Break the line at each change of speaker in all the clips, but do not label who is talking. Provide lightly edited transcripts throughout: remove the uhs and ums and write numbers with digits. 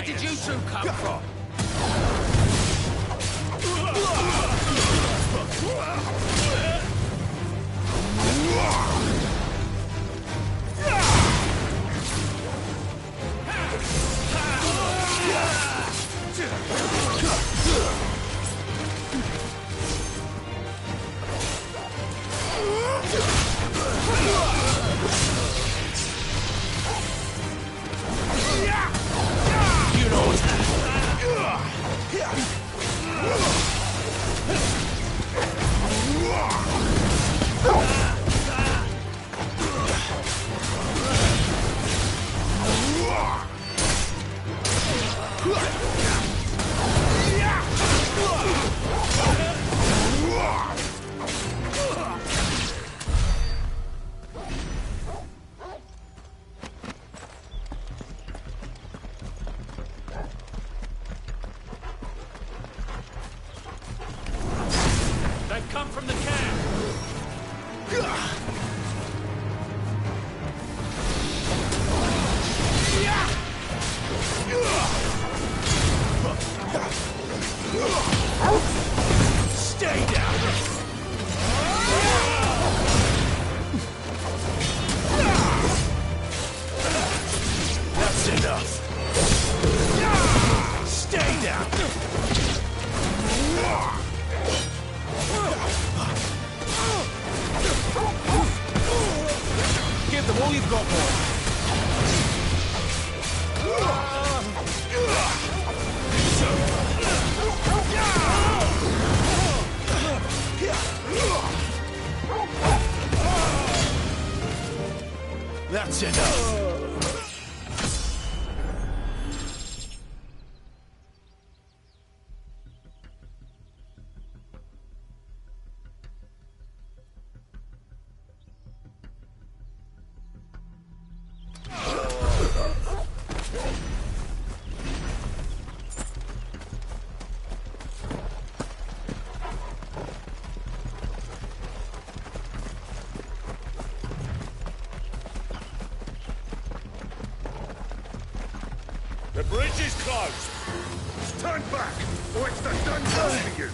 Where did you two come from? Come from the camp! Stay down! That's enough! Stay down! Give them all you've got, boy. That's enough.
The bridge is closed. Turn back, or it's the done deal for you.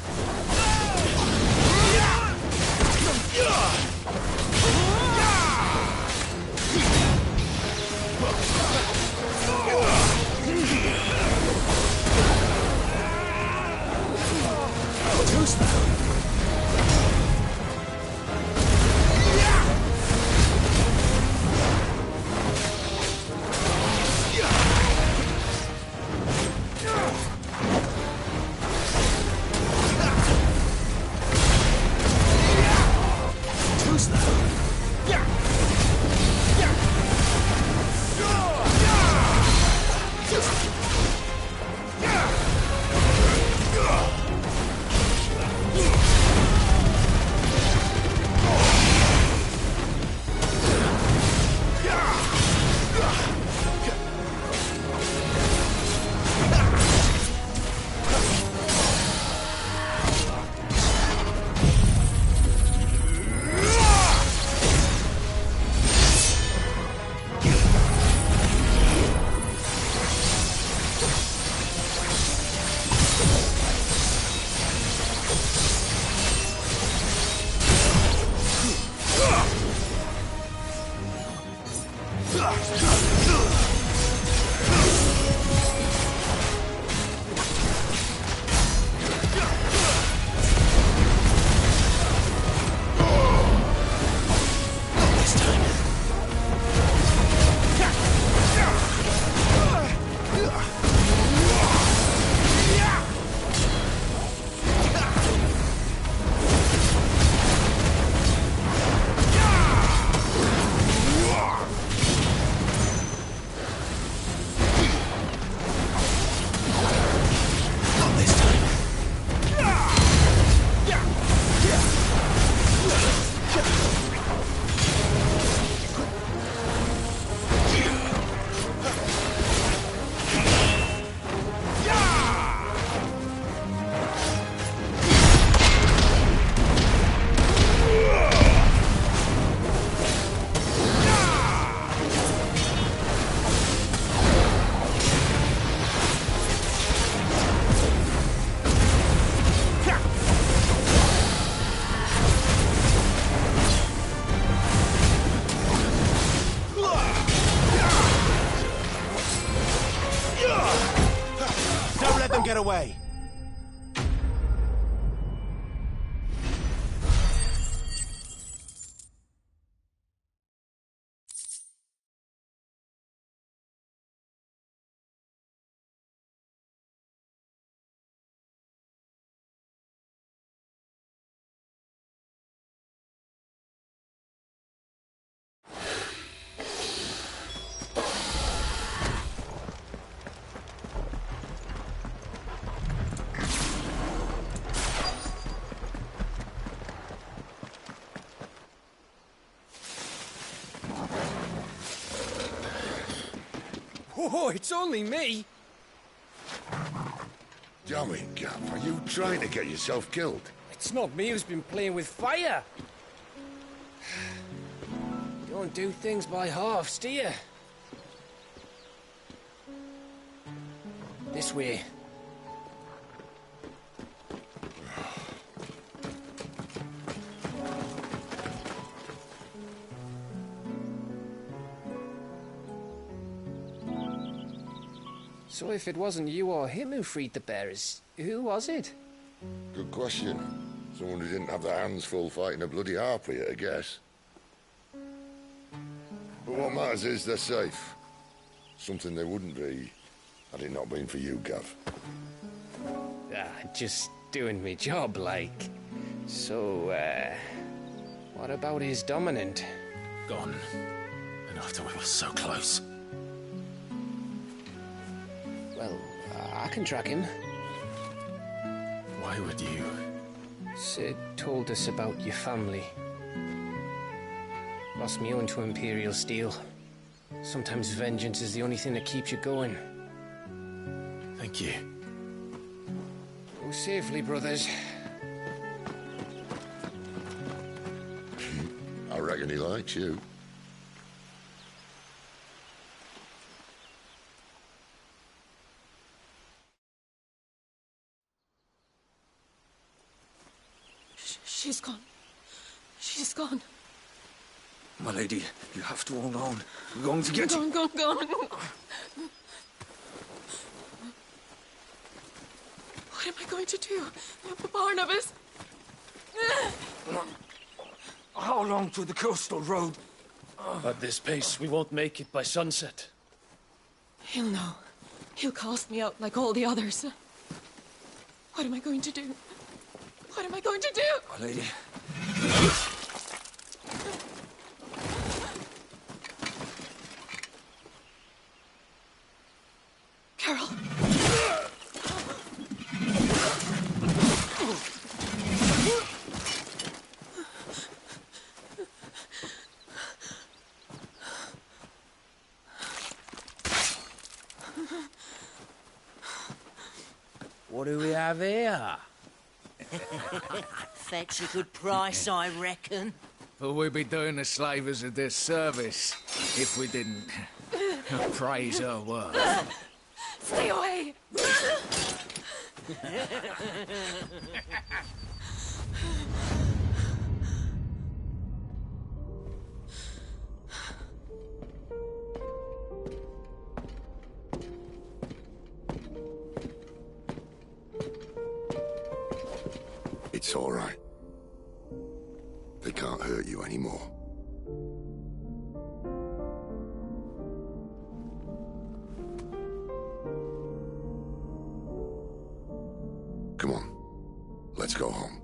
get away.
Oh, it's only me.
Damn it, Gav. Are you trying to get yourself killed?
It's not me who's been playing with fire. You don't do things by halves, do you? This way. So if it wasn't you or him who freed the bearers, who was it?
Good question. Someone who didn't have their hands full fighting a bloody harpy, I guess. But what matters is they're safe. Something they wouldn't be had it not been for you, Gav.
Just doing me job, like. So, what about his dominant?
Gone. And after we were so close.
Well, I can track him.
Why would you?
Sid told us about your family. Lost me own to Imperial Steel. Sometimes vengeance is the only thing that keeps you going.
Thank you.
Go safely, brothers.
I reckon he likes you.
She's gone. She's gone.
My lady, you have to hold on. We're going to get you.
Gone. What am I going to do? Barnabas?
How long to the coastal road?
At this pace, we won't make it by sunset.
He'll know. He'll cast me out like all the others. What am I going to do? What am I going to do?
My lady.
Carol.
What do we have here?
Fetch a good price, I reckon.
But we'd be doing the slavers a disservice if we didn't praise her work.
Stay away!
It's all right. They can't hurt you anymore. Come on. Let's go home.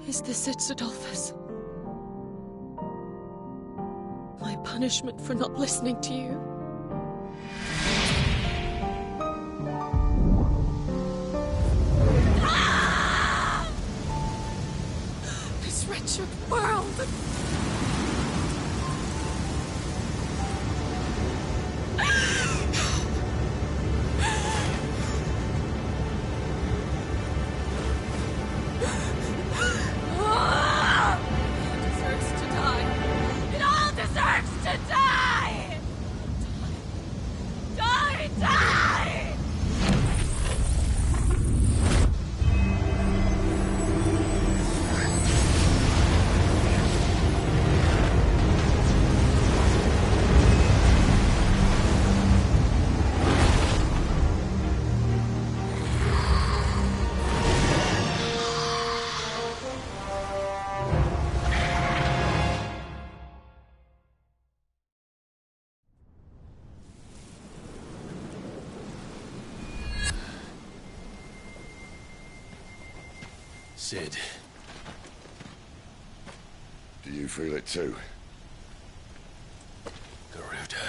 Is this it, Adolphus? My punishment for not listening to you? This wretched world! Deserves to die. It all deserves to die! Die! Die!
Sid.
Do you feel it too?
Garuda.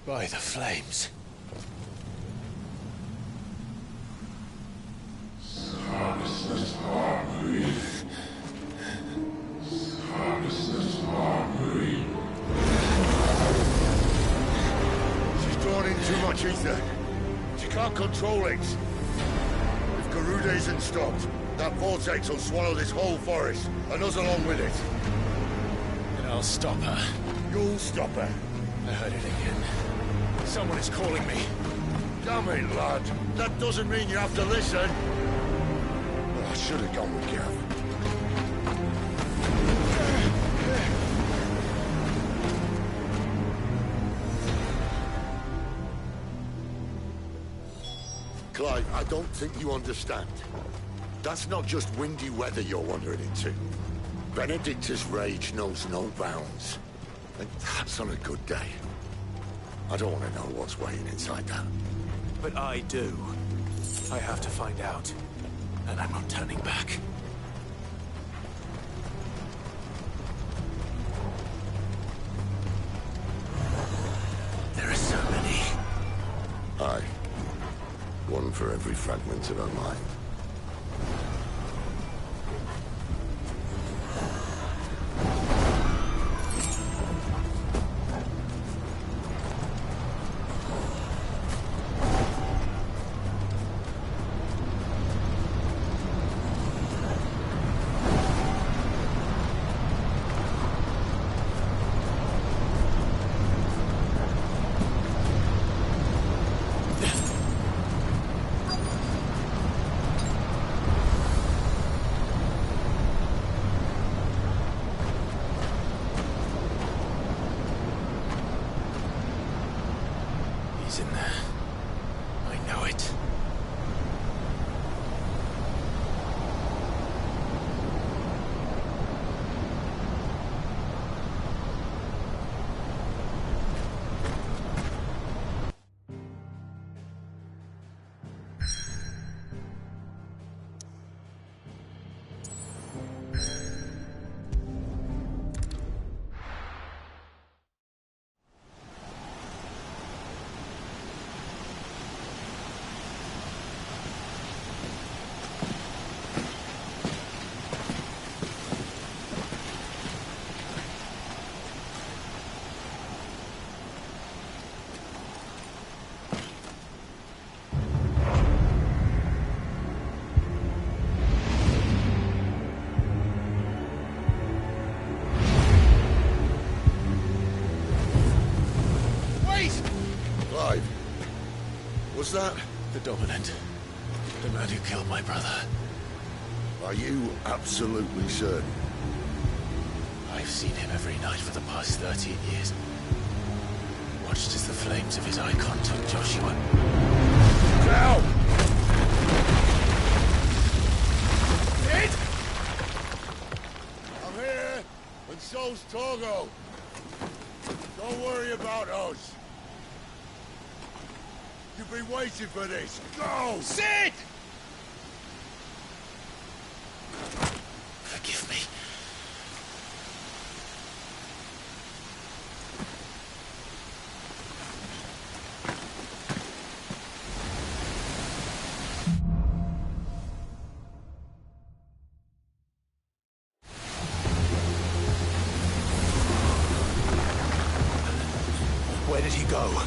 By the flames.
She's drawn in too much ether. She can't control it. If Garuda isn't stopped, that vortex will swallow this whole forest, and us along with it.
And I'll stop her.
You'll stop her.
I heard it again. Someone is calling me.
Damn it, lad. That doesn't mean you have to listen. But I should have gone with Gav. Clive, I don't think you understand. That's not just windy weather you're wandering into. Benedictus' rage knows no bounds. And that's on a good day. I don't want to know what's waiting inside that.
But I do. I have to find out. And I'm not turning back. There are so many.
Aye. One for every fragment of her mind.
He's in there. I know it. Clive, was that? The Dominant. The man who killed my brother.
Are you absolutely certain?
I've seen him every night for the past 13 years. Watched as the flames of his icon took Joshua.
Now!
Sid!
I'm here, and so's Torgo. Don't worry about us. You've been waiting for this. Go!
Sid! Forgive me. Where did he go?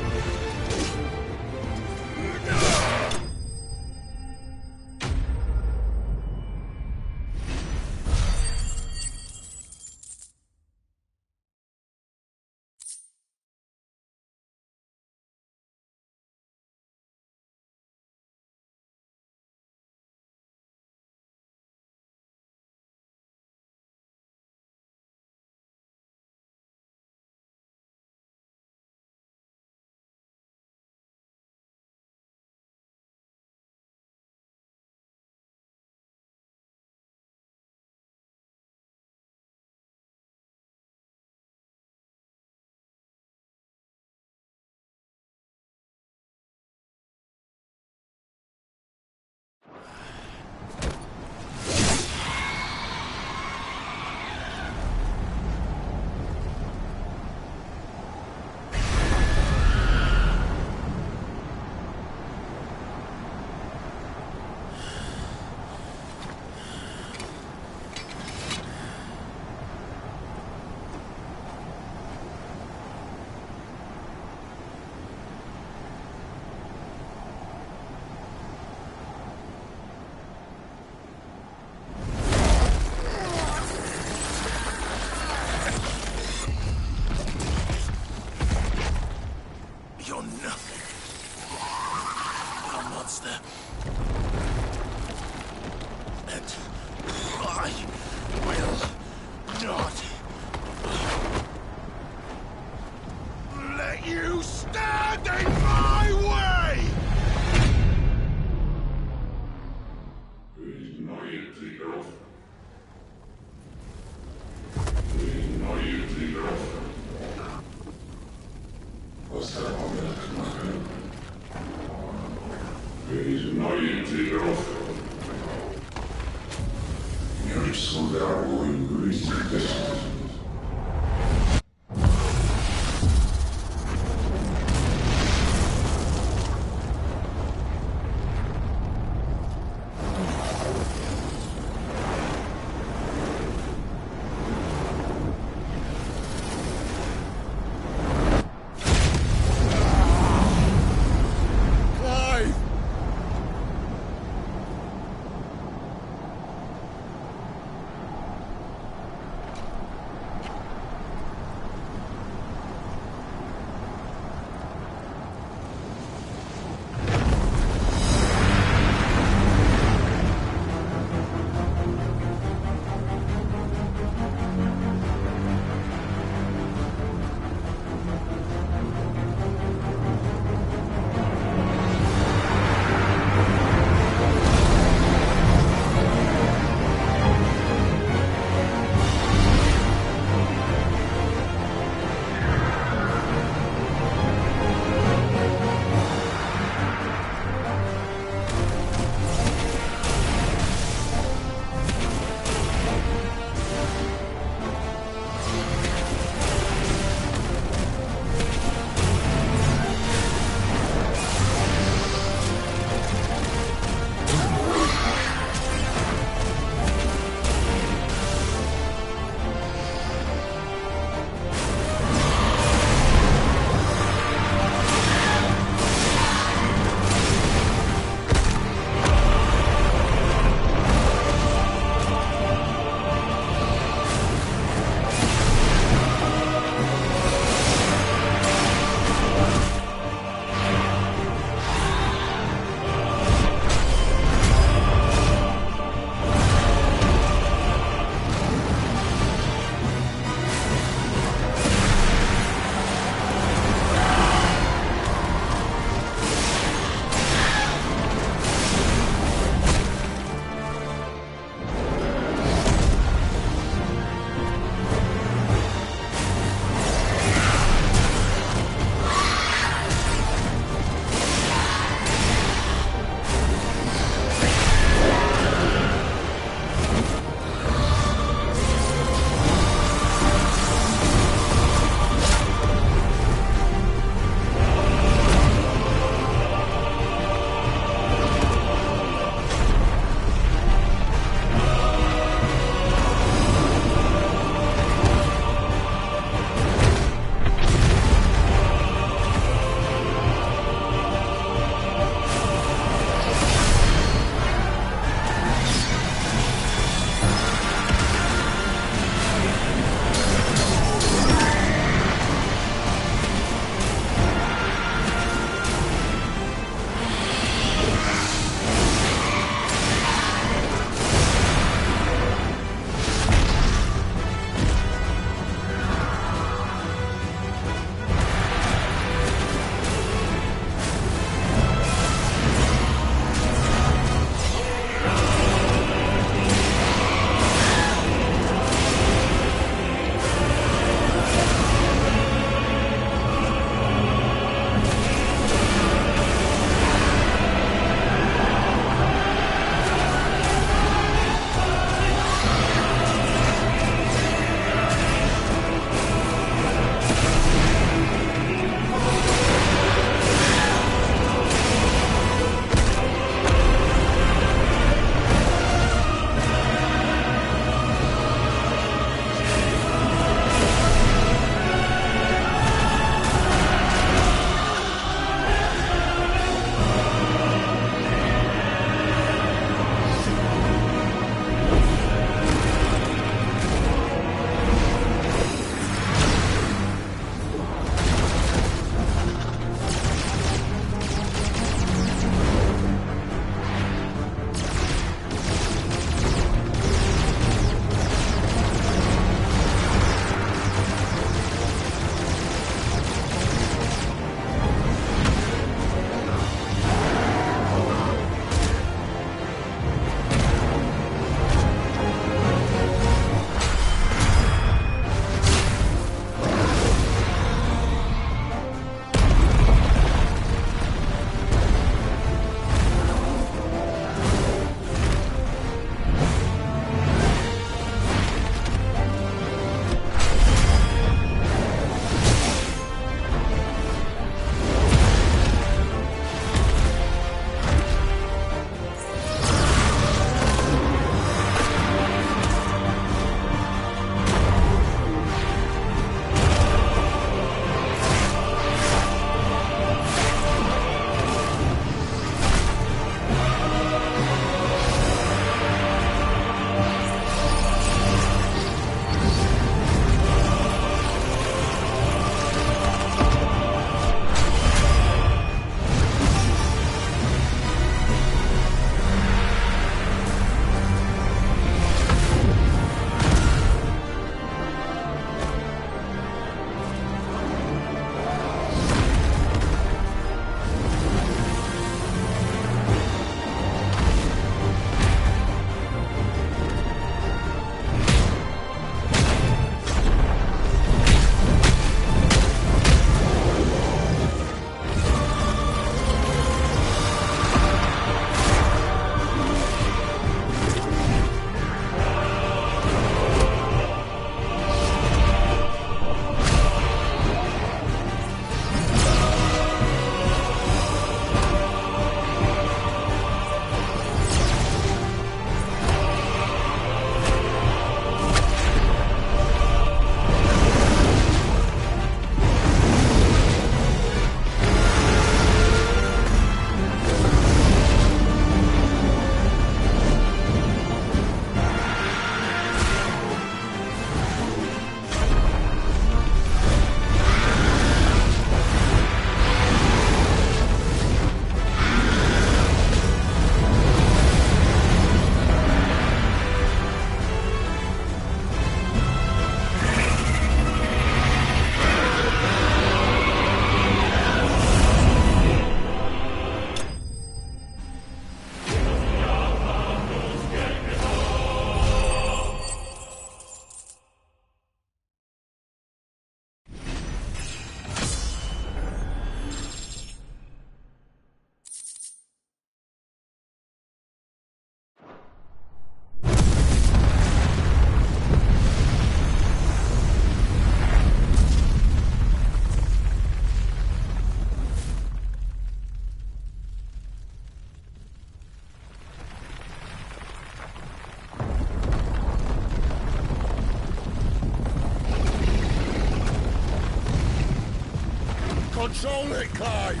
Control it, Clive!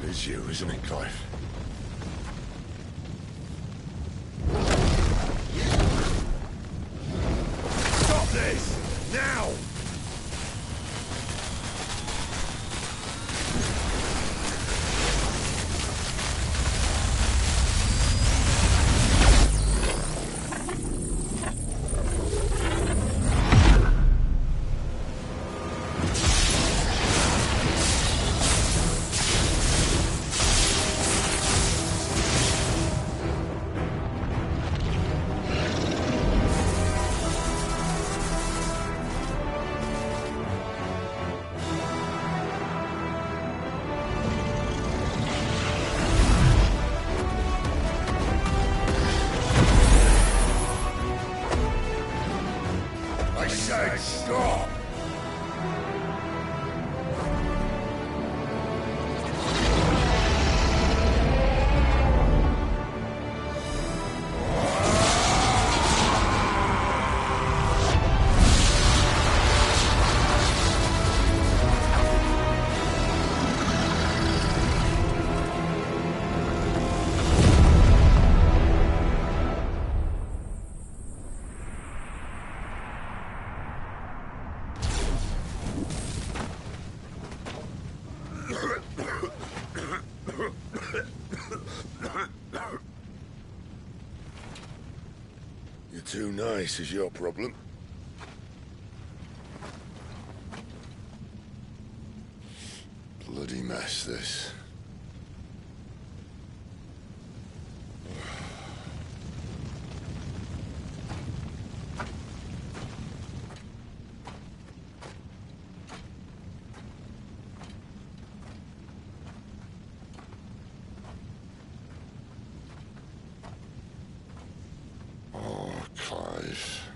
It is you, isn't it, Clive? Stop this! Now! I said stop! You're too nice is your problem. Bloody mess, this. Clive.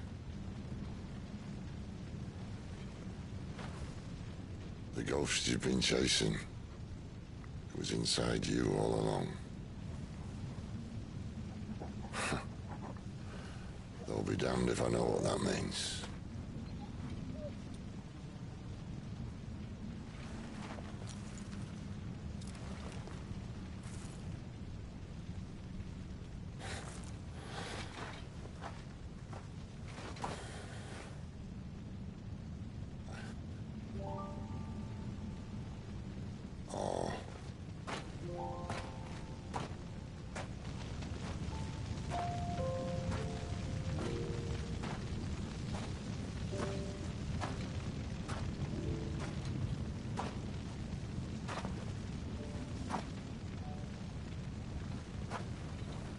The ghost you've been chasing was inside you all along. They'll be damned if I know what that means.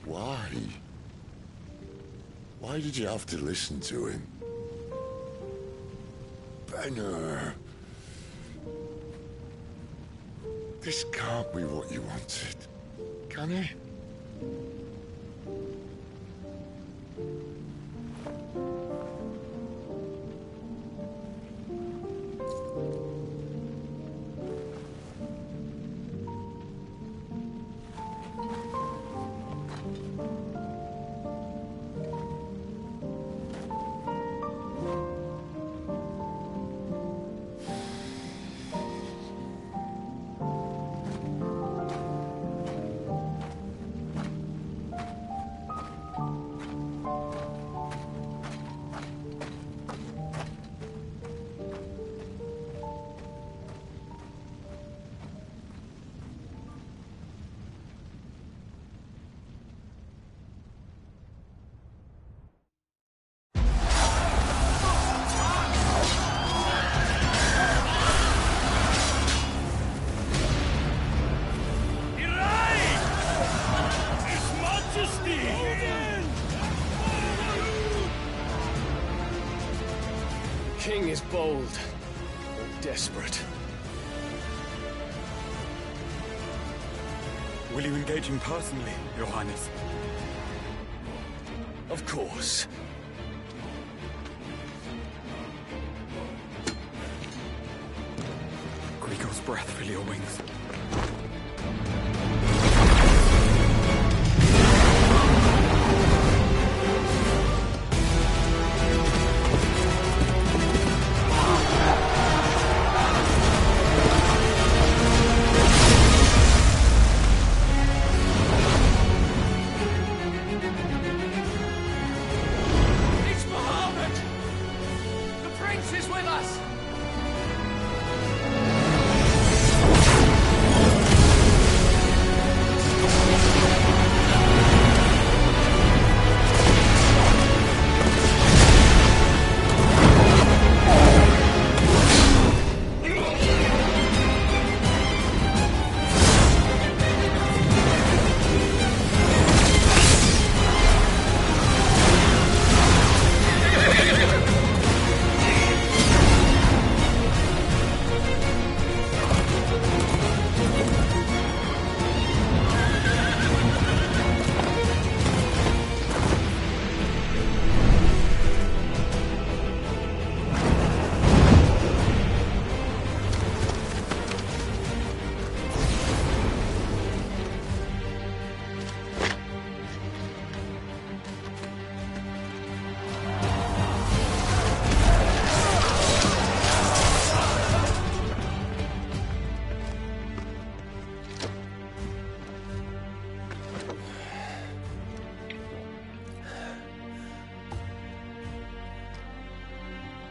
Why? Why did you have to listen to him? Benner. This can't be what you wanted, can it?
King is bold, or desperate.
Will you engage him personally, Your Highness?
Of course.
Grigor's breath fill your wings.
with us!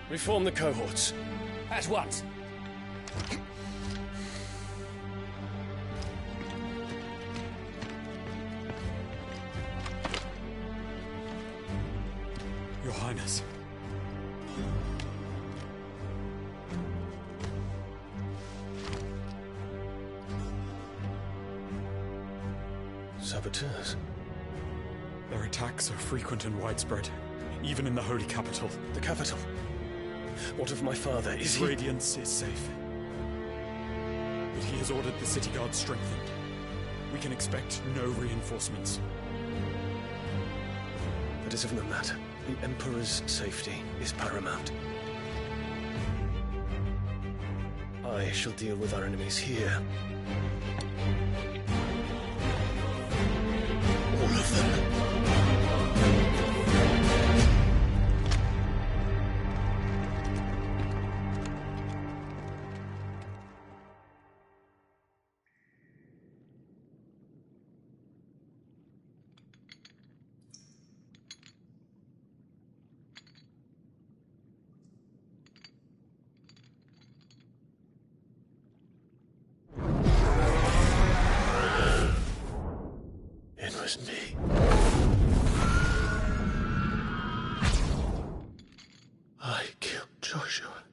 Reform the cohorts.
At once.
Your Highness.
Saboteurs.
Their attacks are frequent and widespread, even in the Holy Capital.
The capital. What of my father? Is
His
he...
radiance is safe. But he has ordered the city guard strengthened. We can expect no reinforcements.
That is of no matter. The Emperor's safety is paramount. I shall deal with our enemies here. All of them. It was me. I killed Joshua.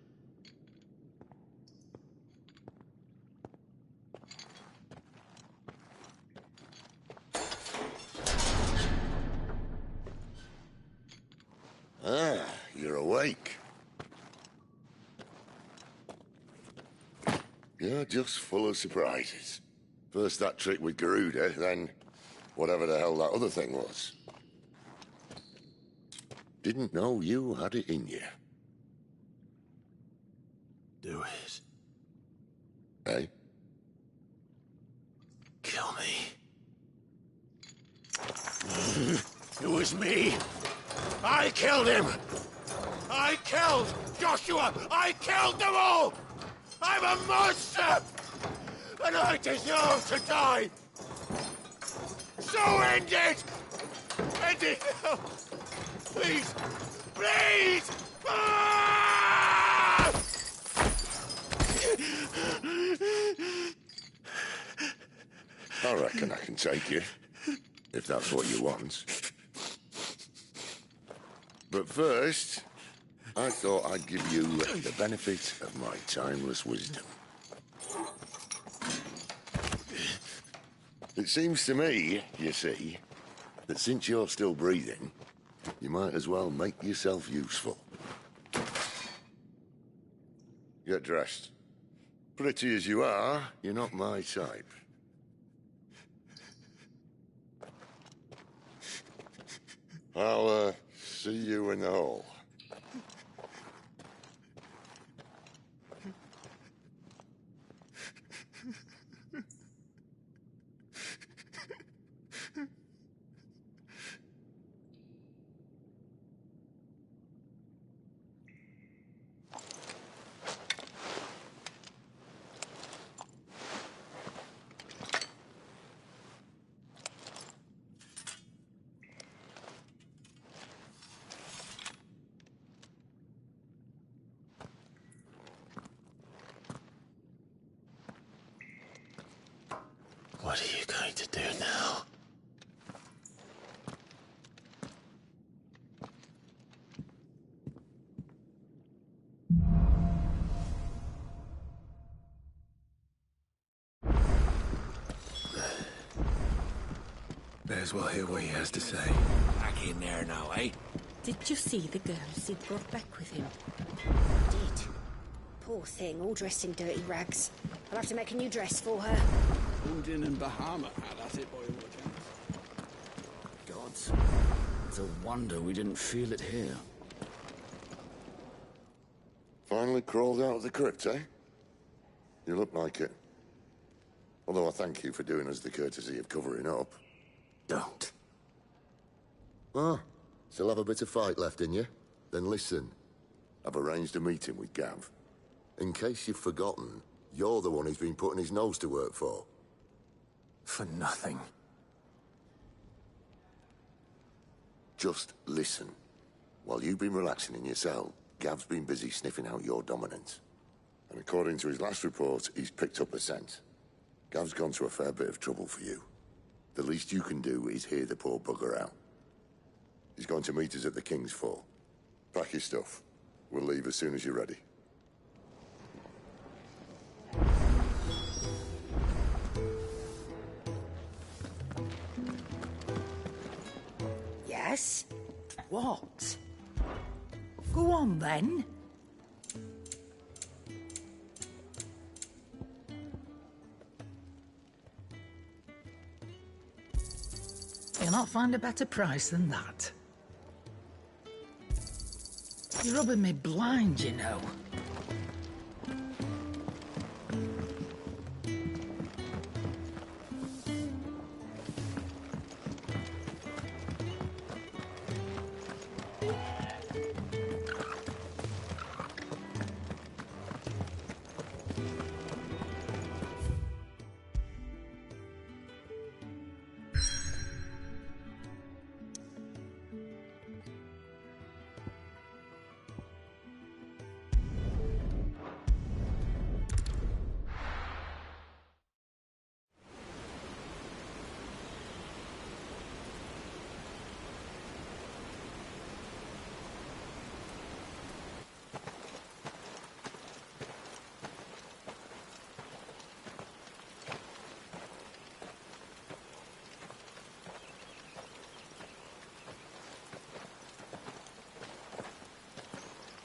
Ah, you're awake. You're just full of surprises. First that trick with Garuda, then whatever the hell that other thing was. Didn't know you had it in you.
Do it.
Eh?
Kill me. It was me. I killed him. I killed Joshua. I killed them all. I'm a monster. And I deserve to die. So end it. End it now. Please. Please. Ah!
I reckon I can take you, if that's what you want. But first, I thought I'd give you the benefit of my timeless wisdom. It seems to me, you see, that since you're still breathing, you might as well make yourself useful. Get dressed. Pretty as you are, you're not my type. I'll, see you in the hall.
What are you going to do now?
May as well hear what he has to say.
Back in there now, eh?
Did you see the girls he brought back with him?
Did. Poor thing, all dressed in dirty rags. I'll have to make a new dress for her.
Odin and Bahamut had at it by all accounts. Gods. It's a wonder we didn't feel it here.
Finally crawled out of the crypt, eh? You look like it. Although I thank you for doing us the courtesy of covering up.
Don't.
Ah, still have a bit of fight left in you? Then listen. I've arranged a meeting with Gav. In case you've forgotten, you're the one he's been putting his nose to work for.
For nothing.
Just listen. While you've been relaxing in your cell, Gav's been busy sniffing out your dominance. And according to his last report, he's picked up a scent. Gav's gone to a fair bit of trouble for you. The least you can do is hear the poor bugger out. He's going to meet us at the King's Fall. Pack your stuff. We'll leave as soon as you're ready.
Yes? What? Go on, then. You'll not find a better price than that. You're rubbing me blind, you know.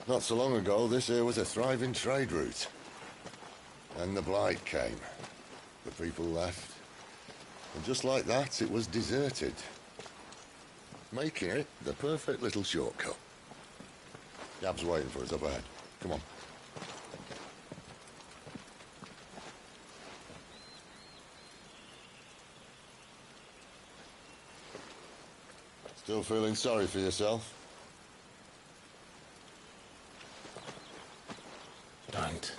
Not so long ago, this here was a thriving trade route. Then the Blight came. The people left. And just like that, it was deserted. Making it the perfect little shortcut. Gab's waiting for us up ahead. Come on. Still feeling sorry for yourself?
Don't.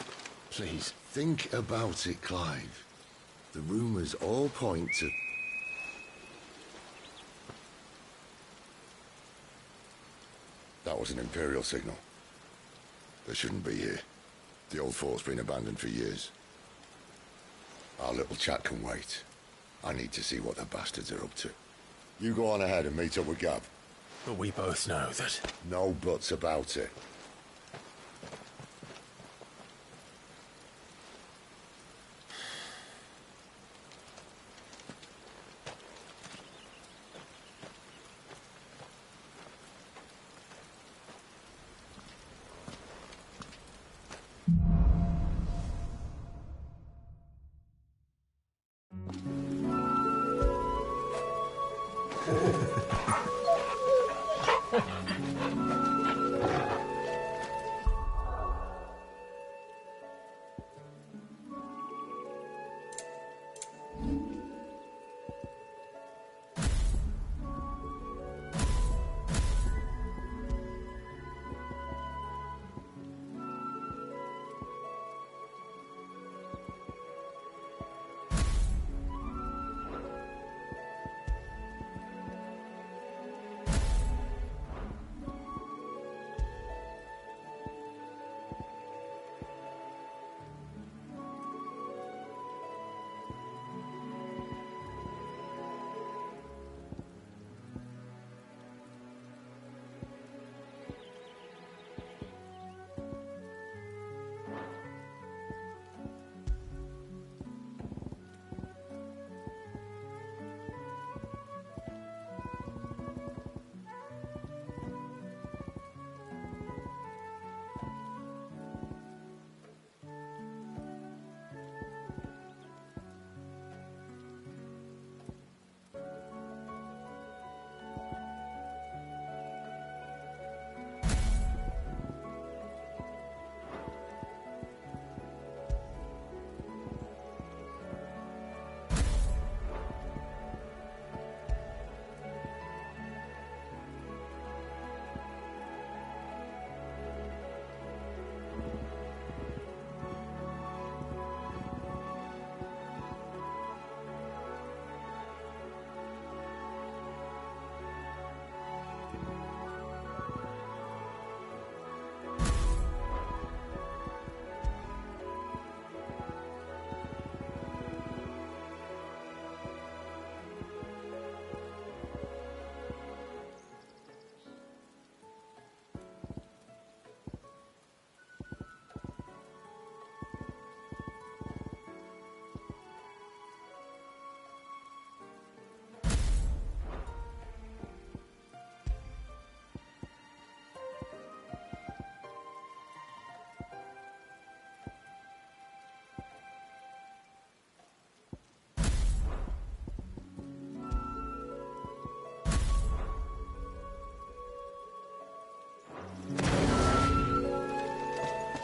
Please.
Think about it, Clive. The rumours all point to... That was an Imperial signal. They shouldn't be here. The old fort's been abandoned for years. Our little chat can wait. I need to see what the bastards are up to. You go on ahead and meet up with Gav.
But we both know that...
No buts about it.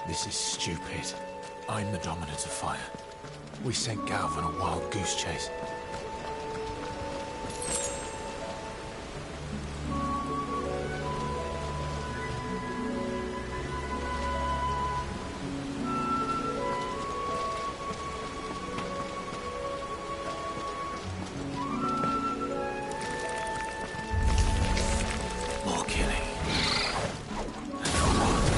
This is stupid. I'm the dominant of fire. We sent Galv on a wild goose chase. More killing. And for what?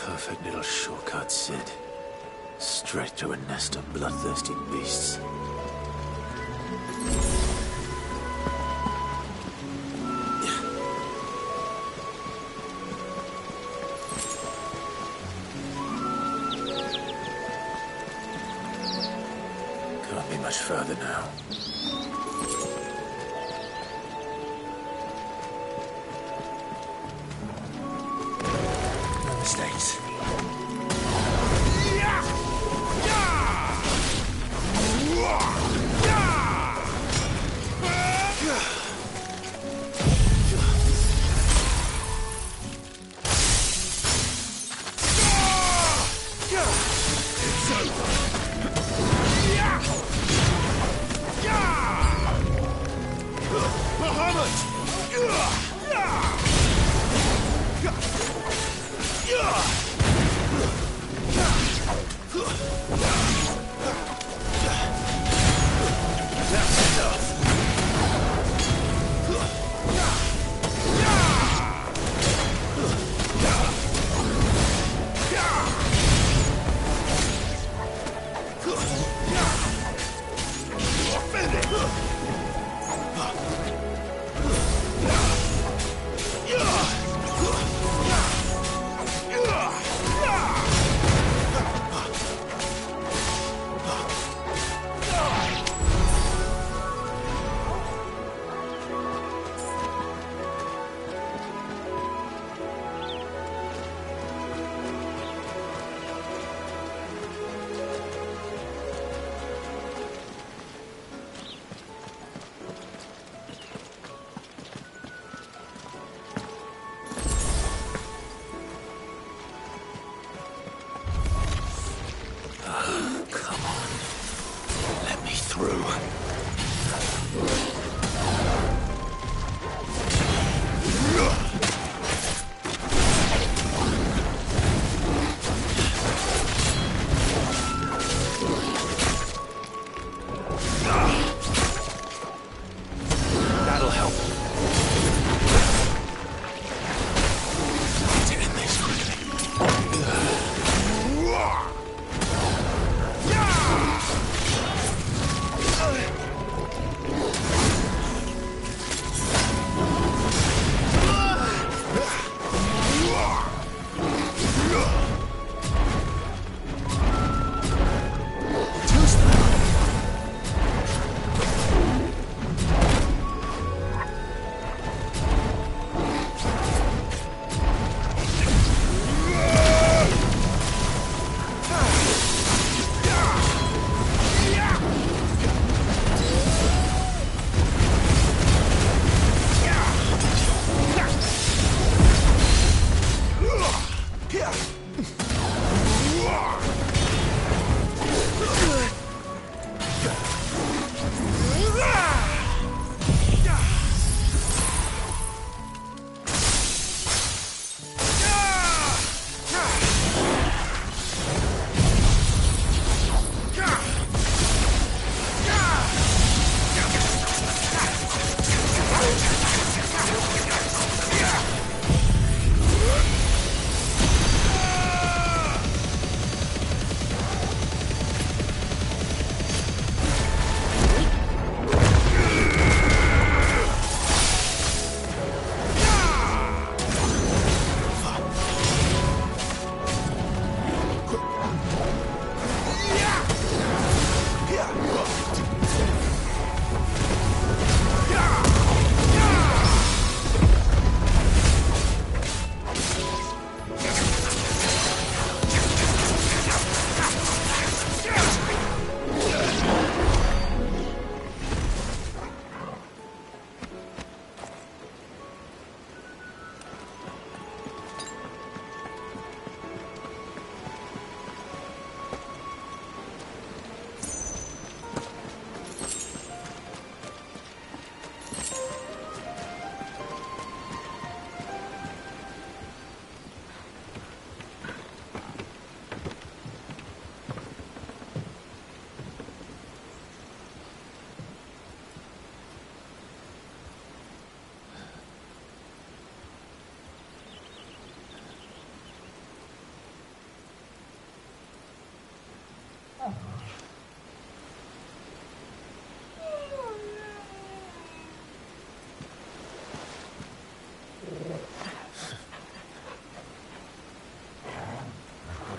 perfect little shortcut, Sid. Straight to a nest of bloodthirsty beasts. Can't be much further now. No mistakes.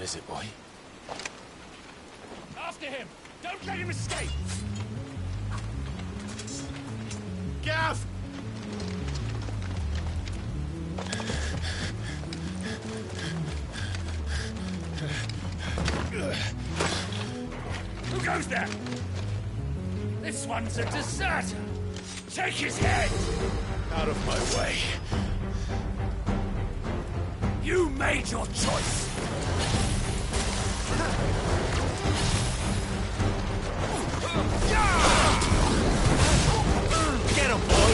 is it, boy?
After him! Don't let him escape!
Gav!
Who goes there? This one's a deserter! Take his head!
Out of my way.
You made your choice!
Get him, boy!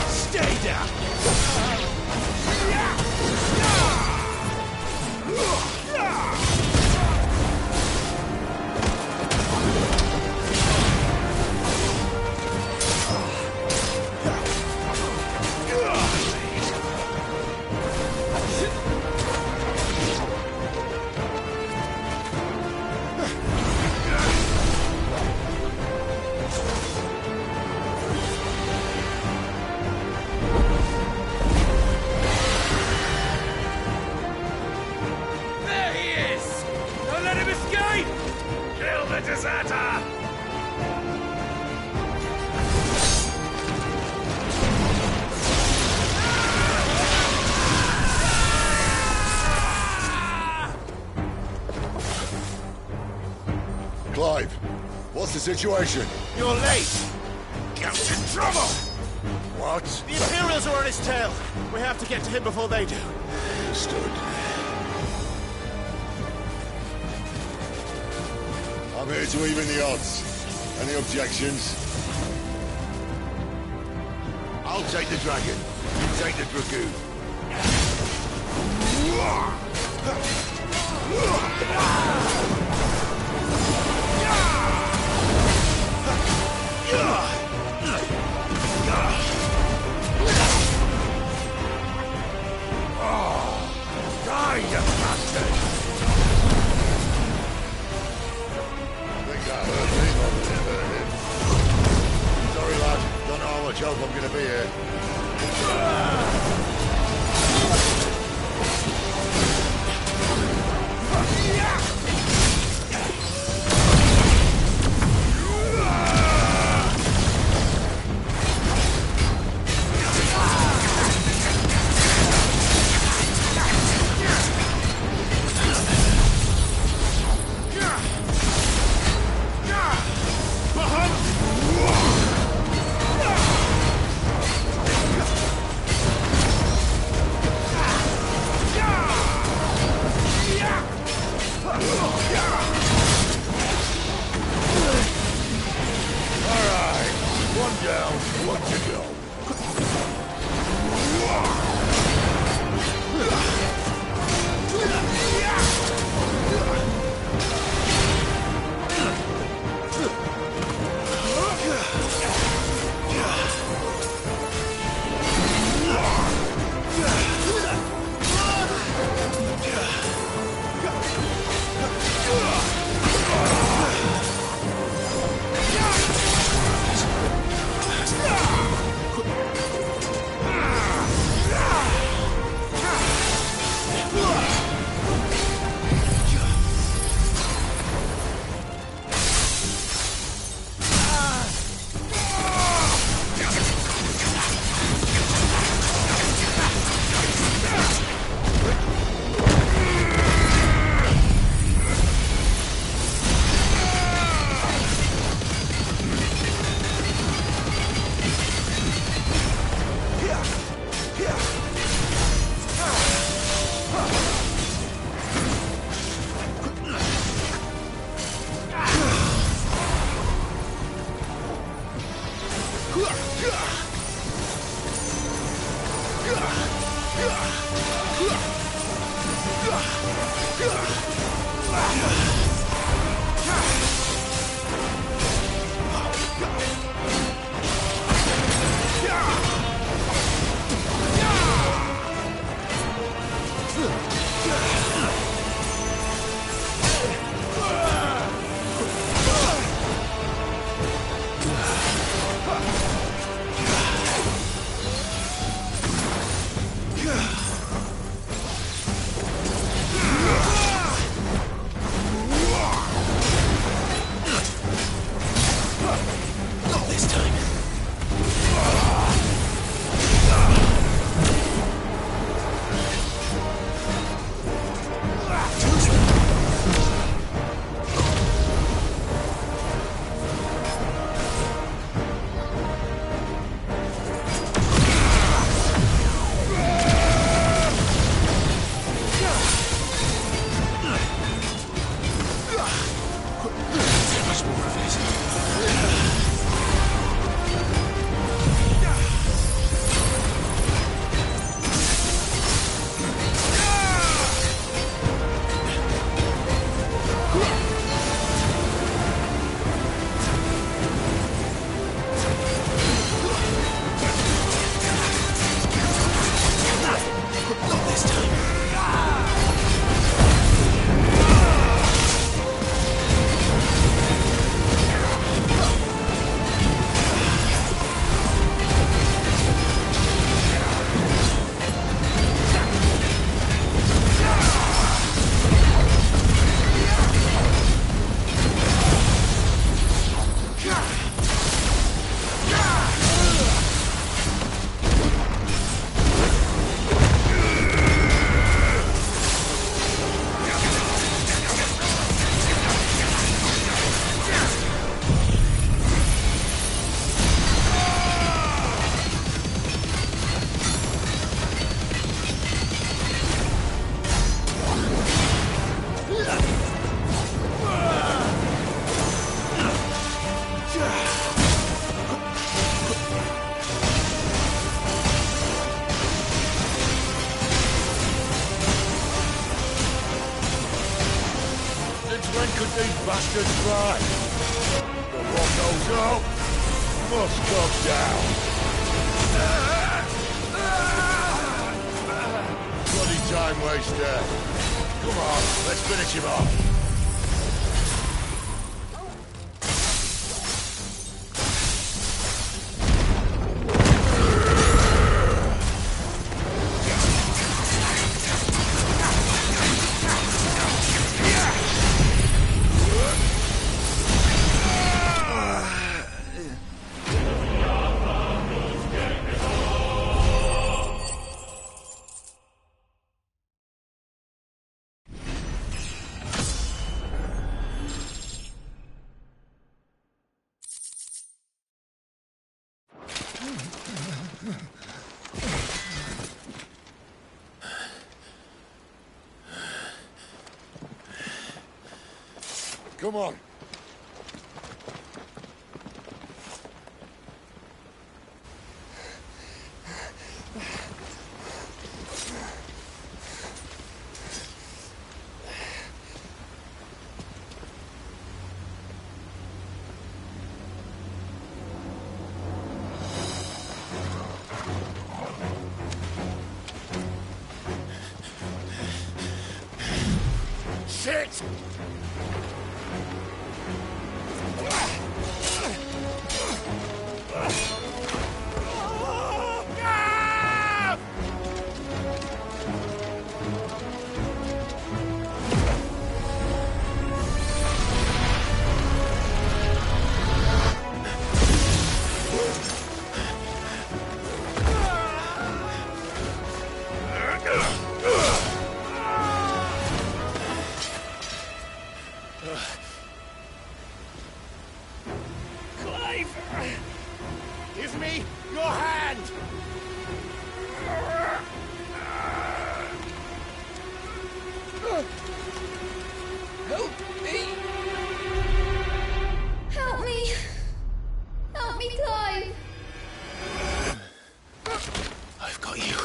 Stay down!
There he is! Don't let him escape! Kill the deserter!
Clive, what's the situation?
You're late! Count's in trouble!
What?
The Imperials are on his tail! We have to get to him before they do.
Understood. I'm here to even the odds. Any objections? I'll take the dragon. You take the dragoon.
Die, you bastard!
Think I heard him. I didn't hear him. Sorry, lad. Don't know how much help I'm gonna be here. One down, one to go. Bastards fly. But what goes up must come down. Bloody time waster. Come on, let's finish him off. Come on. Shit! Give me your hand!
Help me!
Help me! Help me, Clive!
I've got you.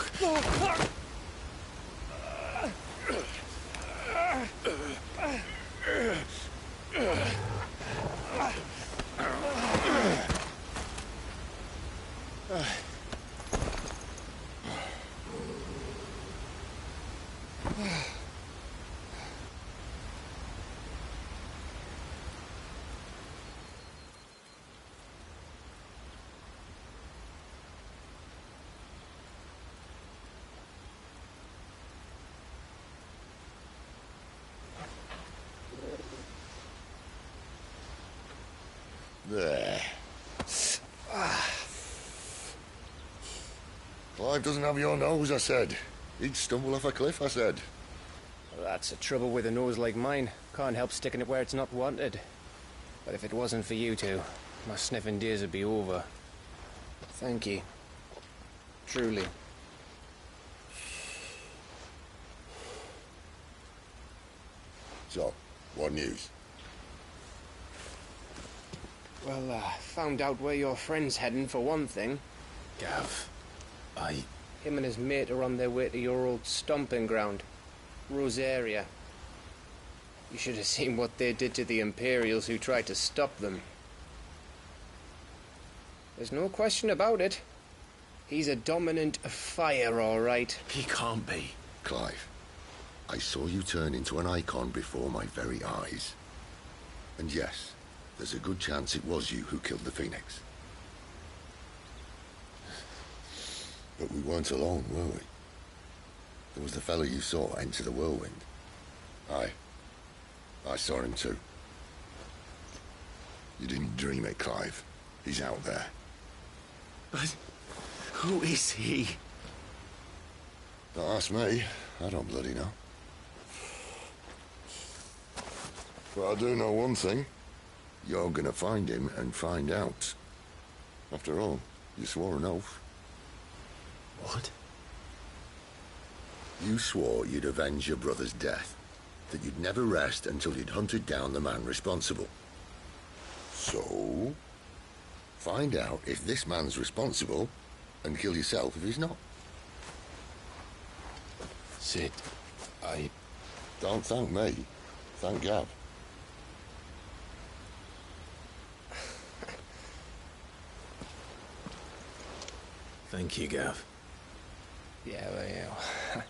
There. Clive doesn't have your nose, I said. He'd stumble off a cliff, I said.
Well, that's the trouble with a nose like mine. Can't help sticking it where it's not wanted. But if it wasn't for you two, my sniffing days would be over. Thank you. Truly.
So, what news?
Well, found out where your friend's heading, for one thing.
Gav,
Him and his mate are on their way to your old stomping ground, Rosaria. You should have seen what they did to the Imperials who tried to stop them. There's no question about it. He's a dominant fire, all right.
He can't be.
Clive, I saw you turn into an icon before my very eyes. And yes, there's a good chance it was you who killed the Phoenix. But we weren't alone, were we? There was the fellow you saw enter the whirlwind. I saw him too. You didn't dream it, Clive. He's out there.
But who is he?
Don't ask me. I don't bloody know. But I do know one thing. You're gonna find him and find out. After all, you swore an oath.
What?
You swore you'd avenge your brother's death. That you'd never rest until you'd hunted down the man responsible. So, find out if this man's responsible and kill yourself if he's not.
Sid,
Don't thank me. Thank Gav.
Thank you, Gav.
Yeah, well, yeah.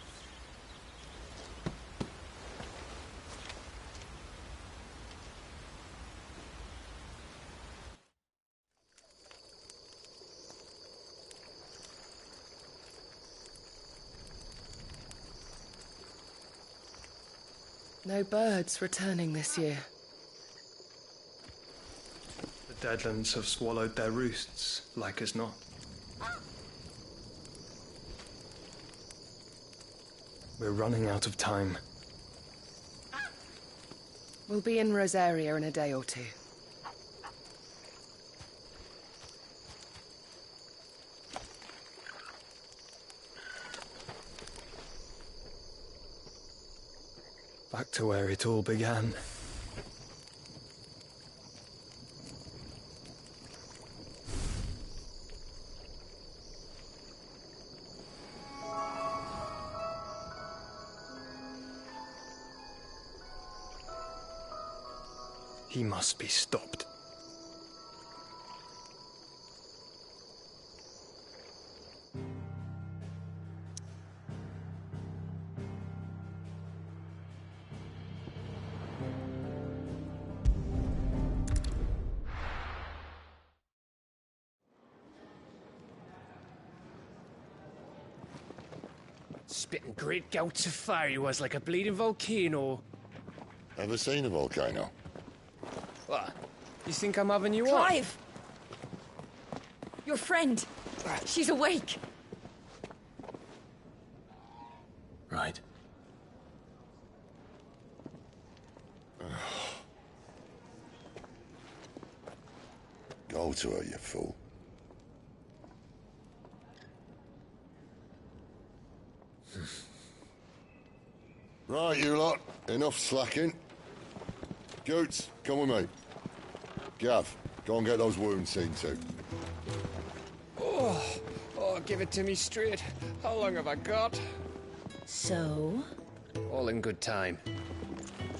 No birds returning this year.
The Deadlands have swallowed their roosts, like as not. We're running out of time.
We'll be in Rosaria in a day or two.
Back to where it all began. He must be stopped.
Spitting great gouts of fire he was, like a bleeding volcano.
Ever seen a volcano?
What? You think I'm having you on?
Clive! Your friend. She's awake.
Right.
Go to her, you fool. Right, you lot. Enough slacking. Goots, come with me. Gav, go and get those wounds seen to.
Oh, give it to me straight. How long have I got?
So?
All in good time.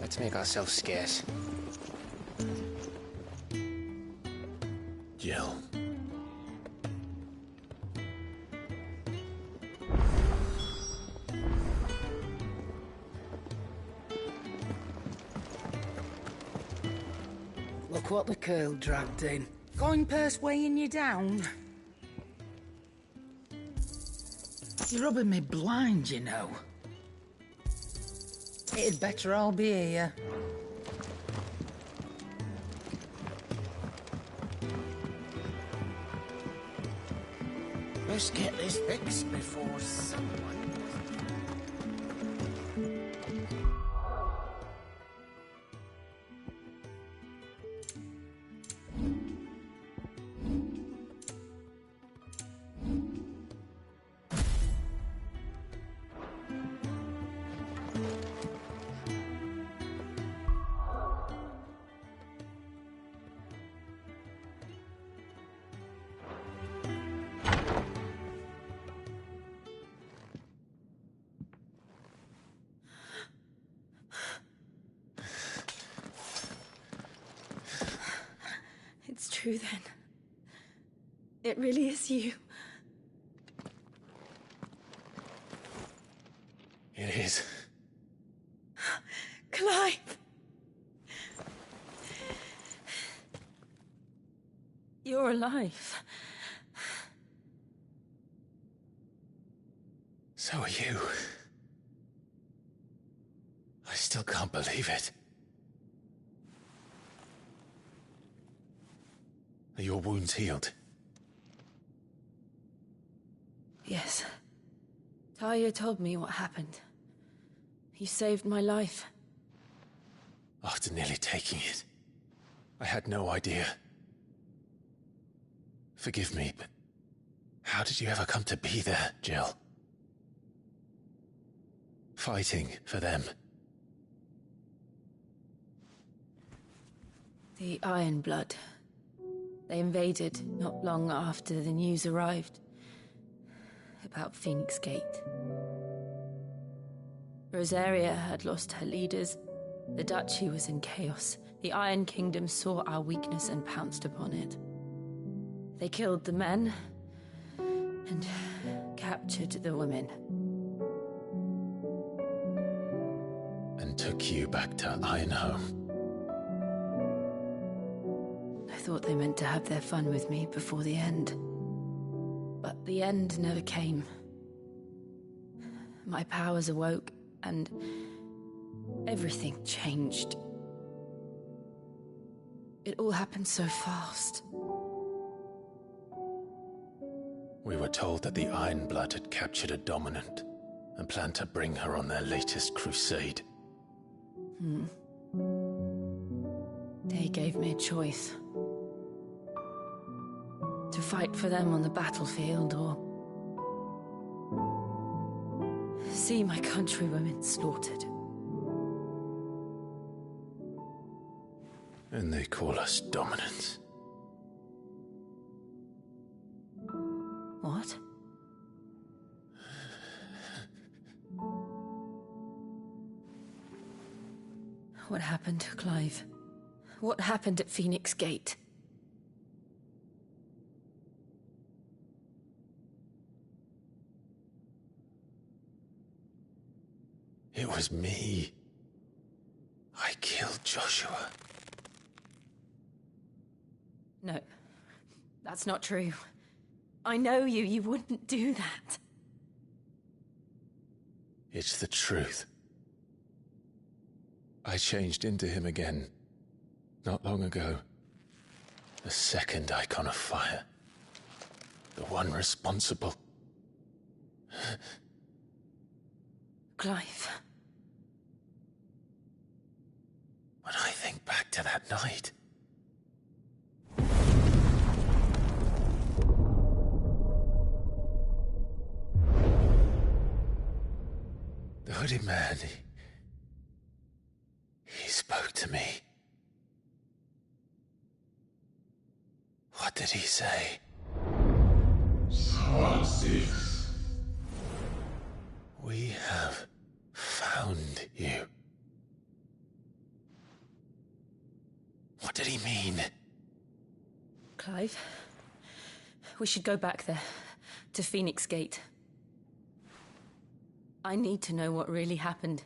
Let's make ourselves scarce.
Jill.
Look what the curl dragged in. Going purse weighing you down. You're rubbing me blind, you know. It'd better all be here.
Let's get this fixed before someone...
It's true then. It really is you.
It is.
Clive! You're alive.
So are you. I still can't believe it. Are your wounds healed?
Yes. Talia told me what happened. You saved my life.
After nearly taking it, I had no idea. Forgive me, but how did you ever come to be there, Jill? Fighting for them.
The Iron Blood. They invaded not long after the news arrived about Phoenix Gate. Rosaria had lost her leaders. The Duchy was in chaos. The Iron Kingdom saw our weakness and pounced upon it. They killed the men, and
captured the women.
And took you back to Ironhome.
I thought they meant to have their fun with me before the end. But the end never came. My powers awoke, and everything changed. It all happened so fast.
We were told that the Ironblood had captured a dominant and planned to bring her on their latest crusade.
They gave me a choice. To fight for them on the battlefield, or see my countrywomen slaughtered.
And they call us dominants.
What? What happened, Clive? What happened at Phoenix Gate?
It was me. I killed Joshua.
No, that's not true. I know you. You wouldn't do that.
It's the truth. I changed into him again, not long ago. The second icon of fire. The one responsible.
Clive.
When I think back to that night... The hooded man, he spoke to me. What did he say? XVI. We have found you. What did he mean?
Clive, we should go back there, to Phoenix Gate. I need to know what really happened.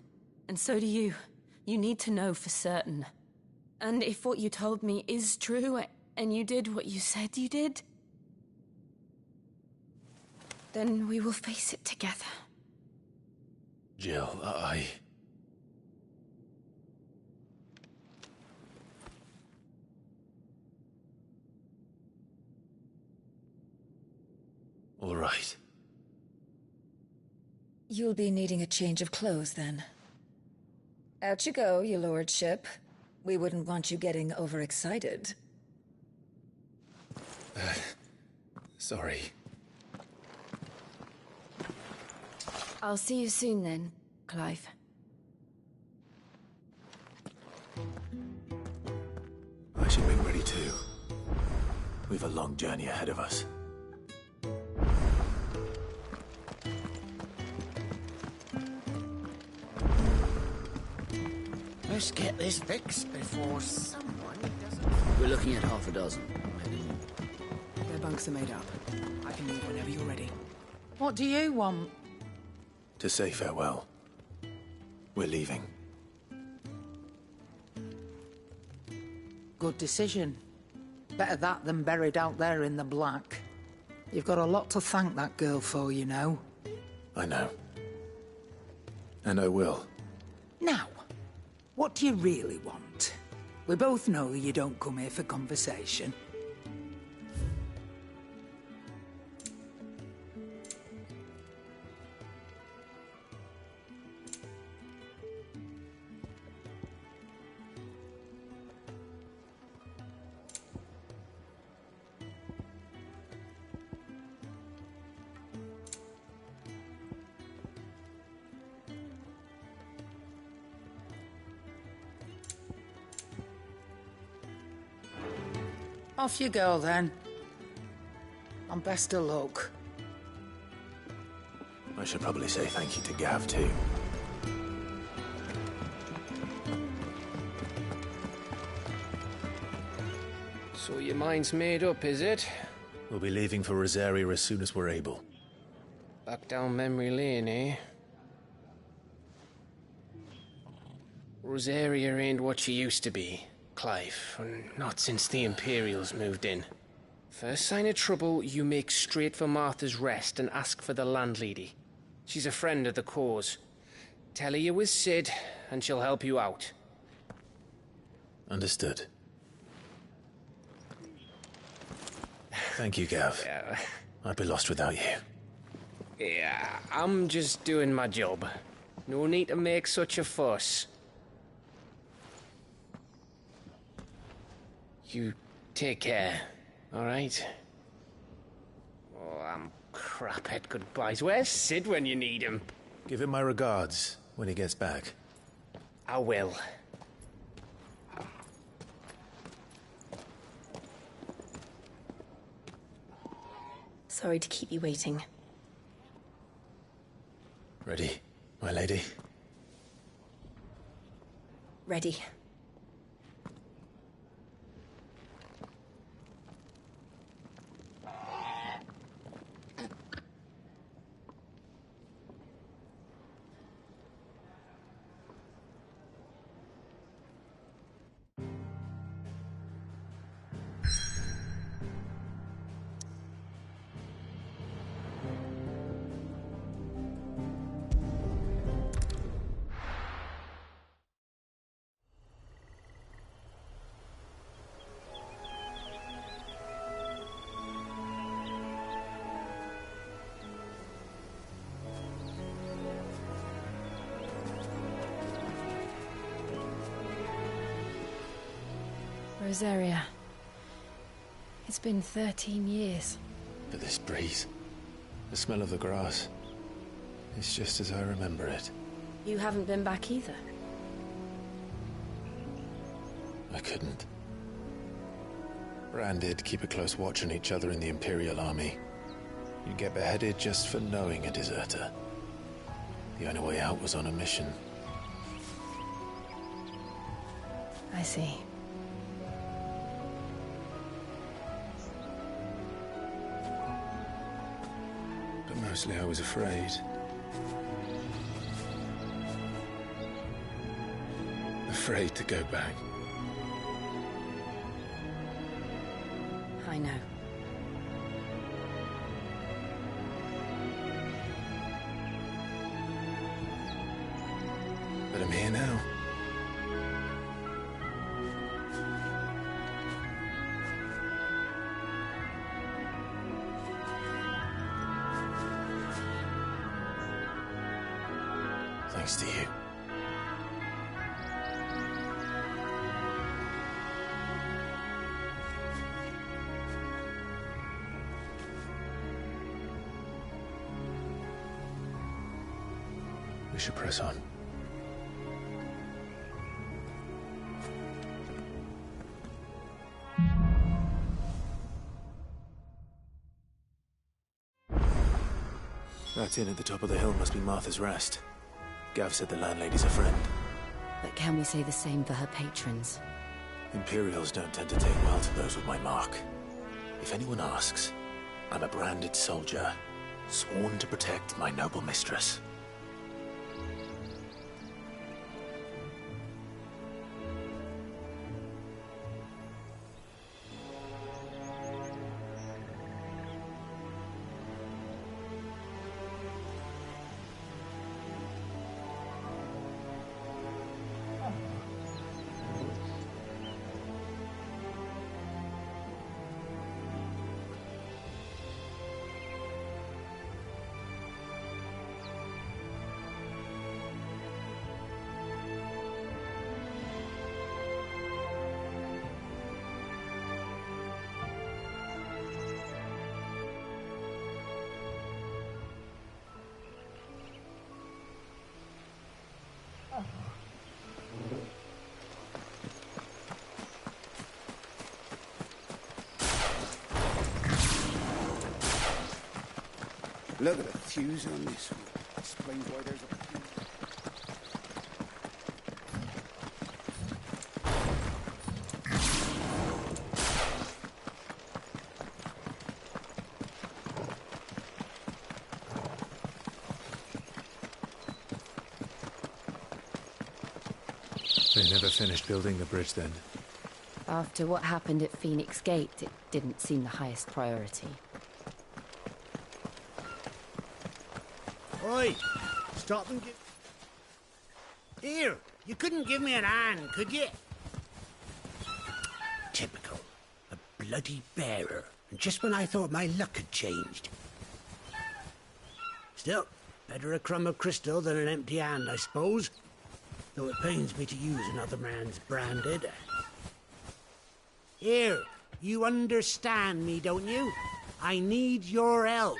And so do you. You need to know for certain. And if what you told me is true, and you did what you said you did, then we will face it together.
Jill, All right.
You'll be needing a change of clothes, then. Out you go, your lordship. We wouldn't want you getting overexcited.
Sorry.
I'll see you soon then, Clive.
I should be ready too. We've a long journey ahead of us.
Let's get this fixed before someone doesn't... We're looking at half a dozen.
Their bunks are made up. I can leave whenever you're ready.
What do you want?
To say farewell. We're leaving.
Good decision. Better that than buried out there in the black. You've got a lot to thank that girl for, you know.
I know. And I will.
Now, what do you really want? We both know you don't come here for conversation. Off you go, then. And best of luck.
I should probably say thank you to Gav, too.
So your mind's made up, is it?
We'll be leaving for Rosaria as soon as we're able.
Back down memory lane, eh? Rosaria ain't what she used to be, Clive, and not since the Imperials moved in. First sign of trouble, you make straight for Martha's Rest and ask for the landlady. She's a friend of the cause. Tell her you're with Sid, and she'll help you out.
Understood. Thank you, Gav.
Yeah.
I'd be lost without you.
Yeah, I'm just doing my job. No need to make such a fuss. You take care, alright? Oh, I'm crap at goodbyes. Where's Sid when you need him?
Give him my regards when he gets back.
I will.
Sorry to keep you waiting.
Ready, my lady?
Ready. Rosaria. It's been 13 years.
But this breeze, the smell of the grass, it's just as I remember it.
You haven't been back either.
I couldn't. Bran did keep a close watch on each other in the Imperial Army. You get beheaded just for knowing a deserter. The only way out was on a mission.
I see.
But mostly I was afraid. Afraid to go back.
I know.
But I'm here now. Thanks to you. We should press on. That inn at the top of the hill must be Martha's Rest. Gav said the landlady's a friend.
But can we say the same for her patrons?
Imperials don't tend to take well to those with my mark. If anyone asks, I'm a branded soldier, sworn to protect my noble mistress.
Look at the fuse on this one. Explains why there's a fuse.
They never finished building the bridge then.
After what happened at Phoenix Gate, it didn't seem the highest priority.
Oi! Stop and give... Here! You couldn't give me an hand, could you? Typical. A bloody bearer. And just when I thought my luck had changed. Still, better a crumb of crystal than an empty hand, I suppose. Though it pains me to use another man's branded. Here, you understand me, don't you? I need your help.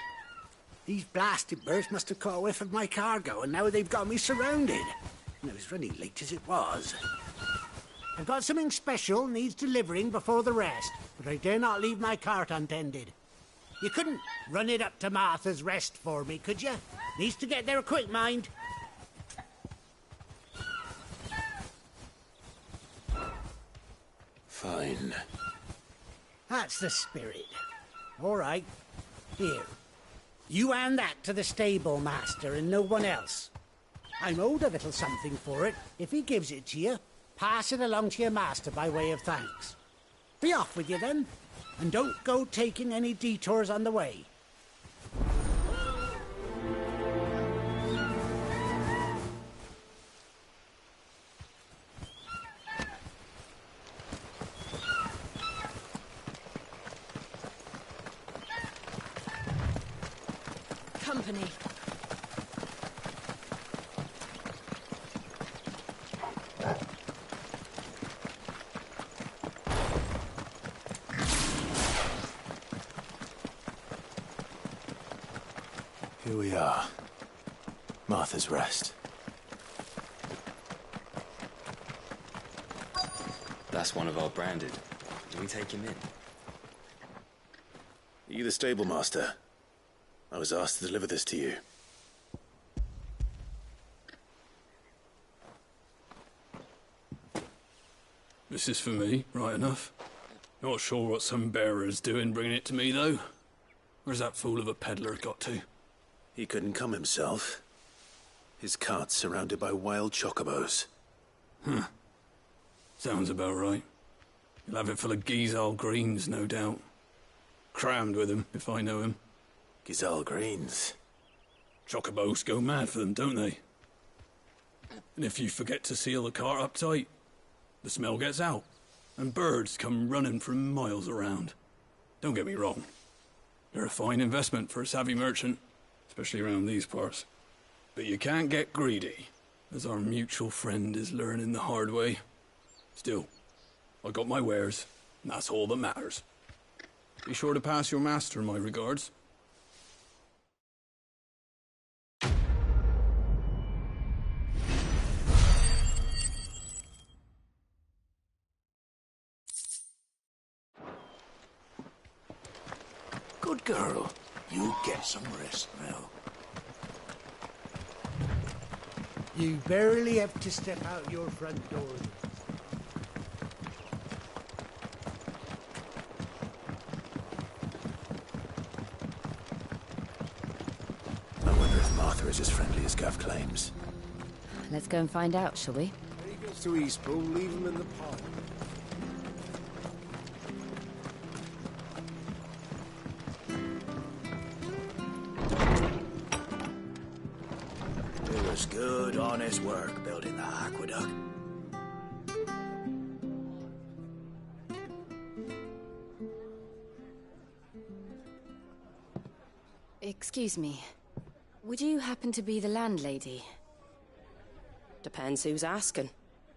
These blasted birds must have caught a whiff of my cargo, and now they've got me surrounded. And I was running late as it was. I've got something special needs delivering before the rest, but I dare not leave my cart untended. You couldn't run it up to Martha's Rest for me, could you? Needs to get there quick, mind.
Fine.
That's the spirit. All right. Here. You hand that to the stable master and no one else. I'm owed a little something for it. If he gives it to you, pass it along to your master by way of thanks. Be off with you then, and don't go taking any detours on the way.
Company.
Here we are. Martha's Rest.
That's one of our branded. Do we take him in?
Are you the stable master? I was asked to deliver this to you.
This is for me, right enough. Not sure what some bearer's doing bringing it to me, though. Where's that fool of a peddler got to?
He couldn't come himself. His cart's surrounded by wild chocobos.
Huh. Sounds about right. He'll have it full of Gizal greens, no doubt. Crammed with him, if I know him.
Gizal greens?
Chocobos go mad for them, don't they? And if you forget to seal the cart up tight, the smell gets out, and birds come running from miles around. Don't get me wrong. They're a fine investment for a savvy merchant, especially around these parts. But you can't get greedy, as our mutual friend is learning the hard way. Still, I got my wares, and that's all that matters. Be sure to pass your master my regards.
Good girl. You get some rest now.
You barely have to step out your front door.
I wonder if Martha is as friendly as Gav claims.
Let's go and find out, shall we?
When he goes to Eastbourne, leave him in the pod.
It was good, honest work building the aqueduct.
Excuse me. Would you happen to be the landlady?
Depends who's asking,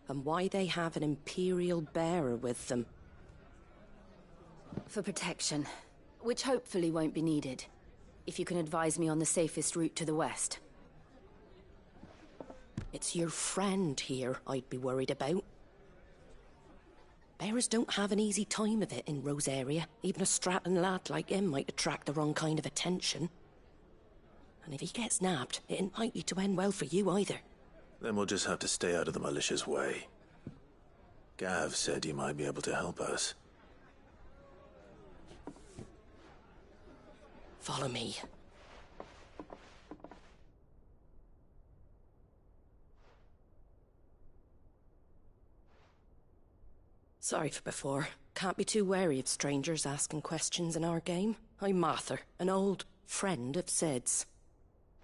and why they have an Imperial bearer with them.
For protection, which hopefully won't be needed. If you can advise me on the safest route to the west.
It's your friend here I'd be worried about. Bearers don't have an easy time of it in Rose area. Even a Stratton lad like him might attract the wrong kind of attention. And if he gets nabbed, it ain't likely to end well for you either.
Then we'll just have to stay out of the malicious way. Gav said you might be able to help us.
Follow me. Sorry for before. Can't be too wary of strangers asking questions in our game. I'm Martha, an old friend of Sid's.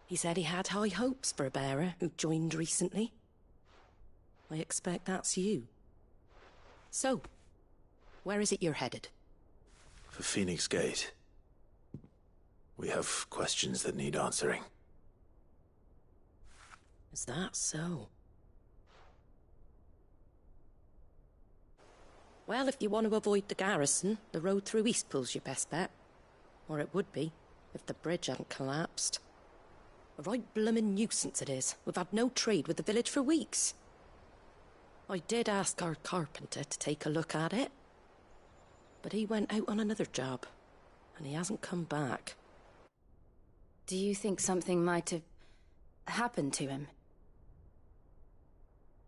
He said he had high hopes for a bearer who joined recently. I expect that's you. So, where is it you're headed?
For Phoenix Gate. We have questions that need answering.
Is that so? Well, if you want to avoid the garrison, the road through Eastpool's your best bet. Or it would be, if the bridge hadn't collapsed. A right bloomin' nuisance it is. We've had no trade with the village for weeks. I did ask our carpenter to take a look at it. But he went out on another job, and he hasn't come back.
Do you think something might have happened to him?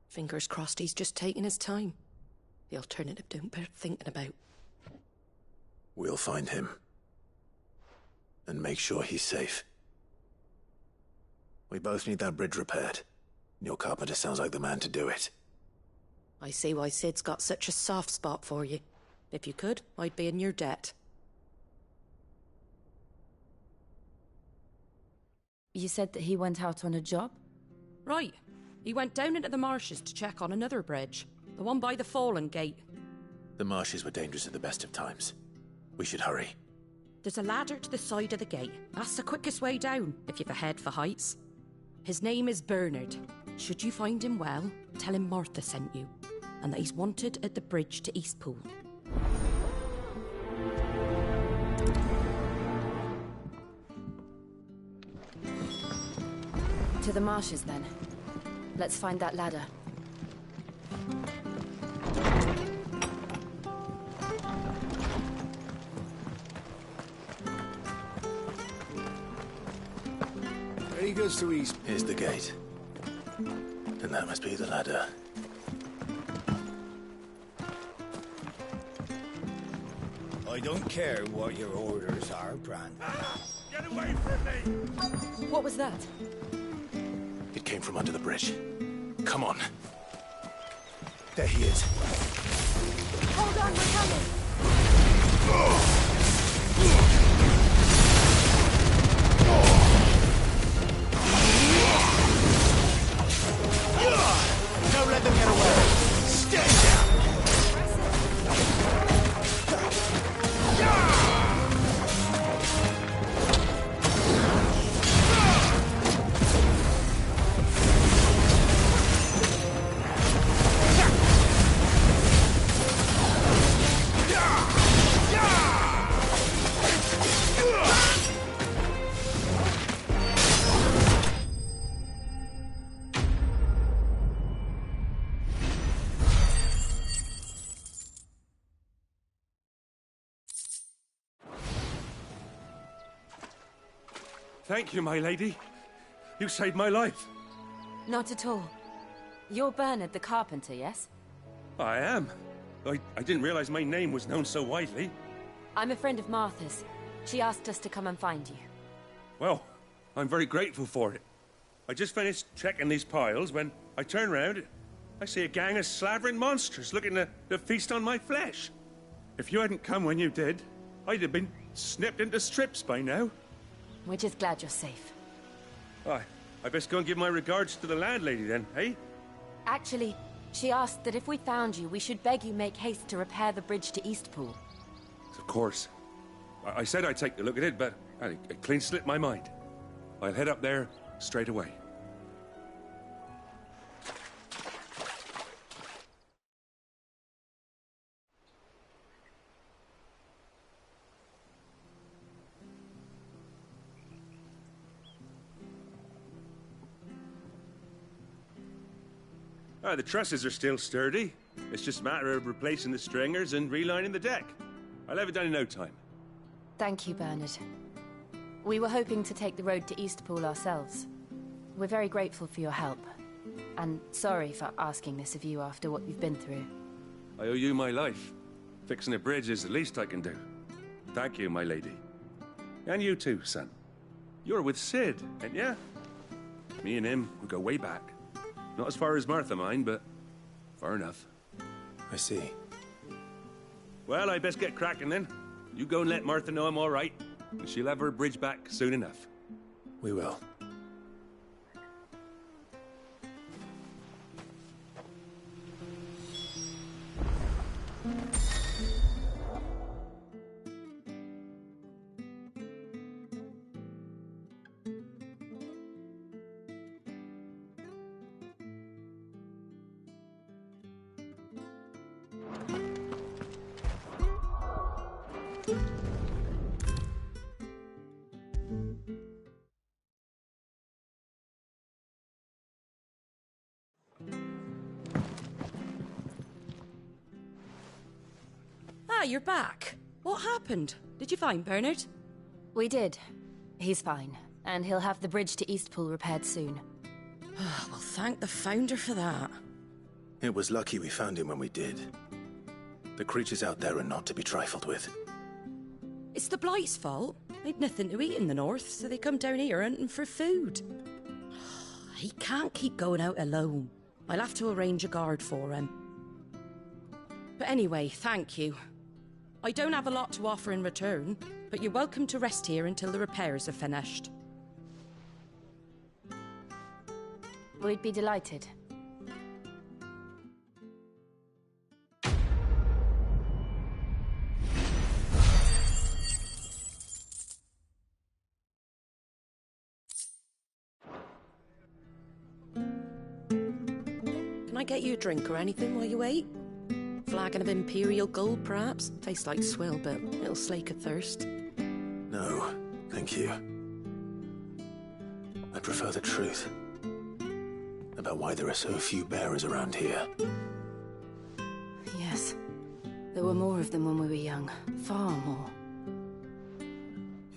Fingers crossed he's just taking his time. The alternative don't bear thinking about.
We'll find him. And make sure he's safe. We both need that bridge repaired. Your carpenter sounds like the man to do it.
I see why Sid's got such a soft spot for you. If you could, I'd be in your debt.
You said that he went out on a job?
Right. He went down into the marshes to check on another bridge. The one by the Fallen Gate.
The marshes were dangerous at the best of times. We should hurry.
There's a ladder to the side of the gate. That's the quickest way down, if you've a head for heights. His name is Bernard. Should you find him well, tell him Martha sent you, and that he's wanted at the bridge to Eastpool.
To the marshes, then. Let's find that ladder.
He goes to East.
Here's the gate. And that must be the ladder.
I don't care what your orders are, Brand.
Get away from me!
What was that?
It came from under the bridge. Come on. There he is.
Hold on, we're coming!
Don't let them get away! Stay down!
Thank you, my lady. You saved my life.
Not at all. You're Bernard the carpenter, yes?
I am. I didn't realize my name was known so widely.
I'm a friend of Martha's. She asked us to come and find you.
Well, I'm very grateful for it. I just finished checking these piles when I turn round. I see a gang of slavering monsters looking to feast on my flesh. If you hadn't come when you did, I'd have been snipped into strips by now.
We're just glad you're safe.
I best go and give my regards to the landlady then, eh?
Actually, she asked that if we found you, we should beg you make haste to repair the bridge to Eastpool.
Of course. I said I'd take a look at it, but it clean slipped my mind. I'll head up there straight away. The trusses are still sturdy. It's just a matter of replacing the stringers and relining the deck. I'll have it done in no time.
Thank you, Bernard. We were hoping to take the road to Eastpool ourselves. We're very grateful for your help. And sorry for asking this of you after what you've been through.
I owe you my life. Fixing a bridge is the least I can do. Thank you, my lady. And you too, son. You're with Sid, ain't ya? Me and him, we go way back. Not as far as Martha, mind, but far enough.
I see.
Well, I best get cracking then. You go and let Martha know I'm all right, and she'll have her bridge back soon enough.
We will.
Ah, you're back. What happened? Did you find Bernard?
We did. He's fine, and he'll have the bridge to Eastpool repaired soon.
Well, thank the Founder for that.
It was lucky we found him when we did. The creatures out there are not to be trifled with.
It's the Blight's fault. They'd nothing to eat in the north, so they come down here hunting for food. He can't keep going out alone. I'll have to arrange a guard for him. But anyway, thank you. I don't have a lot to offer in return, but you're welcome to rest here until the repairs are finished.
We'd be delighted.
Can I get you a drink or anything while you wait? Flagon of Imperial Gold, perhaps? Tastes like swill, but it'll slake a thirst.
No, thank you. I prefer the truth. About why there are so few bearers around here.
Yes. There were more of them when we were young. Far more.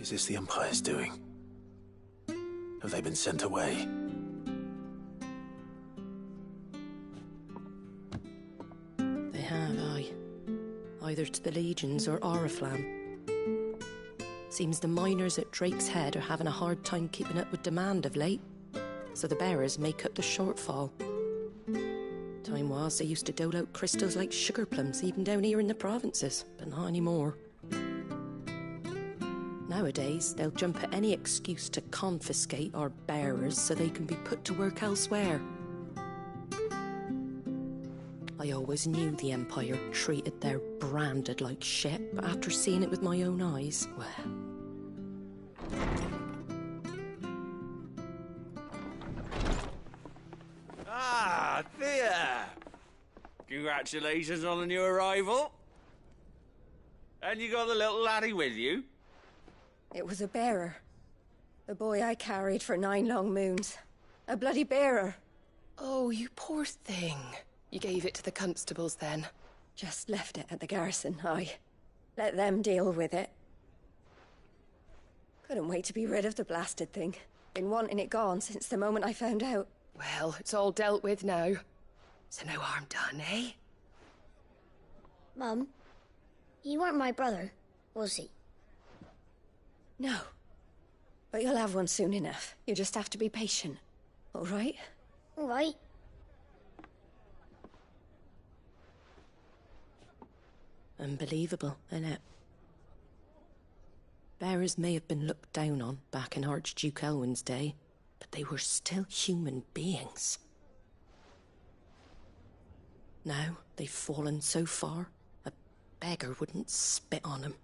Is this the Empire's doing? Have they been sent away?
They have, aye. Either to the Legions or Oriflamme. Seems the miners at Drake's Head are having a hard time keeping up with demand of late, so the bearers make up the shortfall. Time was they used to dole out crystals like sugar plums even down here in the provinces, but not anymore. Nowadays, they'll jump at any excuse to confiscate our bearers so they can be put to work elsewhere. I always knew the Empire treated their branded like shit, but after seeing it with my own eyes, well...
Ah, Thea! Congratulations on the new arrival. And you got the little laddie with you?
It was a bearer. The boy I carried for 9 long moons. A bloody bearer.
Oh, you poor thing. You gave it to the constables then?
Just left it at the garrison, aye. Let them deal with it. Couldn't wait to be rid of the blasted thing. Been wanting it gone since the moment I found out.
Well, it's all dealt with now. So no harm done, eh?
Mum, you weren't my brother, was he?
No. But you'll have one soon enough. You just have to be patient. All right?
All right.
Unbelievable, innit? Bearers may have been looked down on back in Archduke Elwin's day, but they were still human beings. Now they've fallen so far, a beggar wouldn't spit on them.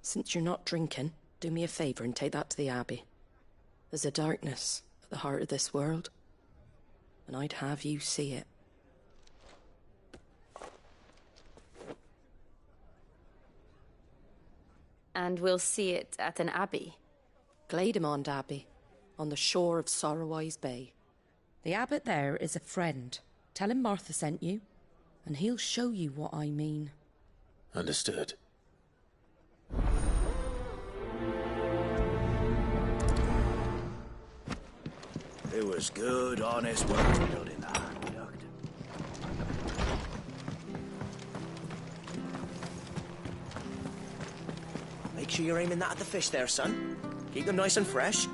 Since you're not drinking, do me a favour and take that to the Abbey. There's a darkness at the heart of this world, and I'd have you see it.
And we'll see it at an abbey?
Glademond Abbey, on the shore of Sorrowwise Bay. The abbot there is a friend. Tell him Martha sent you, and he'll show you what I mean.
Understood.
It was good, honest work building that aqueduct.
Make sure you're aiming that at the fish there, son.
Keep them nice and fresh.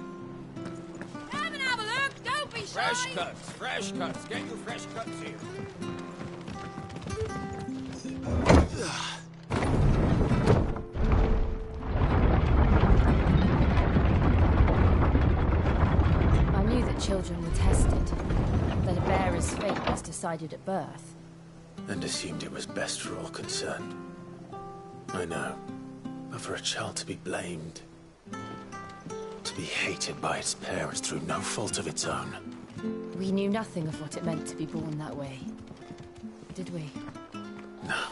Come and have a look. Don't be shy.
Fresh cuts, fresh cuts. Get your fresh cuts here.
I knew that children were tested, that a bearer's fate was decided at birth.
And assumed it was best for all concerned. I know. But for a child to be blamed, to be hated by its parents through no fault of its own.
We knew nothing of what it meant to be born that way, did we?
No.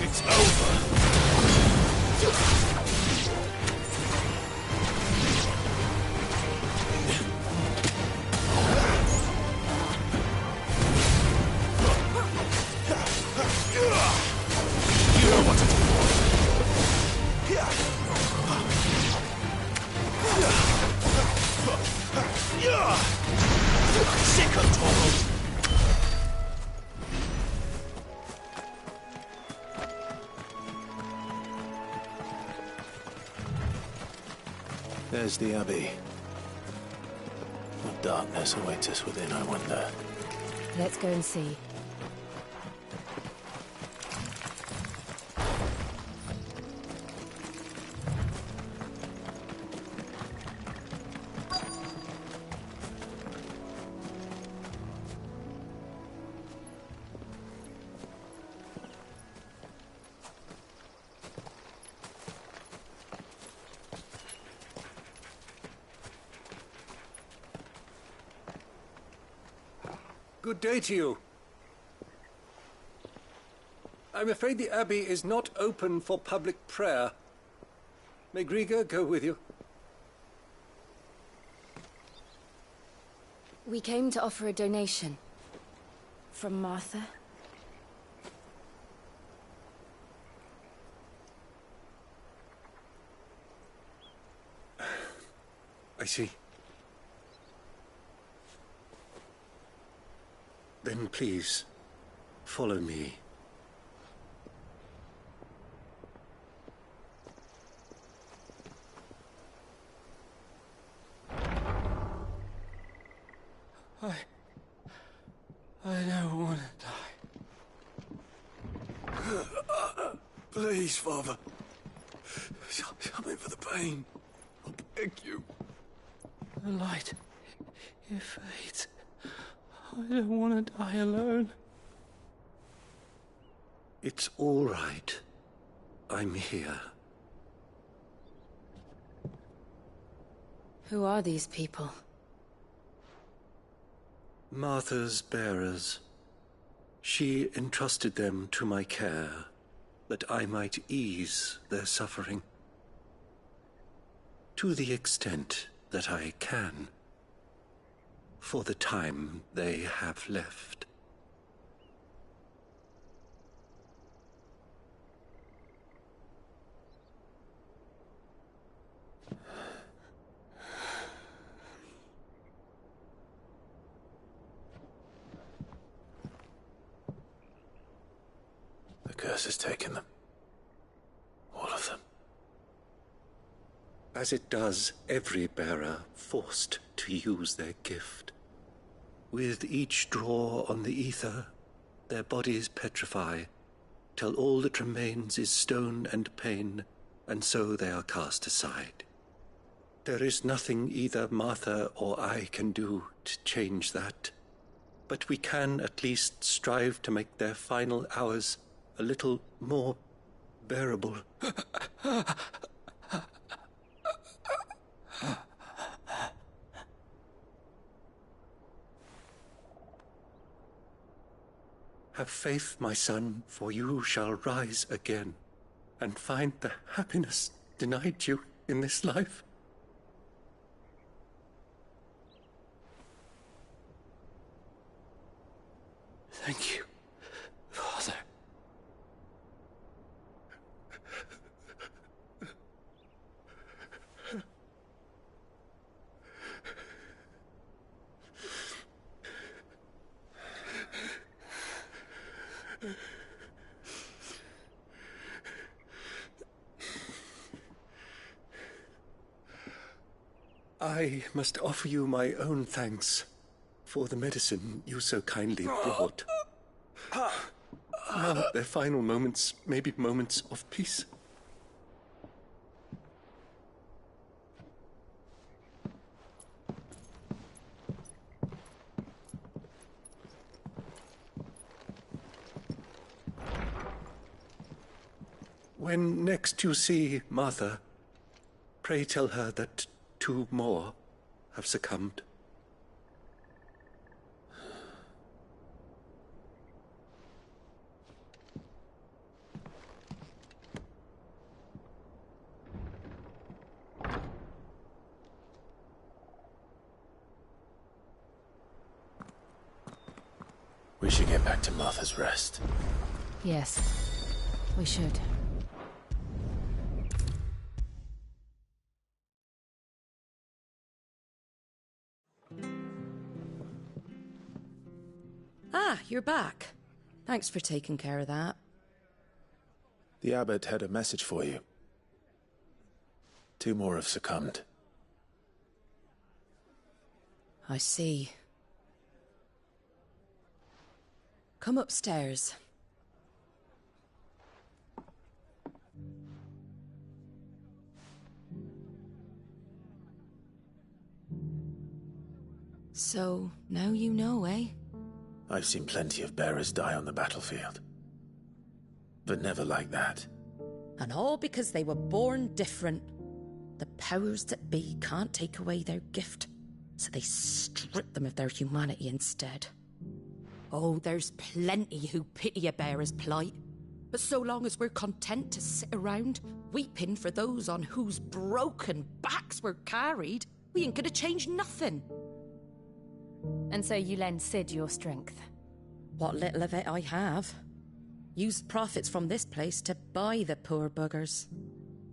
It's over. You know what to do. Sick of Toro.
There's the Abbey. What darkness awaits us within, I wonder.
Let's go and see.
Good day to you. I'm afraid the Abbey is not open for public prayer. May Griga go with you?
We came to offer a donation. From Martha.
I see. Then please, follow me.
I don't want to die. Please, Father. Help me for the pain. I beg you. The light, it fades. I don't want to die alone.
It's all right. I'm here.
Who are these people?
Martha's bearers. She entrusted them to my care, that I might ease their suffering. To the extent that I can. For the time they have left.
The curse has taken them. All of them.
As it does every bearer forced to use their gift. With each draw on the ether, their bodies petrify, till all that remains is stone and pain, and so they are cast aside. There is nothing either Martha or I can do to change that, but we can at least strive to make their final hours a little more bearable. Have faith, my son, for you shall rise again and find the happiness denied you in this life. Thank you, Father. I must offer you my own thanks for the medicine you so kindly brought. Now their final moments may be moments of peace. When next you see Martha, pray tell her that 2 more have succumbed.
We should get back to Martha's Rest.
Yes, we should.
Ah, you're back. Thanks for taking care of that.
The abbot had a message for you. 2 more have succumbed.
I see. Come upstairs. So, now you know, eh?
I've seen plenty of bearers die on the battlefield. But never like that.
And all because they were born different. The powers that be can't take away their gift, so they strip them of their humanity instead. Oh, there's plenty who pity a bearer's plight. But so long as we're content to sit around, weeping for those on whose broken backs we're carried, we ain't gonna change nothing.
And so you lend Sid your strength?
What little of it I have. Used profits from this place to buy the poor buggers.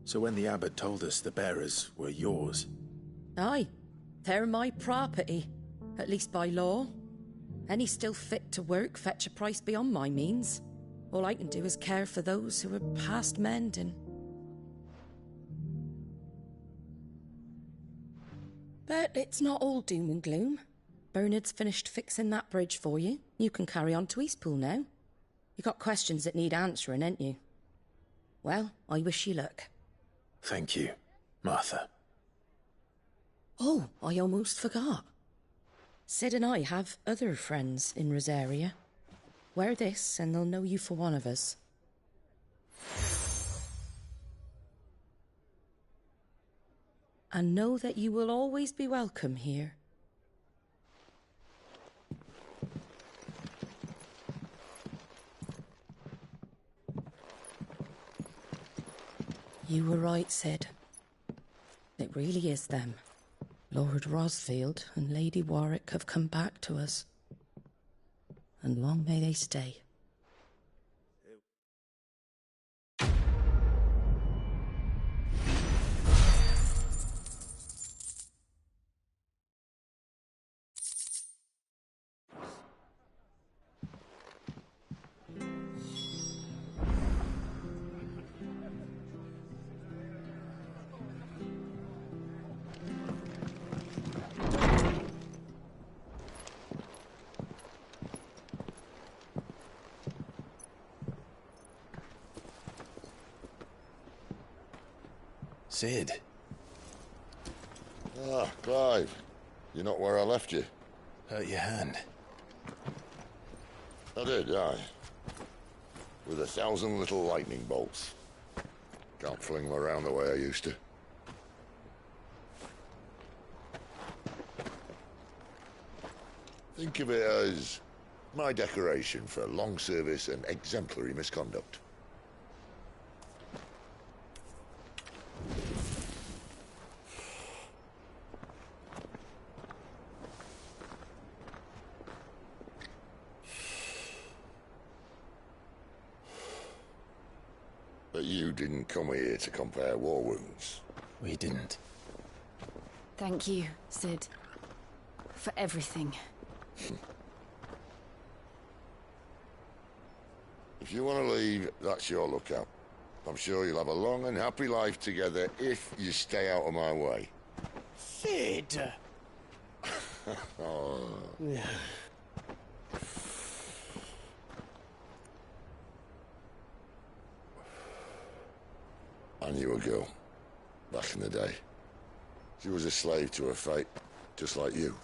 So when the abbot told us the bearers were yours...
Aye, they're my property, at least by law. Any still fit to work fetch a price beyond my means. All I can do is care for those who are past mending. But it's not all doom and gloom. Bernard's finished fixing that bridge for you. You can carry on to Eastpool now. You got questions that need answering, ain't you? Well, I wish you luck.
Thank you, Martha.
Oh, I almost forgot. Sid and I have other friends in Rosaria. Wear this and they'll know you for one of us. And know that you will always be welcome here. You were right, Sid. It really is them. Lord Rosfield and Lady Warwick have come back to us. And long may they stay.
Sid.
Ah, Clive. You're not where I left you.
Hurt your hand.
I did, aye. With 1,000 little lightning bolts. Can't fling them around the way I used to. Think of it as My decoration for long service and exemplary misconduct. But you didn't come here to compare war wounds.
We didn't.
Thank you, Sid. For everything.
If you want to leave, that's your lookout. I'm sure you'll have a long and happy life together if you stay out of my way.
Sid!
Oh. I knew a girl, back in the day. She was a slave to her fate, just like you.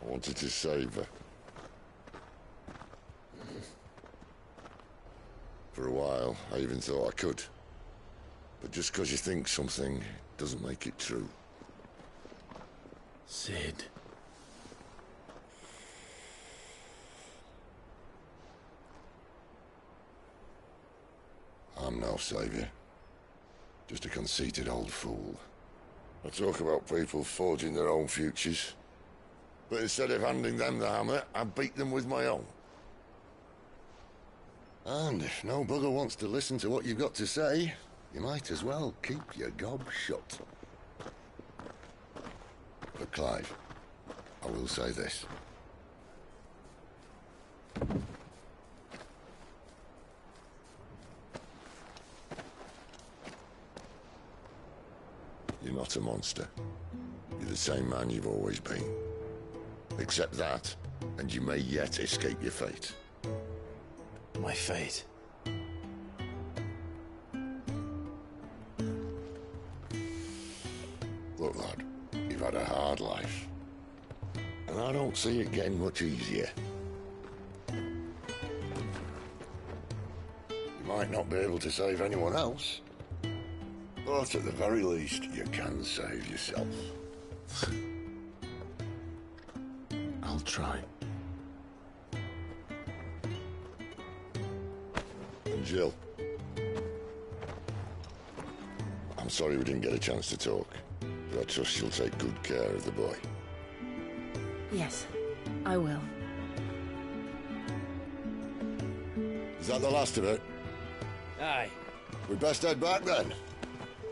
I wanted to save her. For a while, I even thought I could. But just because you think something doesn't make it true.
Sid.
I'm no savior. Just a conceited old fool. I talk about people forging their own futures. But instead of handing them the hammer, I beat them with my own. And if no bugger wants to listen to what you've got to say, you might as well keep your gob shut. But Clive, I will say this. You're not a monster. You're the same man you've always been. Accept that, and you may yet escape your fate.
My fate?
Look, lad, you've had a hard life. And I don't see it getting much easier. You might not be able to save anyone else, but at the very least, you can save yourself.
I'll try.
And Jill, I'm sorry we didn't get a chance to talk, but I trust you'll take good care of the boy.
Yes, I will.
Is that the last of it?
Aye.
We'd best head back then.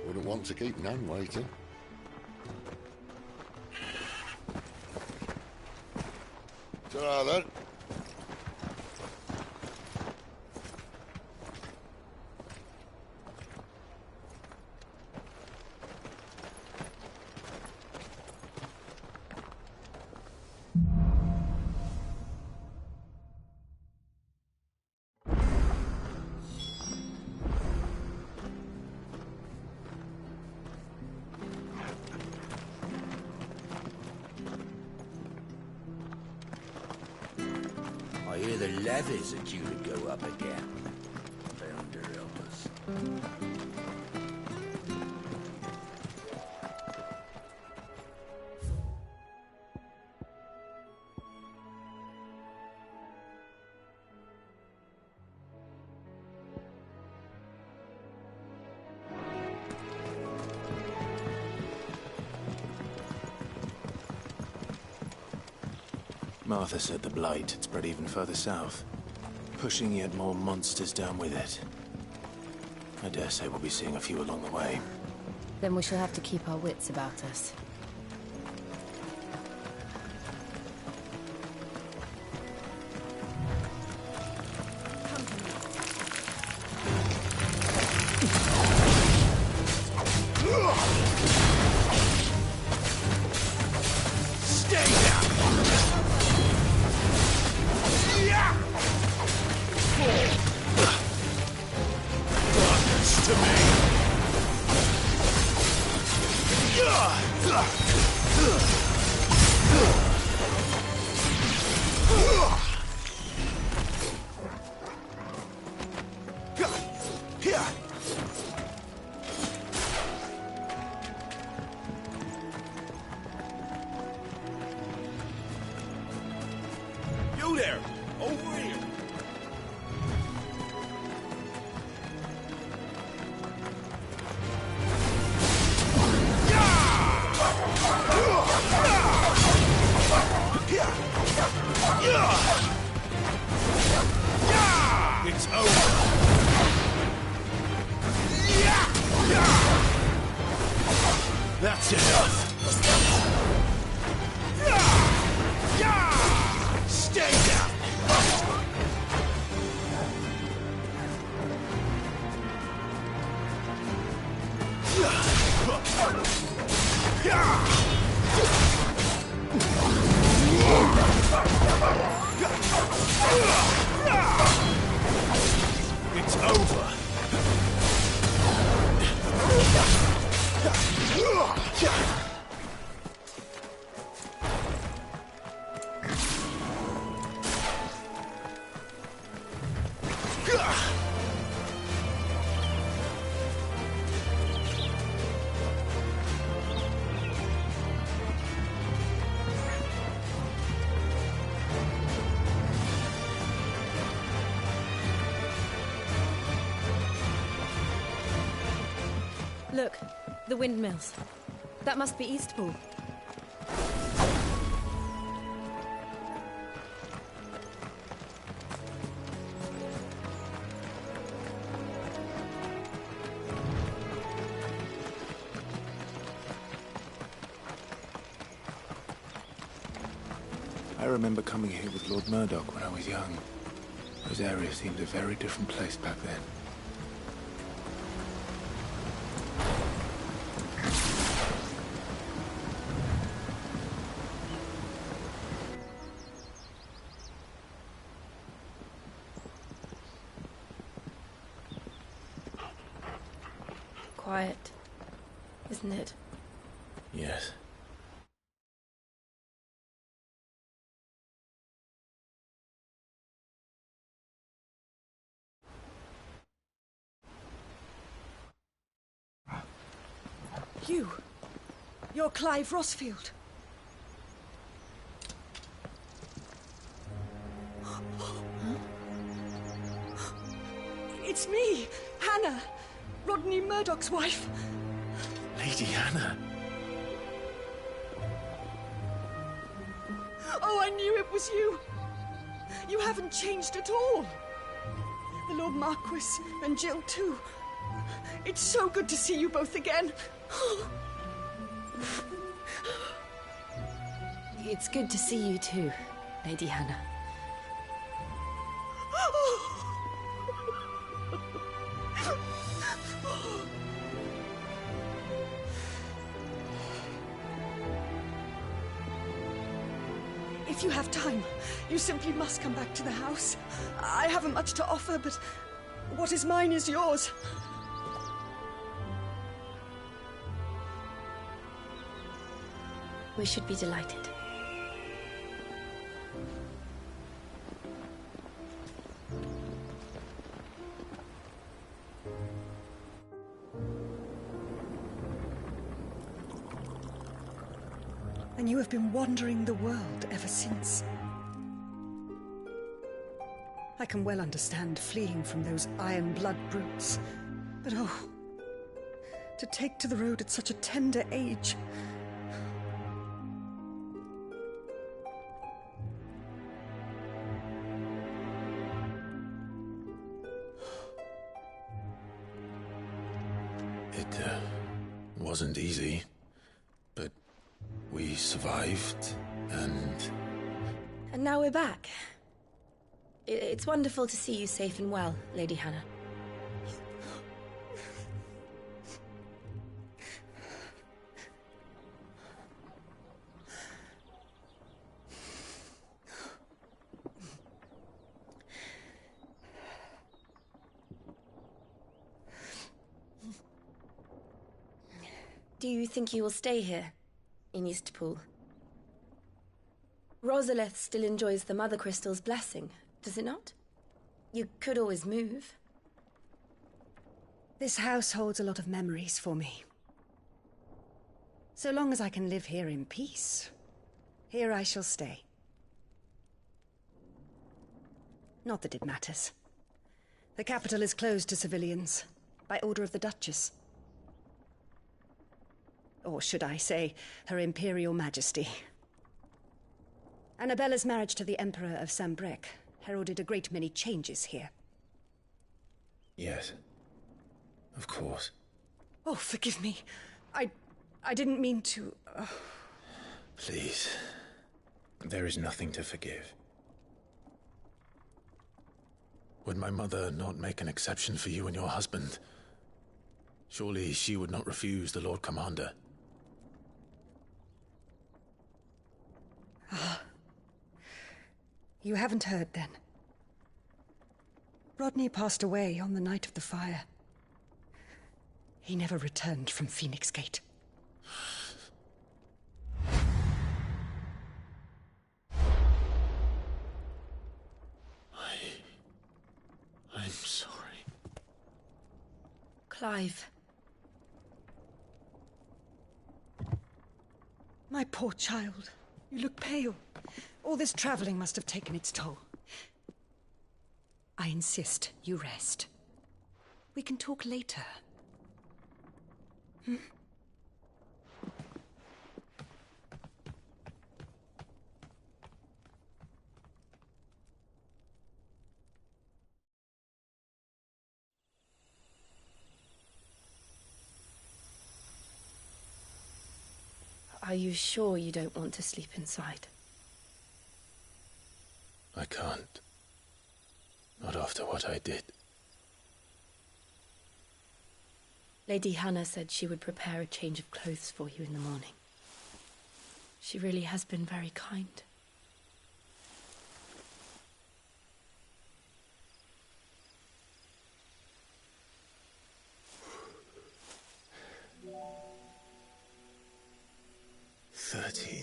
Wouldn't want to keep Nan waiting. Ta-ra then.
I hear the levies are due to go up again. Founder help us.
Martha said the blight had spread even further south, pushing yet more monsters down with it. I dare say we'll be seeing a few along the way.
Then we shall have to keep our wits about us.
It's over.
Look, the windmills. That must be Eastpool.
I remember coming here with Lord Murdoch when I was young. Those areas seemed a very different place back then.
Quiet, isn't it?
Yes.
You're Clive Rossfield. It's me, Hannah, Rodney Murdoch's wife.
Lady Hannah.
Oh, I knew it was you. You haven't changed at all. The Lord Marquis and Jill too. It's so good to see you both again.
It's good to see you too, Lady Hannah.
If you have time, you simply must come back to the house. I haven't much to offer, but what is mine is yours.
We should be delighted.
And you have been wandering the world ever since. I can well understand fleeing from those iron blood brutes, but oh, to take to the road at such a tender age.
It wasn't easy, but we survived, and...
And now we're back. It's wonderful to see you safe and well, Lady Hannah. Do you think you will stay here, in Eastpool? Rosalith still enjoys the Mother Crystal's blessing, does it not? You could always move.
This house holds a lot of memories for me. So long as I can live here in peace, here I shall stay. Not that it matters. The capital is closed to civilians, by order of the Duchess. Or should I say, Her Imperial Majesty. Annabella's marriage to the Emperor of Sambrec heralded a great many changes here.
Yes. Of course.
Oh, forgive me. I didn't mean to...
Please. There is nothing to forgive. Would my mother not make an exception for you and your husband? Surely she would not refuse the Lord Commander.
Ah. You haven't heard, then. Rodney passed away on the night of the fire. He never returned from Phoenix Gate.
I'm sorry.
Clive. My poor child. You look pale. All this traveling must have taken its toll. I insist you rest. We can talk later. Hmm?
Are you sure you don't want to sleep inside?
I can't. Not after what I did.
Lady Hannah said she would prepare a change of clothes for you in the morning. She really has been very kind.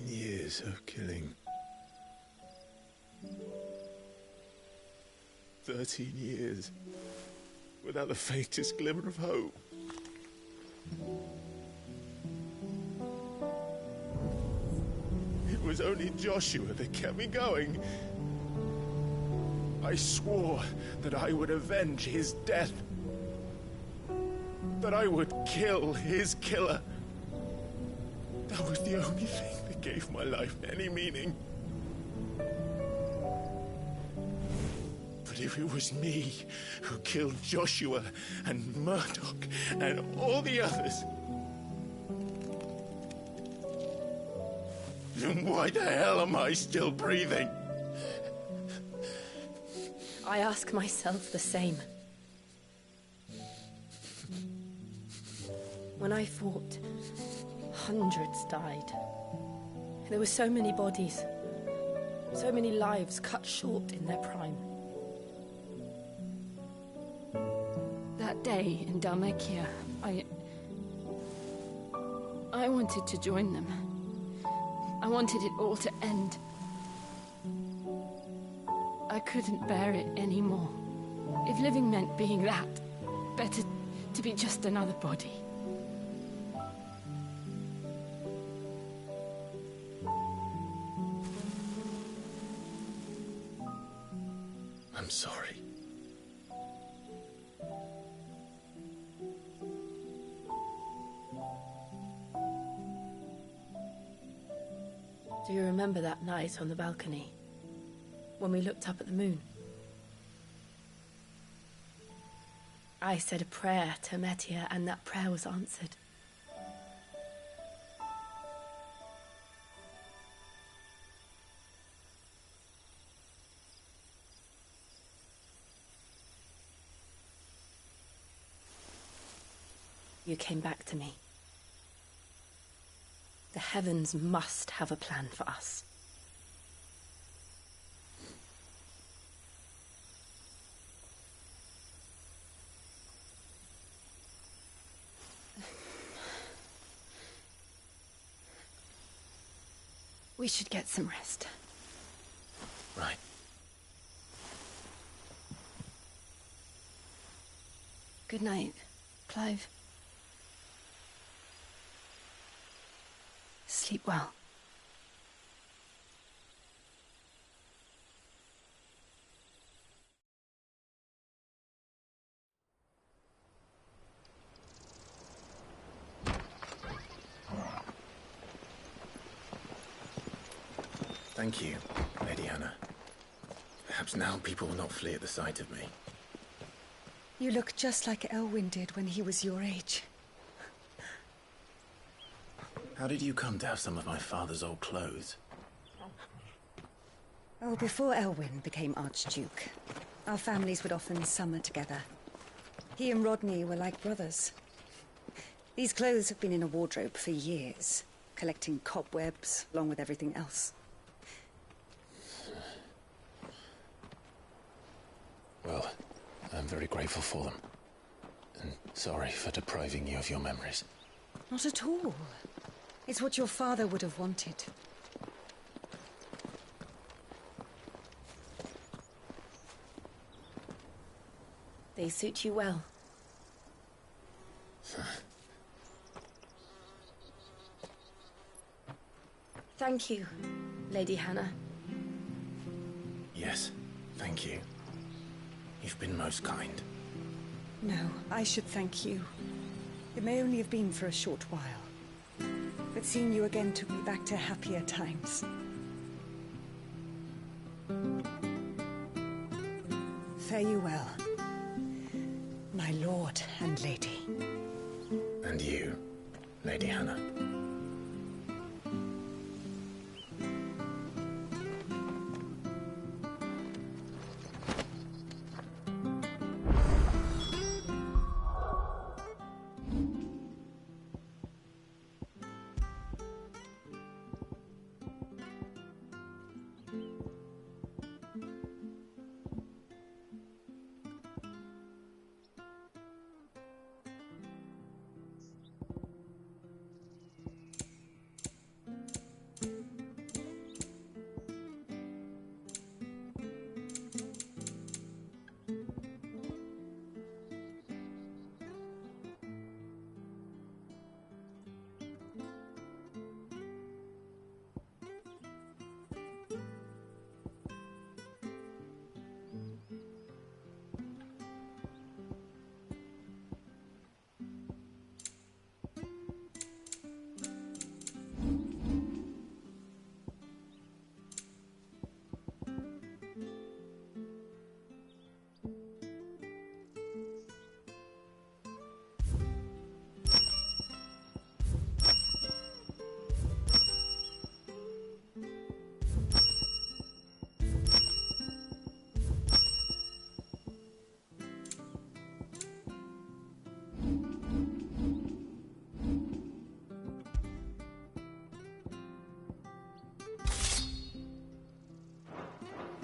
Years of killing. 13 years without the faintest glimmer of hope. It was only Joshua that kept me going. I swore that I would avenge his death. That I would kill his killer. That was the only thing that gave my life any meaning. But if it was me who killed Joshua and Murdoch and all the others, then why the hell am I still breathing?
I ask myself the same. When I fought, hundreds died. There were so many bodies, so many lives cut short in their prime.
That day in Dalmekia, I wanted to join them. I wanted it all to end. I couldn't bear it anymore. If living meant being that, better to be just another body.
I'm sorry.
Do you remember that night on the balcony, when we looked up at the moon? I said a prayer to Metia, and that prayer was answered. You came back to me. The heavens must have a plan for us. We should get some rest.
Right.
Good night, Clive. Sleep well.
Thank you, Lady Hannah. Perhaps now people will not flee at the sight of me.
You look just like Elwyn did when he was your age.
How did you come to have some of my father's old clothes?
Oh, before Elwyn became Archduke, our families would often summer together. He and Rodney were like brothers. These clothes have been in a wardrobe for years, collecting cobwebs along with everything else.
Well, I'm very grateful for them. And sorry for depriving you of your memories.
Not at all. It's what your father would have wanted.
They suit you well. Thank you, Lady Hannah.
Yes, thank you. You've been most kind.
No, I should thank you. It may only have been for a short while, but seeing you again took me back to happier times. Fare you well, my lord and lady.
And you, Lady Hannah.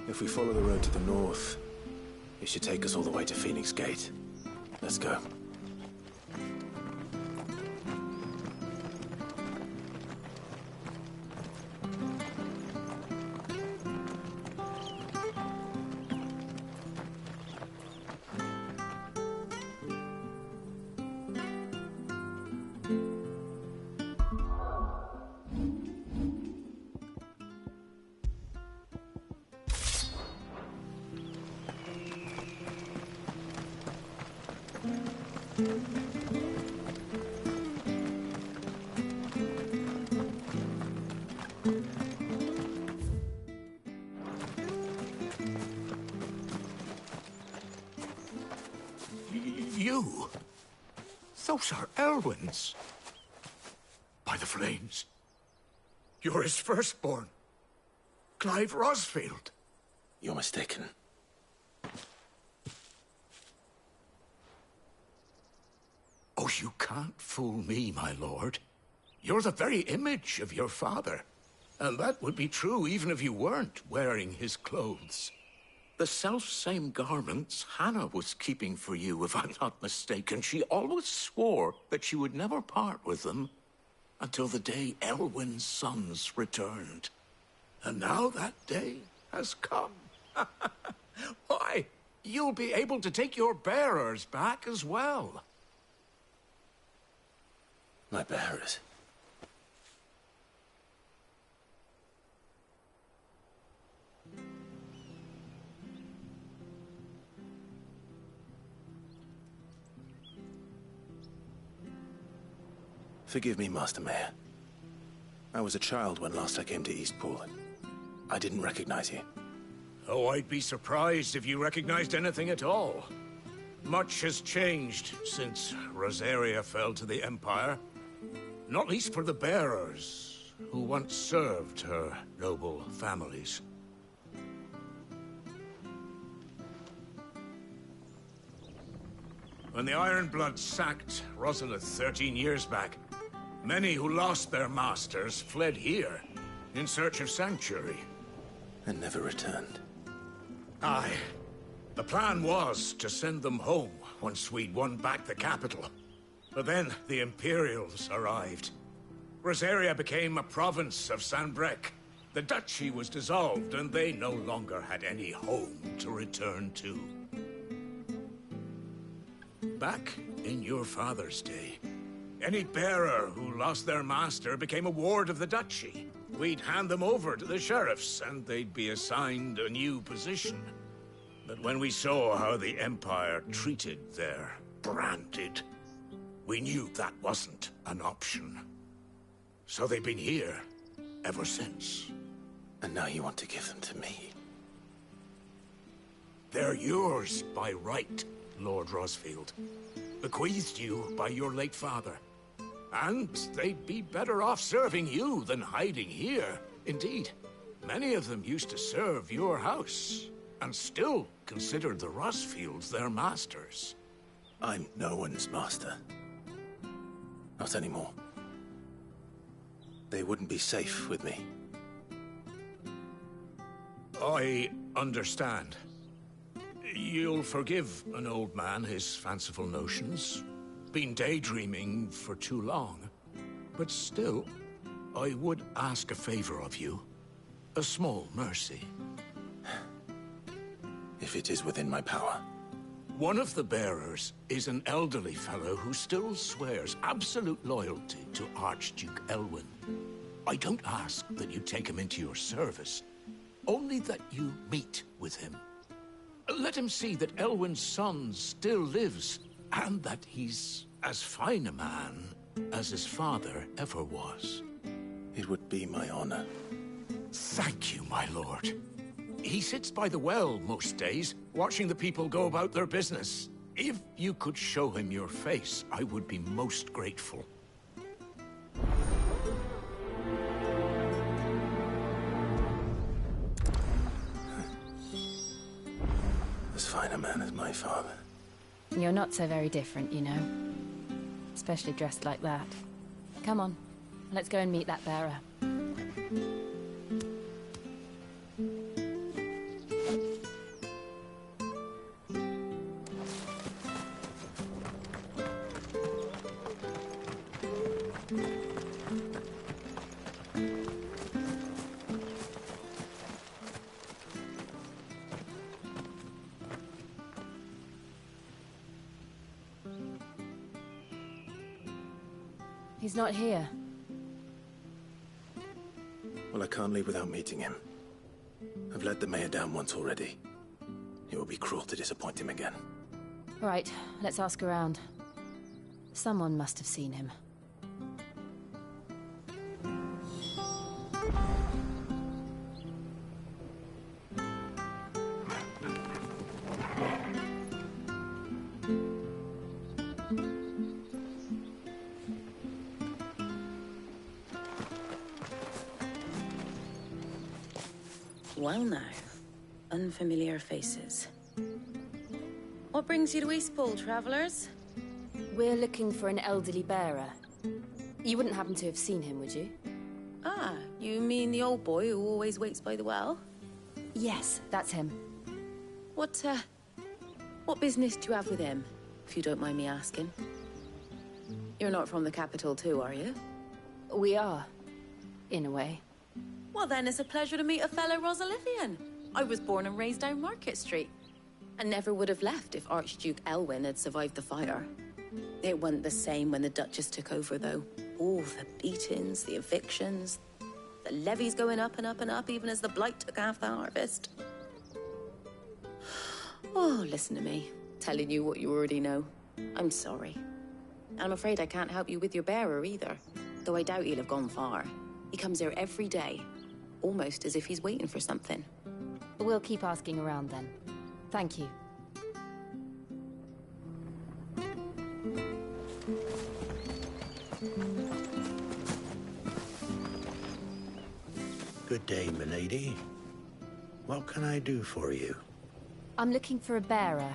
If we follow the road to the north, it should take us all the way to Phoenix Gate. Let's go.
You? Those are Elwyn's. By the flames. You're his firstborn. Clive Rosfield.
You're mistaken.
Oh, you can't fool me, my lord. You're the very image of your father. And that would be true even if you weren't wearing his clothes. The self-same garments Hannah was keeping for you, if I'm not mistaken. She always swore that she would never part with them until the day Elwyn's sons returned. And now that day has come. Why, you'll be able to take your bearers back as well.
My bearers? Forgive me, Master Mayor. I was a child when last I came to Eastpool. I didn't recognize you.
Oh, I'd be surprised if you recognized anything at all. Much has changed since Rosaria fell to the Empire. Not least for the bearers, who once served her noble families.
When the Ironbloods sacked Rosalith 13 years back, many who lost their masters fled here in search of sanctuary.
And never returned.
Aye. The plan was to send them home once we'd won back the capital. But then the Imperials arrived. Rosaria became a province of Sanbreque. The duchy was dissolved, and they no longer had any home to return to. Back in your father's day, any bearer who lost their master became a ward of the duchy. We'd hand them over to the sheriffs, and they'd be assigned a new position. But when we saw how the Empire treated their branded, we knew that wasn't an option. So they've been here ever since.
And now you want to give them to me?
They're yours by right, Lord Rosfield. Bequeathed you by your late father. And they'd be better off serving you than hiding here. Indeed, many of them used to serve your house, and still considered the Rosfields their masters.
I'm no one's master. Not anymore. They wouldn't be safe with me.
I understand. You'll forgive an old man his fanciful notions. Been daydreaming for too long. But still, I would ask a favor of you. A small mercy.
If it is within my power.
One of the bearers is an elderly fellow who still swears absolute loyalty to Archduke Elwyn. I don't ask that you take him into your service, only that you meet with him. Let him see that Elwyn's son still lives, and that he's as fine a man as his father ever was.
It would be my honor.
Thank you, my lord. He sits by the well most days, watching the people go about their business. If you could show him your face, I would be most grateful.
As fine a man as my father.
You're not so very different, you know. Especially dressed like that. Come on, let's go and meet that bearer. He's not here.
Well, I can't leave without meeting him. I've let the mayor down once already. It would be cruel to disappoint him again.
Right, let's ask around. Someone must have seen him.
Well now, unfamiliar faces. What brings you to Eastpool, travellers?
We're looking for an elderly bearer. You wouldn't happen to have seen him, would you?
Ah, you mean the old boy who always waits by the well?
Yes, that's him.
What business do you have with him, if you don't mind me asking? You're not from the capital too, are you?
We are, in a way.
Well then, it's a pleasure to meet a fellow Rosalithian. I was born and raised down Market Street. And never would have left if Archduke Elwyn had survived the fire. It wasn't the same when the Duchess took over, though. All the beatings, the evictions, the levies going up and up and up, even as the blight took half the harvest. Oh, listen to me, telling you what you already know. I'm sorry. And I'm afraid I can't help you with your bearer either, though I doubt he'll have gone far. He comes here every day, almost as if he's waiting for something.
We'll keep asking around then. Thank you.
Good day, milady. What can I do for you?
I'm looking for a bearer.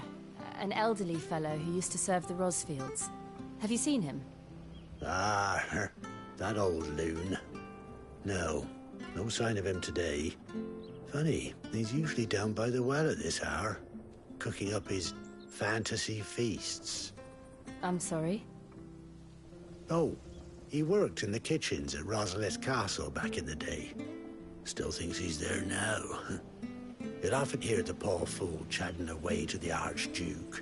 an elderly fellow who used to serve the Rosfields. Have you seen him?
Ah, that old loon. No sign of him today. Funny, he's usually down by the well at this hour, cooking up his fantasy feasts.
I'm sorry?
Oh, he worked in the kitchens at Rosalith Castle back in the day. Still thinks he's there now. You'd often hear the poor fool chatting away to the Archduke.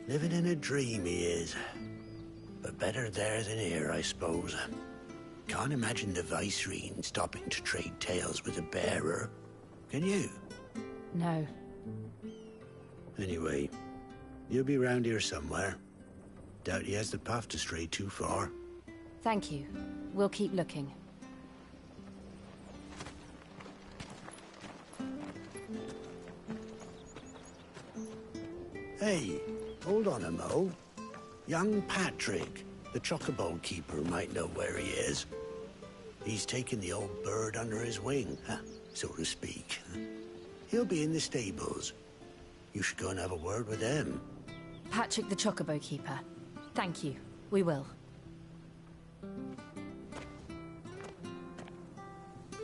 Living in a dream he is. But better there than here, I suppose. Can't imagine the Viceroy stopping to trade tales with a bearer. Can you?
No.
Anyway, you'll be round here somewhere. Doubt he has the path to stray too far.
Thank you. We'll keep looking.
Hey, hold on a mo. Young Patrick, the chocobo keeper, might know where he is. He's taken the old bird under his wing, so to speak. He'll be in the stables. You should go and have a word with him.
Patrick the chocobo keeper. Thank you. We will.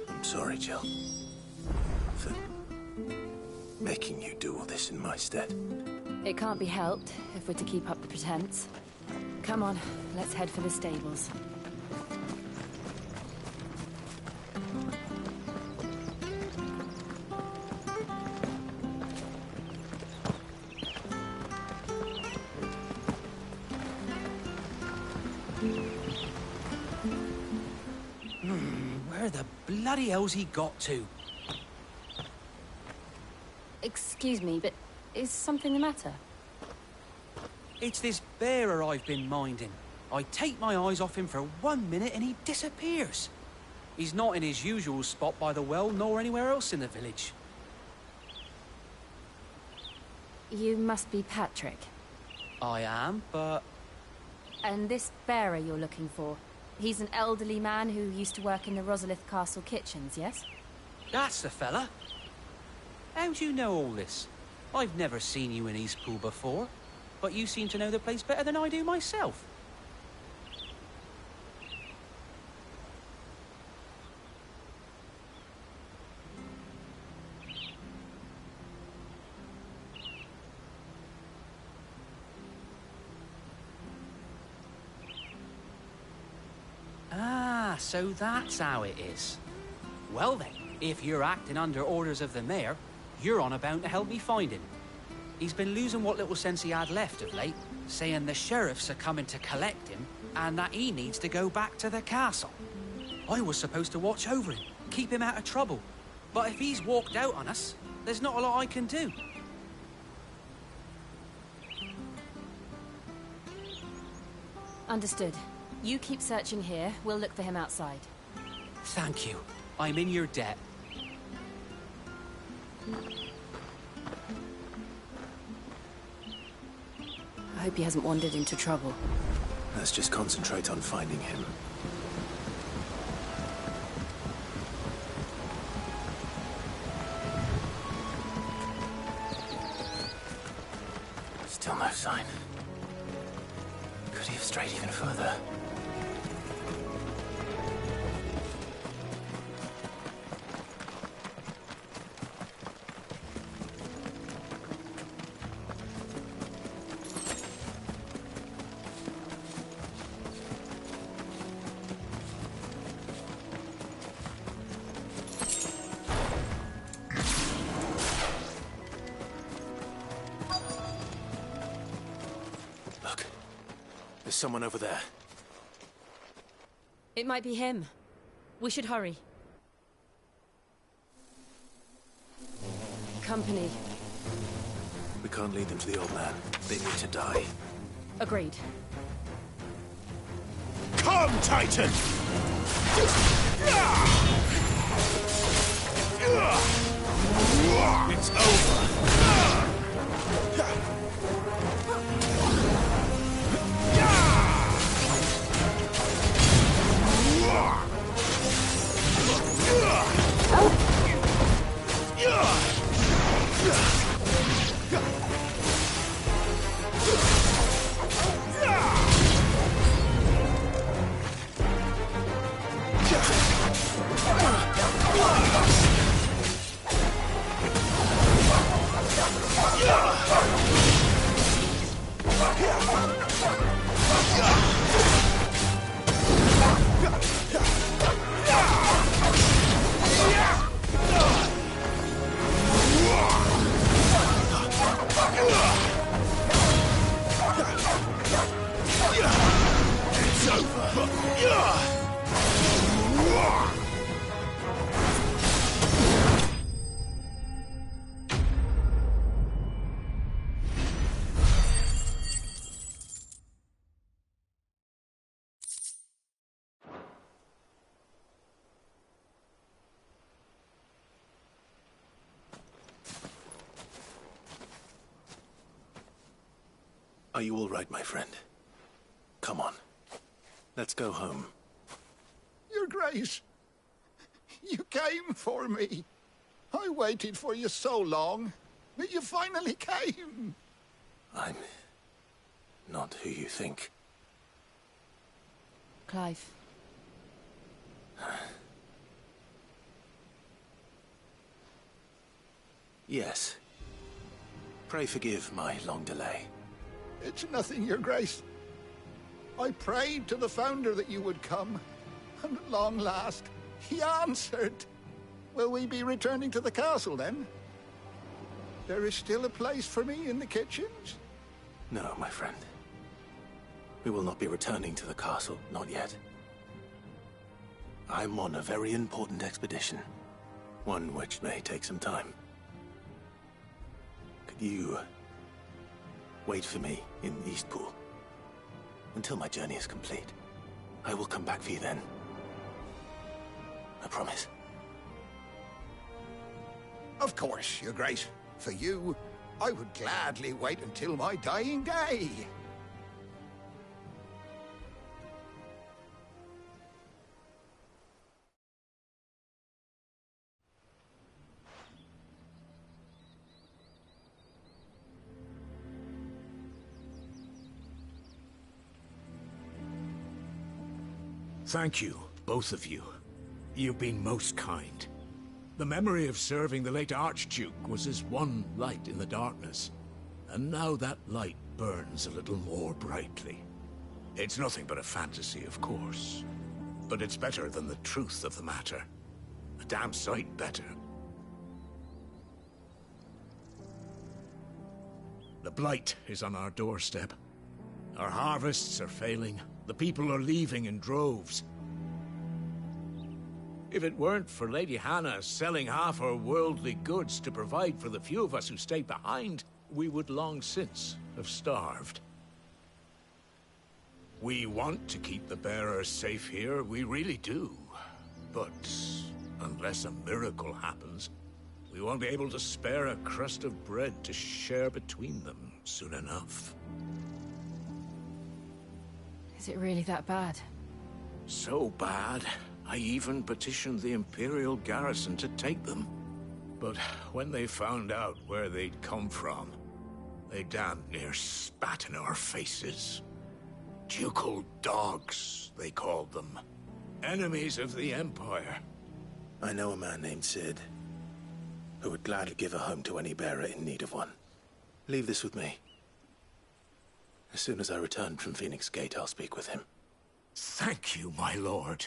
I'm sorry, Jill. For making you do all this in my stead.
It can't be helped if we're to keep up the pretense. Come on, let's head for the stables.
Where the bloody hell's he got to?
Excuse me, but is something the matter?
It's this bearer I've been minding. I take my eyes off him for 1 minute and he disappears. He's not in his usual spot by the well, nor anywhere else in the village.
You must be Patrick.
I am, but...
And this bearer you're looking for, he's an elderly man who used to work in the Rosalith Castle kitchens, yes?
That's the fella. How do you know all this? I've never seen you in Eastpool before, but you seem to know the place better than I do myself. Ah, so that's how it is. Well then, if you're acting under orders of the mayor, you're on about to help me find him. He's been losing what little sense he had left of late, saying the sheriffs are coming to collect him, and that he needs to go back to the castle. I was supposed to watch over him, keep him out of trouble. But if he's walked out on us, there's not a lot I can do.
Understood. You keep searching here, we'll look for him outside.
Thank you. I'm in your debt.
I hope he hasn't wandered into trouble.
Let's just concentrate on finding him. Still no sign. Could he have strayed even further? There's someone over there.
It might be him. We should hurry. Company.
We can't lead them to the old man. They need to die.
Agreed.
Come, Titan! It's over. Are you all right, my friend? Come on. Let's go home.
Your Grace, you came for me. I waited for you so long, but you finally came.
I'm not who you think.
Clive.
Yes. Pray forgive my long delay.
It's nothing, Your Grace. I prayed to the Founder that you would come, and at long last, he answered. Will we be returning to the castle, then? There is still a place for me in the kitchens?
No, my friend. We will not be returning to the castle, not yet. I'm on a very important expedition, one which may take some time. Could you wait for me in Eastpool until my journey is complete? I will come back for you then. I promise.
Of course, Your Grace. For you, I would gladly wait until my dying day.
Thank you, both of you. You've been most kind. The memory of serving the late Archduke was as one light in the darkness, and now that light burns a little more brightly. It's nothing but a fantasy, of course, but it's better than the truth of the matter. A damn sight better. The blight is on our doorstep. Our harvests are failing. The people are leaving in droves. If it weren't for Lady Hannah selling half her worldly goods to provide for the few of us who stayed behind, we would long since have starved. We want to keep the bearers safe here, we really do. But unless a miracle happens, we won't be able to spare a crust of bread to share between them soon enough.
Is it really that bad?
So bad, I even petitioned the Imperial garrison to take them. But when they found out where they'd come from, they damn near spat in our faces. Ducal dogs, they called them. Enemies of the Empire.
I know a man named Sid, who would gladly give a home to any bearer in need of one. Leave this with me. As soon as I return from Phoenix Gate, I'll speak with him.
Thank you, my lord.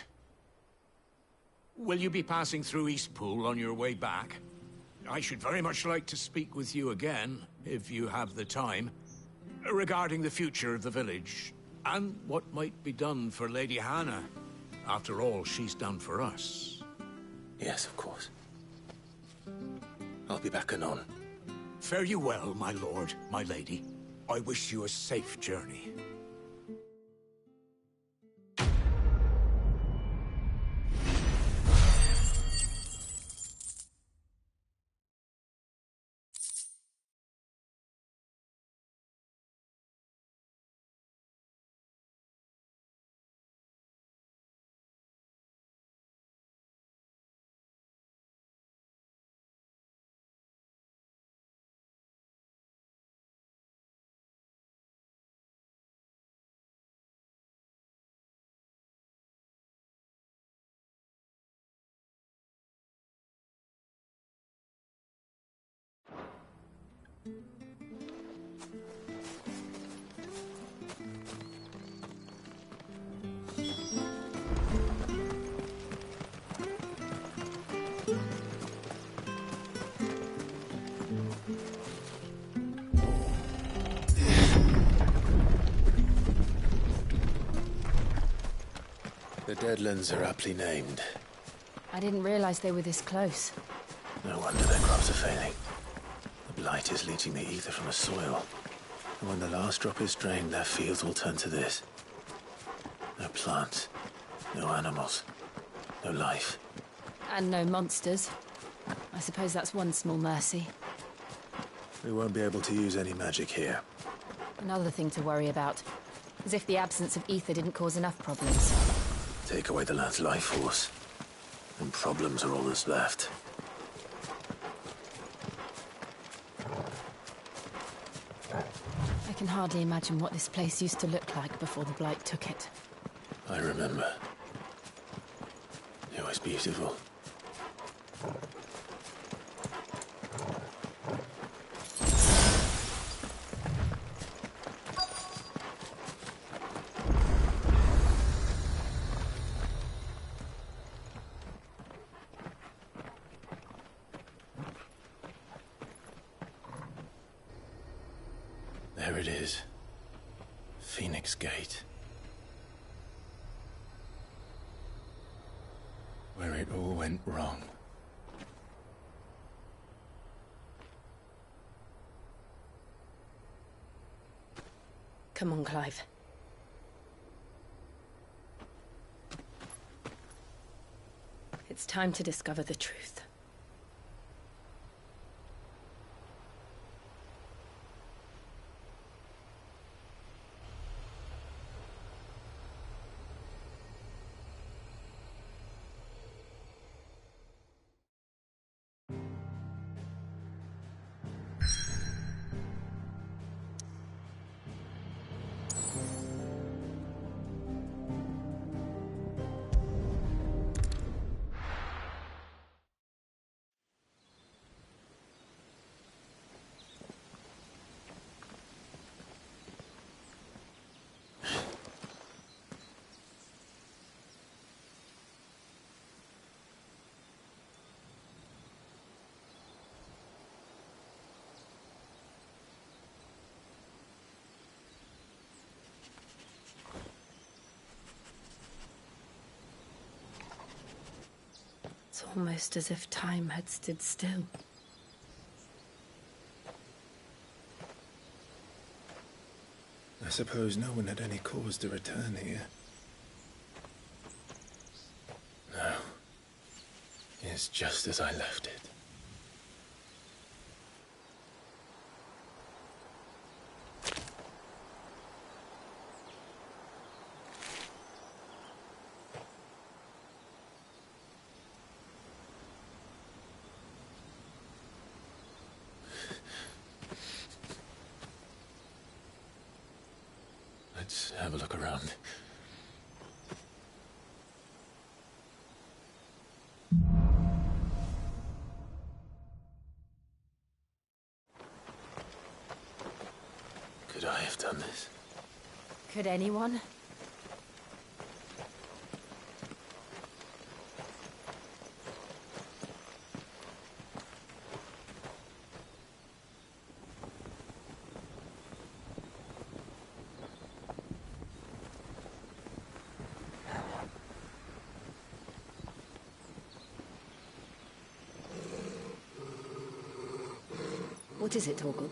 Will you be passing through Eastpool on your way back? I should very much like to speak with you again, if you have the time, regarding the future of the village, and what might be done for Lady Hannah. After all she's done for us.
Yes, of course. I'll be back anon.
Fare you well, my lord, my lady. I wish you a safe journey.
The Deadlands are aptly named.
I didn't realize they were this close.
No wonder their crops are failing. The blight is leaching the ether from the soil. And when the last drop is drained, their fields will turn to this. No plants, no animals, no life.
And no monsters. I suppose that's one small mercy.
We won't be able to use any magic here.
Another thing to worry about. As if the absence of ether didn't cause enough problems.
Take away the land's life force, and problems are all that's left.
I can hardly imagine what this place used to look like before the Blight took it.
I remember. It was beautiful. There it is. Phoenix Gate. Where it all went wrong.
Come on, Clive. It's time to discover the truth. It's almost as if time had stood still.
I suppose no one had any cause to return here. No. It's just as I left it. Let's have a look around. Could I have done this?
Could anyone?
What is it, Torgal?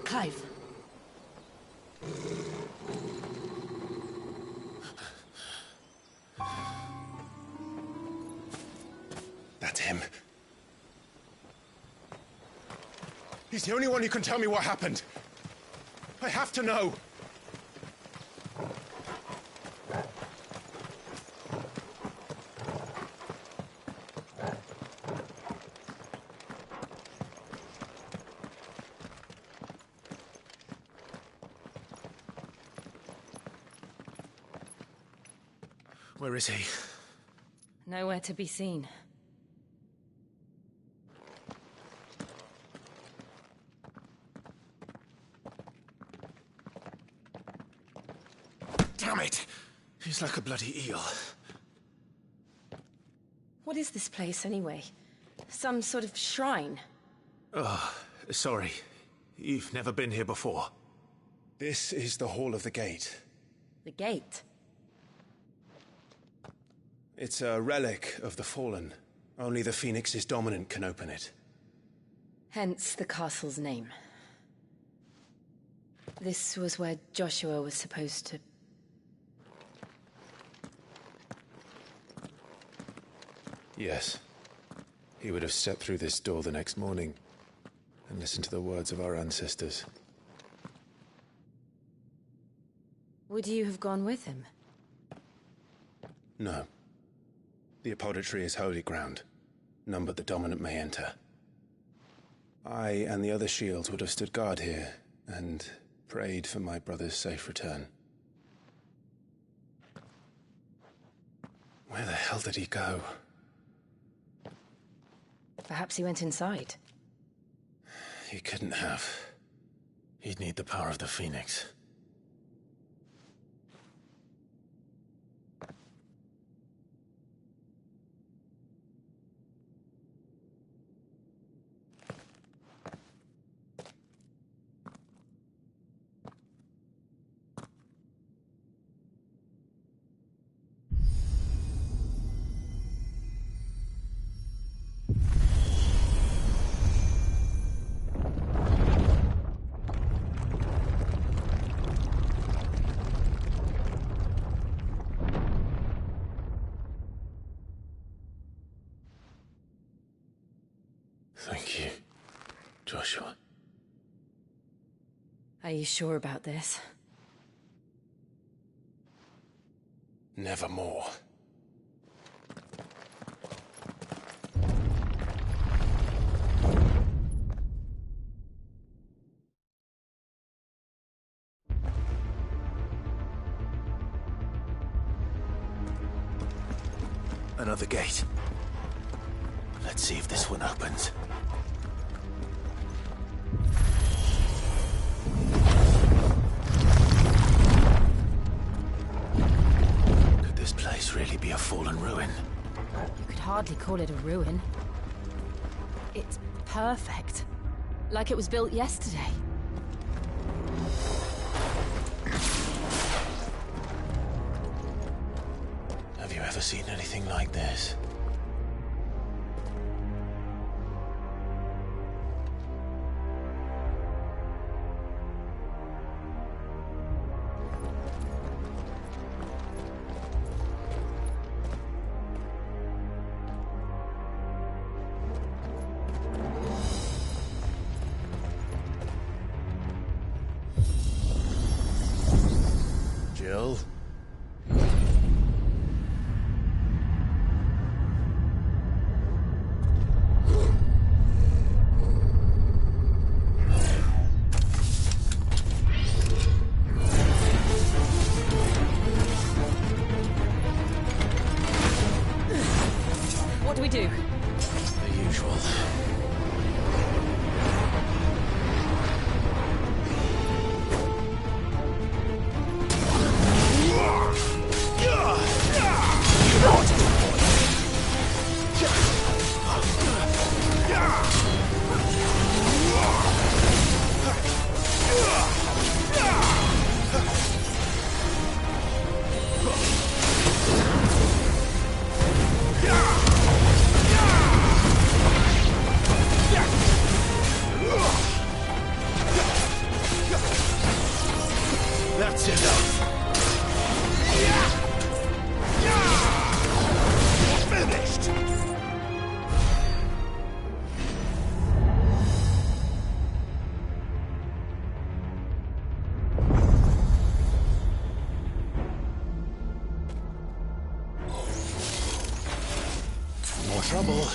Clive.
That's him. He's the only one who can tell me what happened. I have to know. Where is he?
Nowhere to be seen.
Damn it! He's like a bloody eel.
What is this place, anyway? Some sort of shrine?
Oh, sorry. You've never been here before. This is the Hall of the Gate.
The gate?
It's a relic of the Fallen. Only the Phoenix's dominant can open it.
Hence the castle's name. This was where Joshua was supposed to...
Yes. He would have stepped through this door the next morning and listened to the words of our ancestors.
Would you have gone with him?
No. The apodatory is holy ground. None but the dominant may enter. I and the other shields would have stood guard here and prayed for my brother's safe return. Where the hell did he go?
Perhaps he went inside.
He couldn't have. He'd need the power of the Phoenix. Thank you, Joshua.
Are you sure about this?
Nevermore. Another gate. Let's see if this one opens. Could this place really be a fallen ruin?
You could hardly call it a ruin. It's perfect. Like it was built yesterday.
Have you ever seen anything like this? Jill?
What do we do?
The usual. That's enough. Finished. More trouble.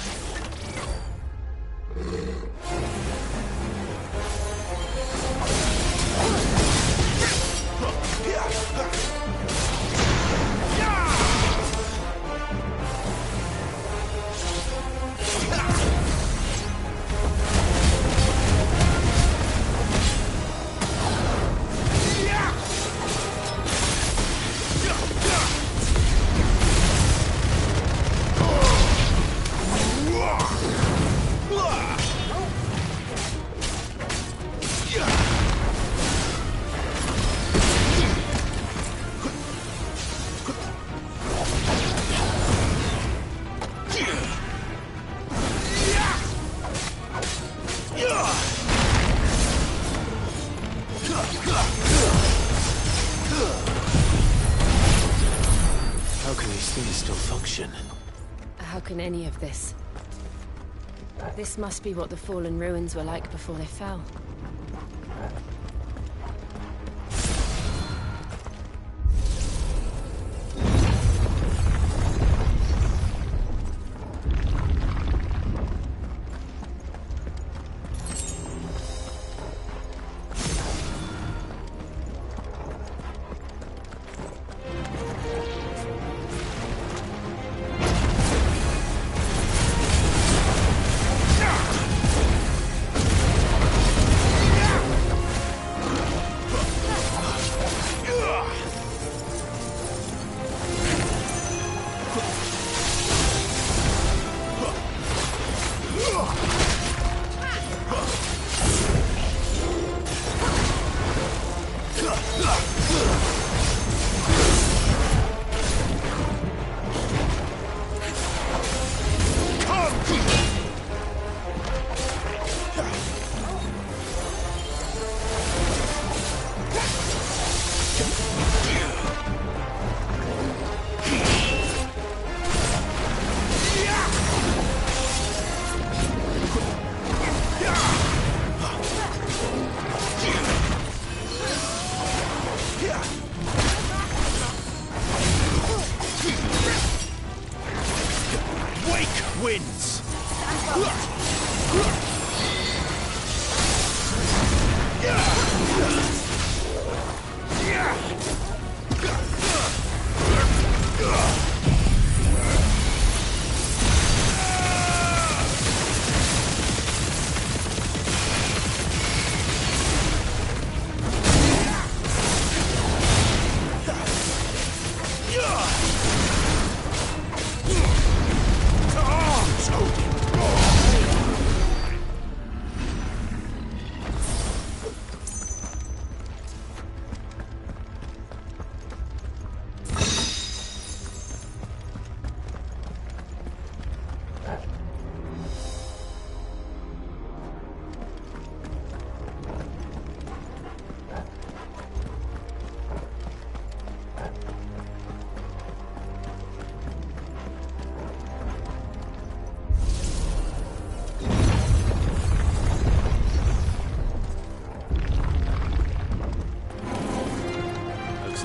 How can these things still function?
How can any of this? This must be what the fallen ruins were like before they fell.
Wins!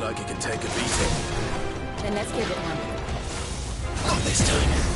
Like it can take a beating.
Then let's give it one.
Not this time.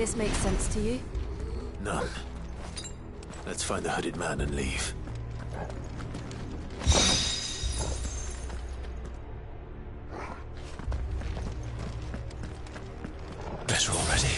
this makes sense to you?
None. Let's find the hooded man and leave. Better already.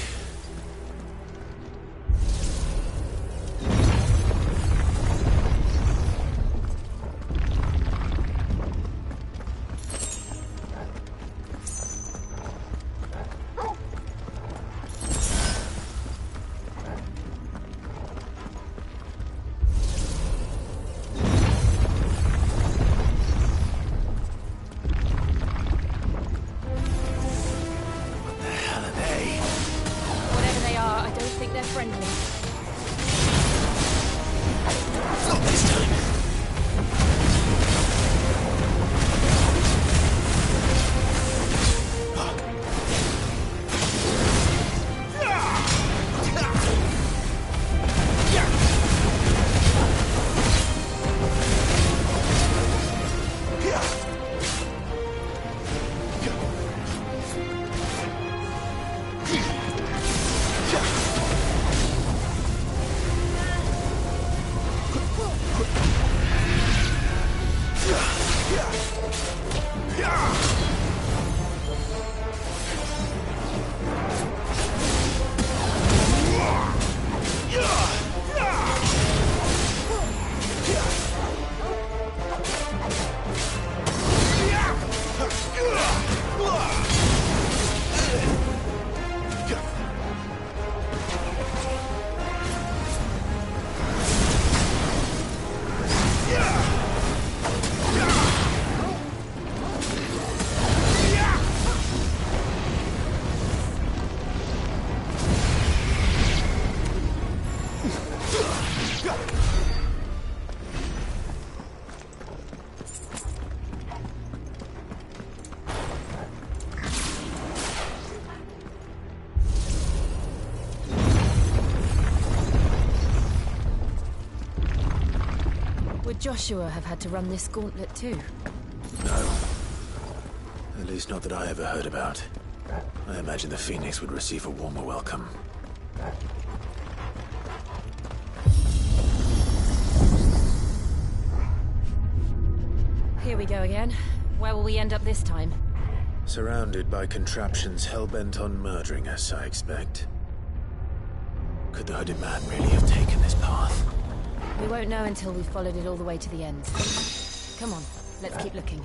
Would Joshua have had to run this gauntlet too?
No. At least not that I ever heard about. I imagine the Phoenix would receive a warmer welcome.
Here we go again. Where will we end up this time?
Surrounded by contraptions hell-bent on murdering us, I expect. Could the hooded man really have taken this path?
We won't know until we've followed it all the way to the end. Come on, let's keep looking.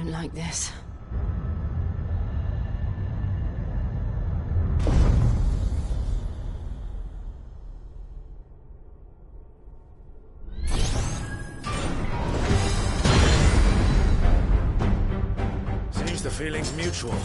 don't like this.
Seems the feeling's mutual.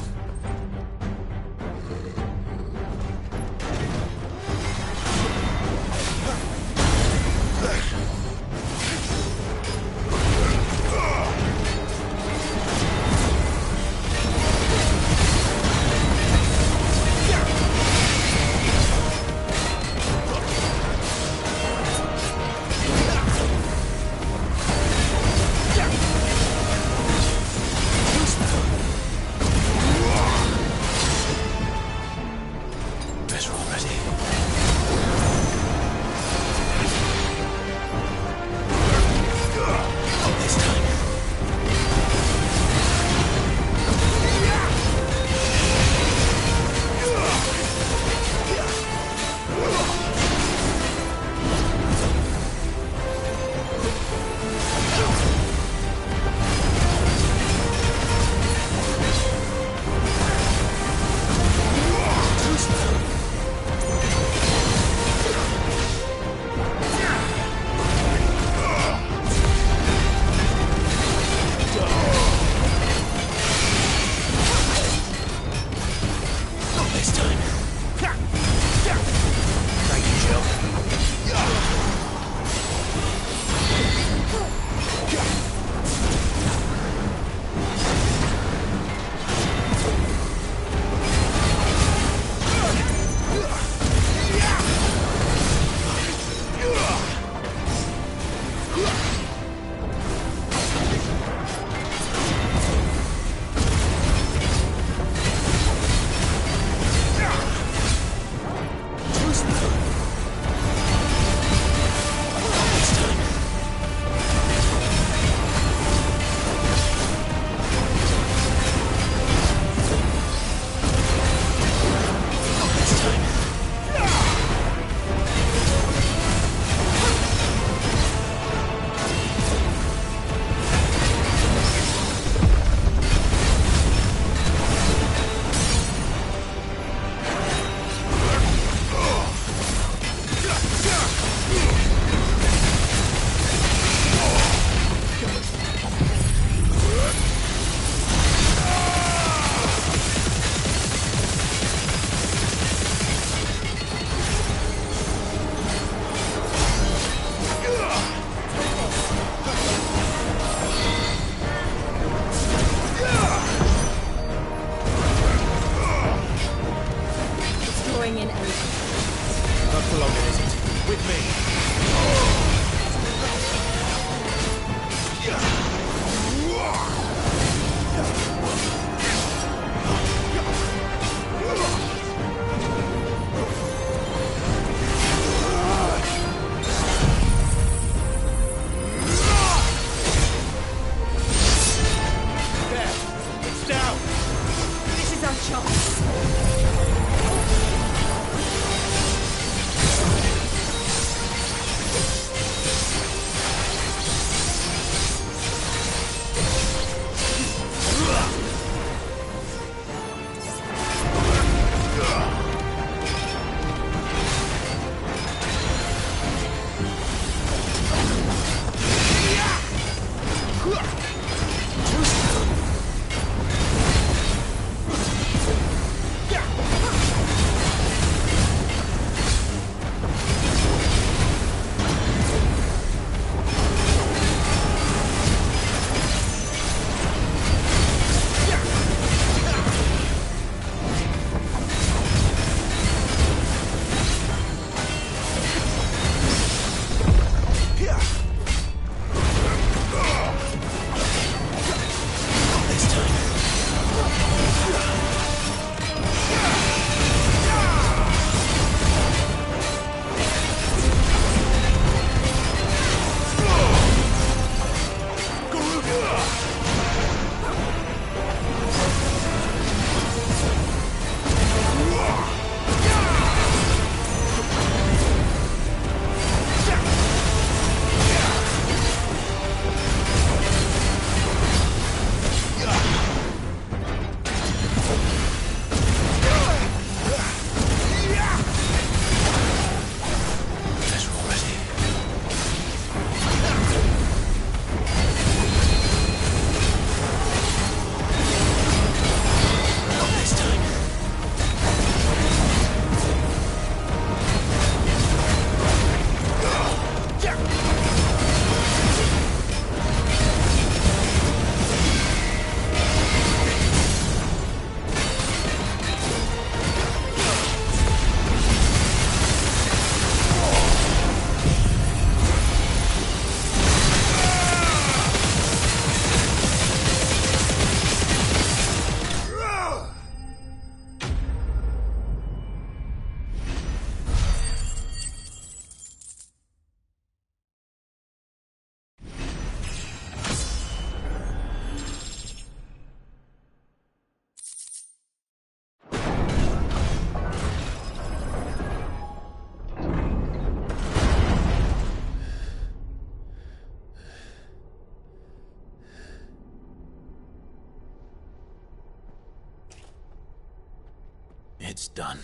It's done.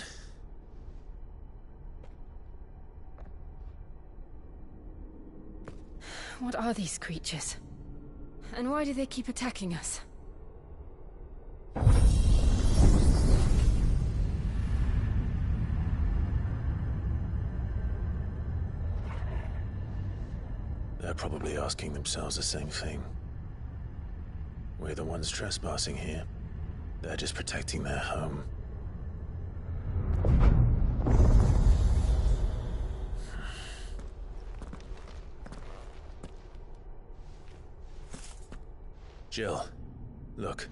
What are these creatures? And why do they keep attacking us?
They're probably asking themselves the same thing. We're the ones trespassing here. They're just protecting their home. Jill, look.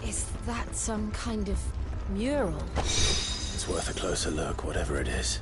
Is that some kind of mural?
It's worth a closer look, whatever it is.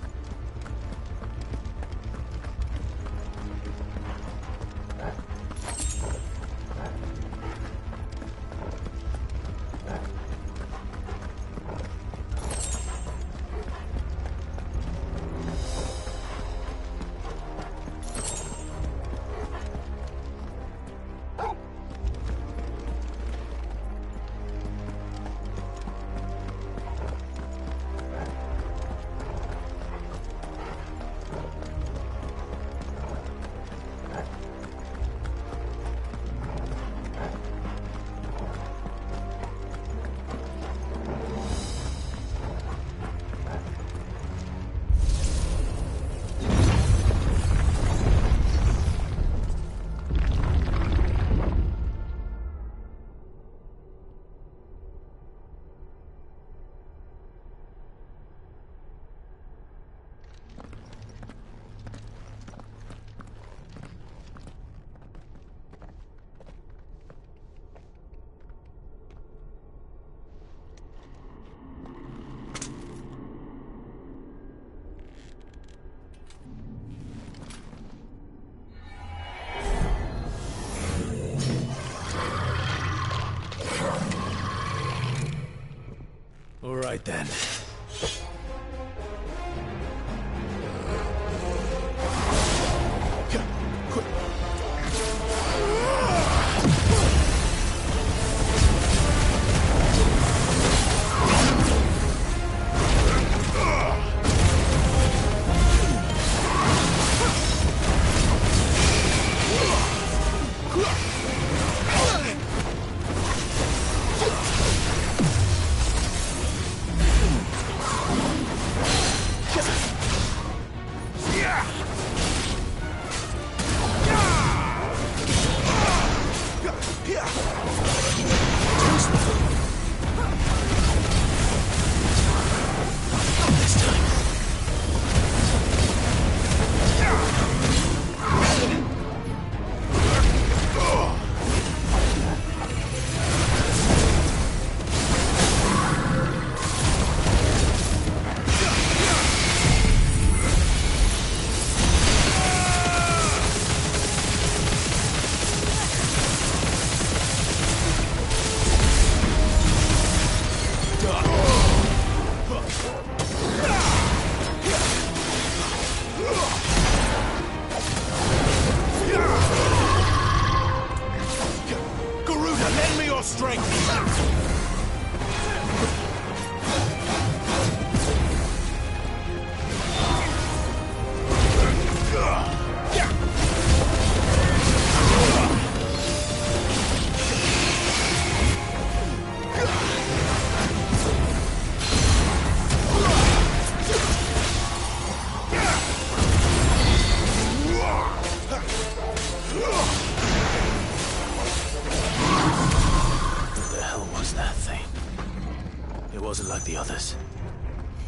All right then.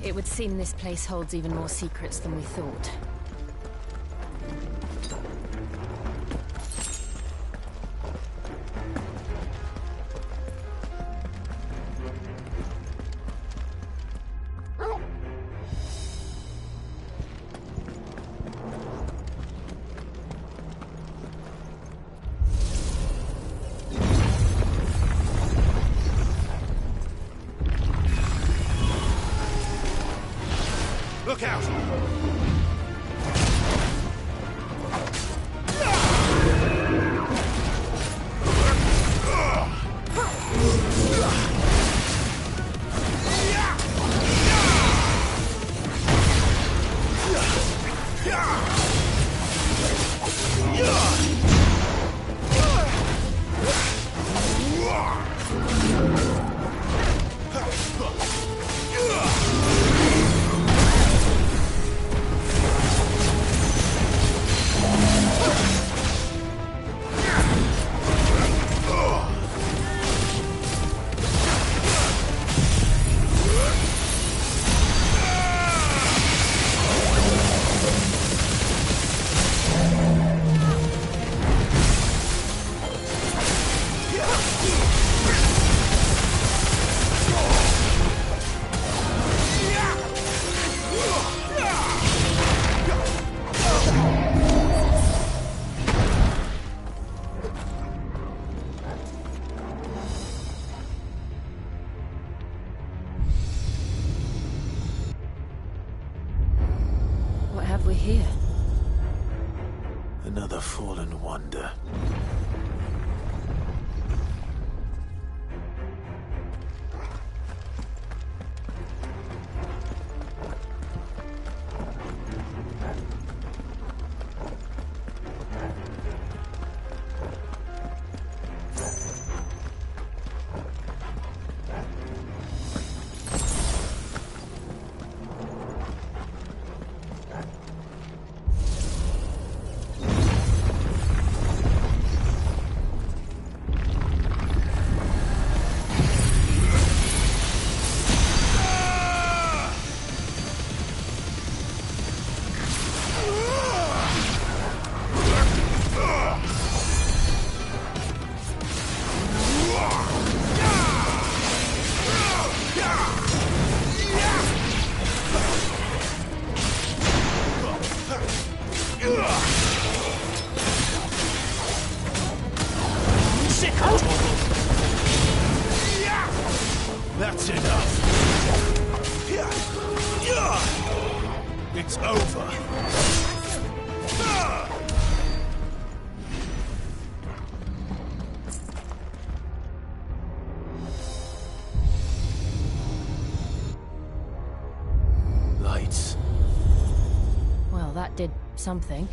It would seem this place holds even more secrets than we thought.
Look out!
What have we here?
Another fallen wonder. That's enough. It's over. Lights.
Well, that did something.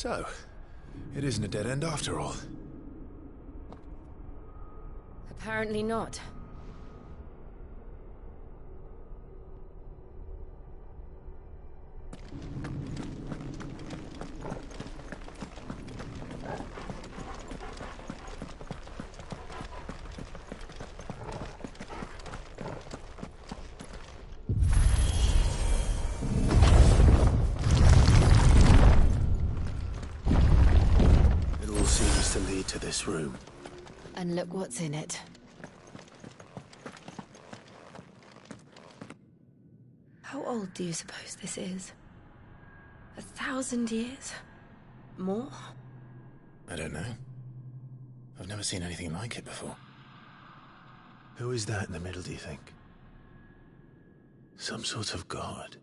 So, it isn't a dead end after all.
Apparently not.
It all seems to lead to this room.
And look what's in it. How old do you suppose this is? 1,000 years? More?
I don't know. I've never seen anything like it before. Who is that in the middle, do you think? Some sort of god?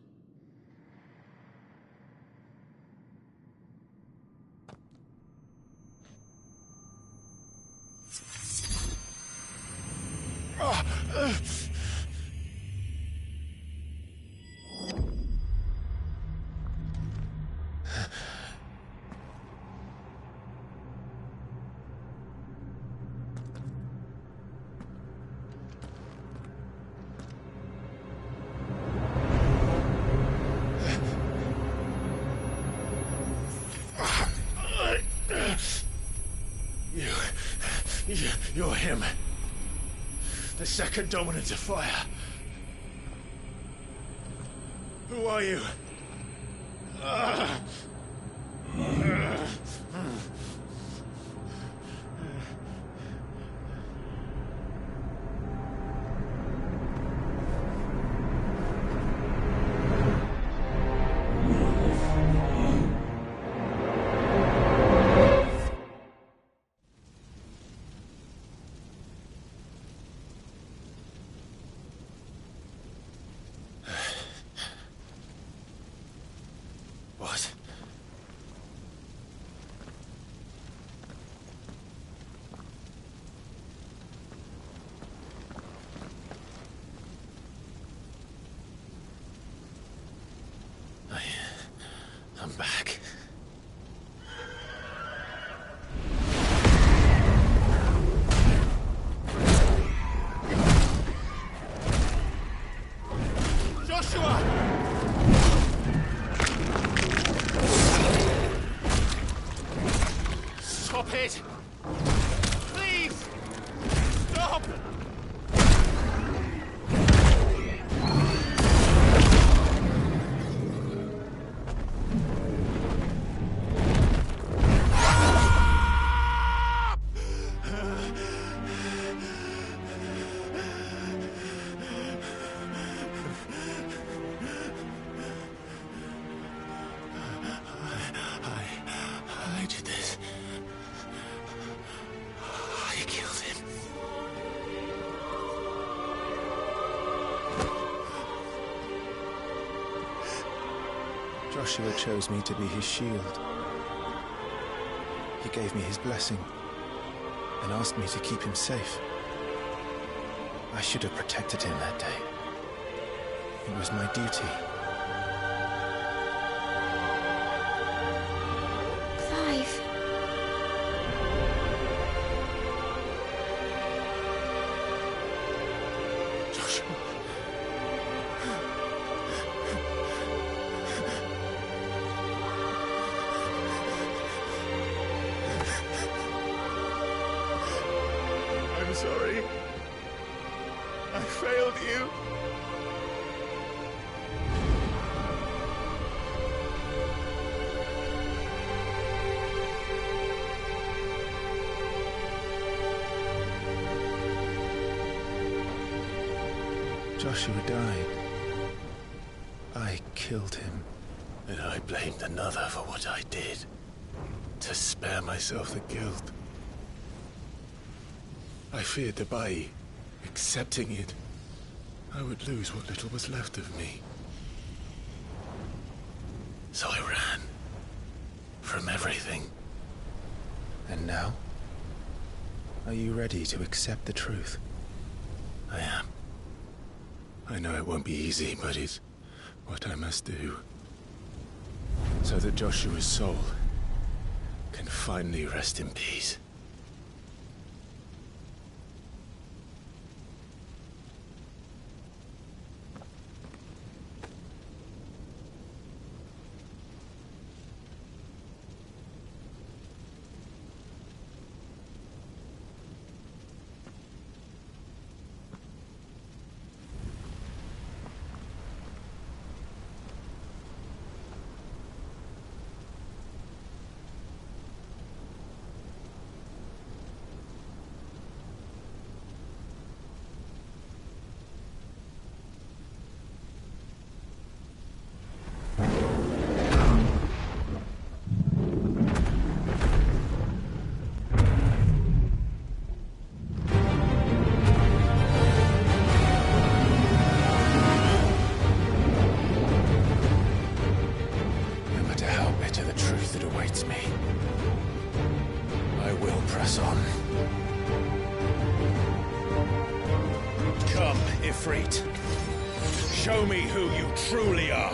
You're him. The second dominant of fire. Who are you? What? I'm back. Joshua! Stop it! Please! Stop! I did this. I killed him. Joshua chose me to be his shield. He gave me his blessing and asked me to keep him safe. I should have protected him that day. It was my duty.
Clive.
Joshua. I'm sorry. I failed you. Joshua died. I killed him. And I blamed another for what I did. To spare myself the guilt. I feared that by accepting it, I would lose what little was left of me. So I ran. From everything. And now? Are you ready to accept the truth? I am. I know it won't be easy, but it's what I must do. So that Joshua's soul can finally rest in peace.
Show me who you truly are.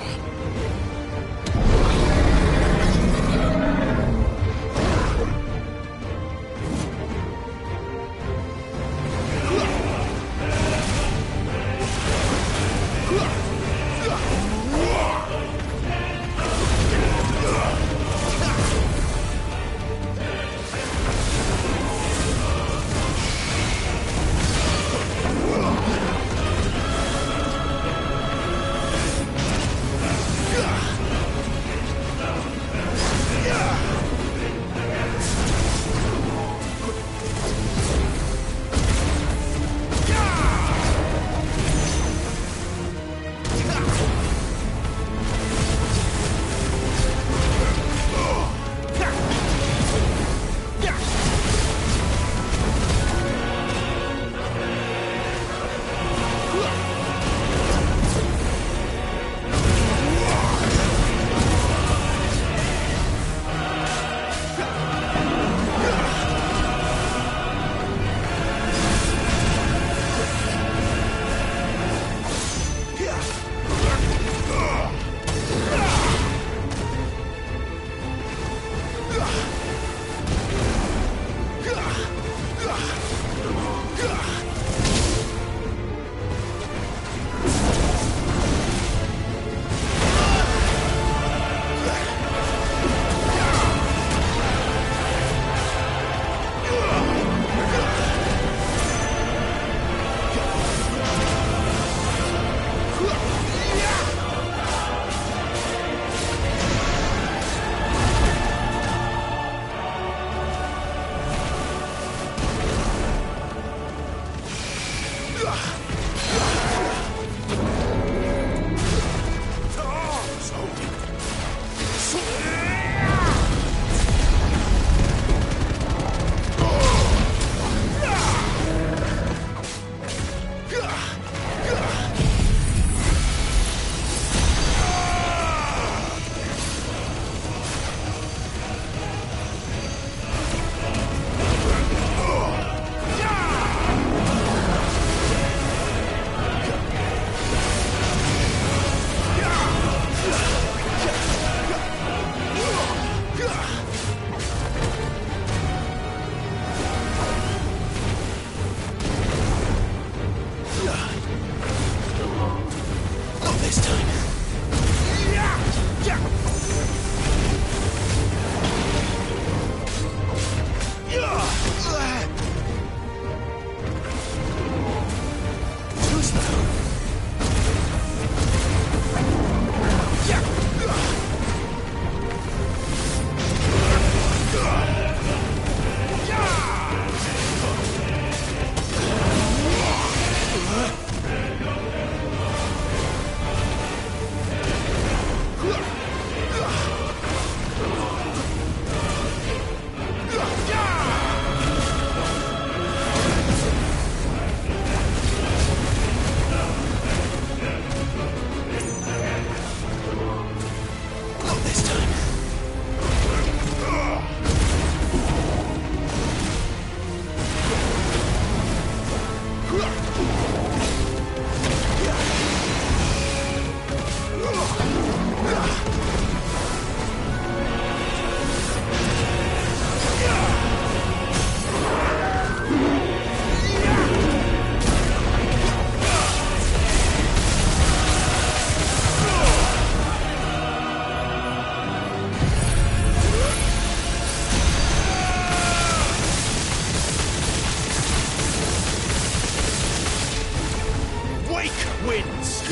wins.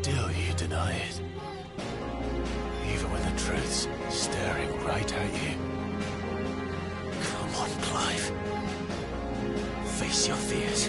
Still you deny it. Even when the truth's staring right at you. Come on, Clive. Face your fears.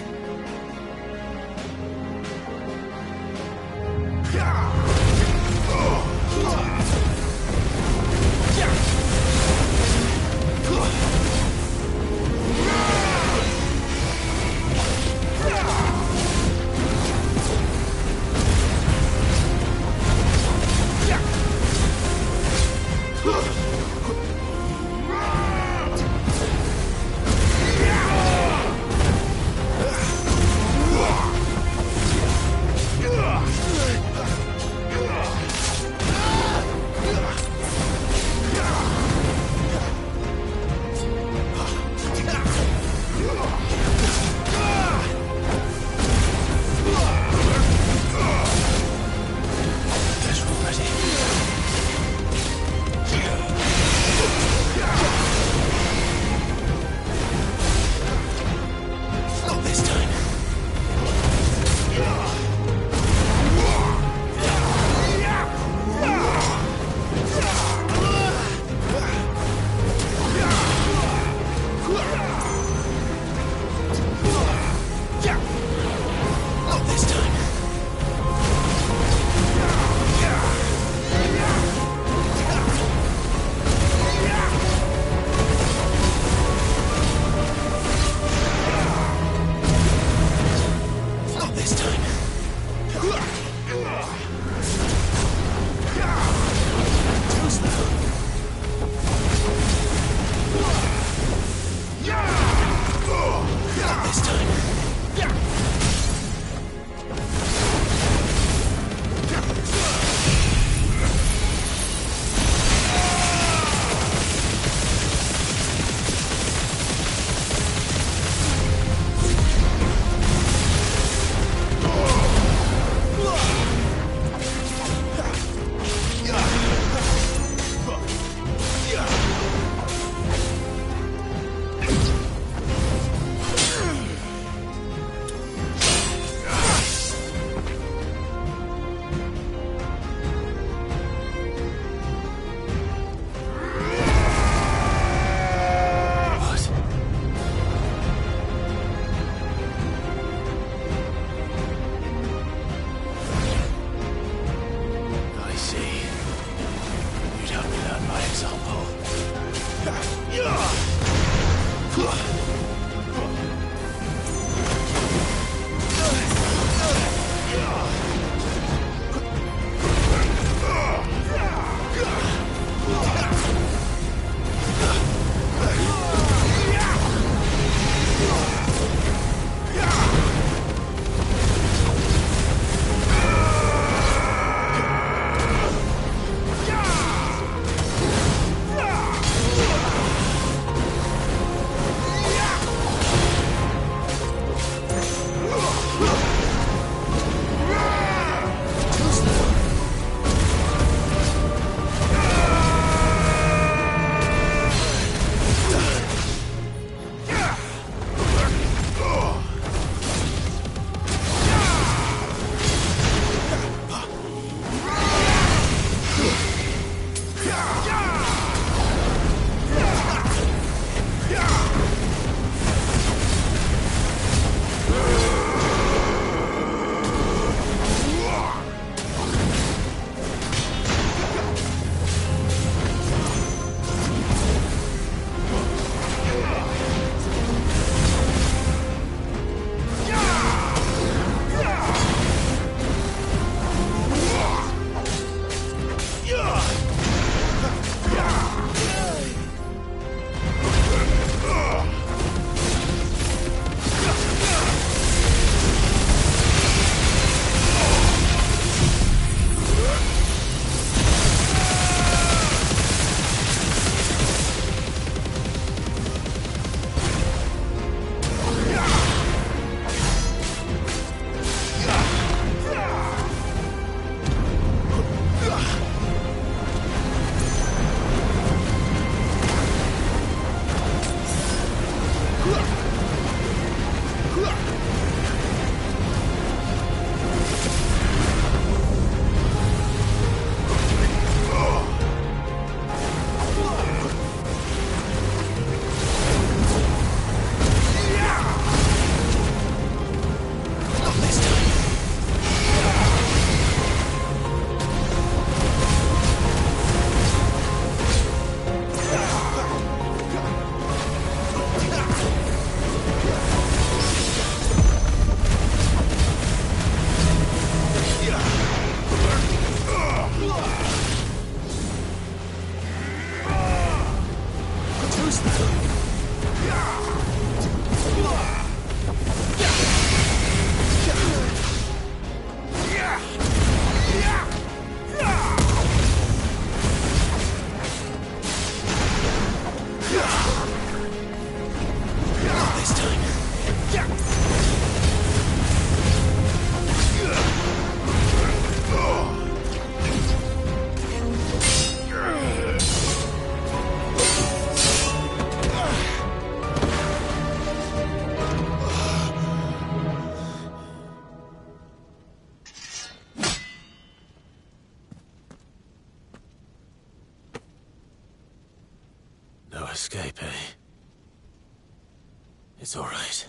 It's all right.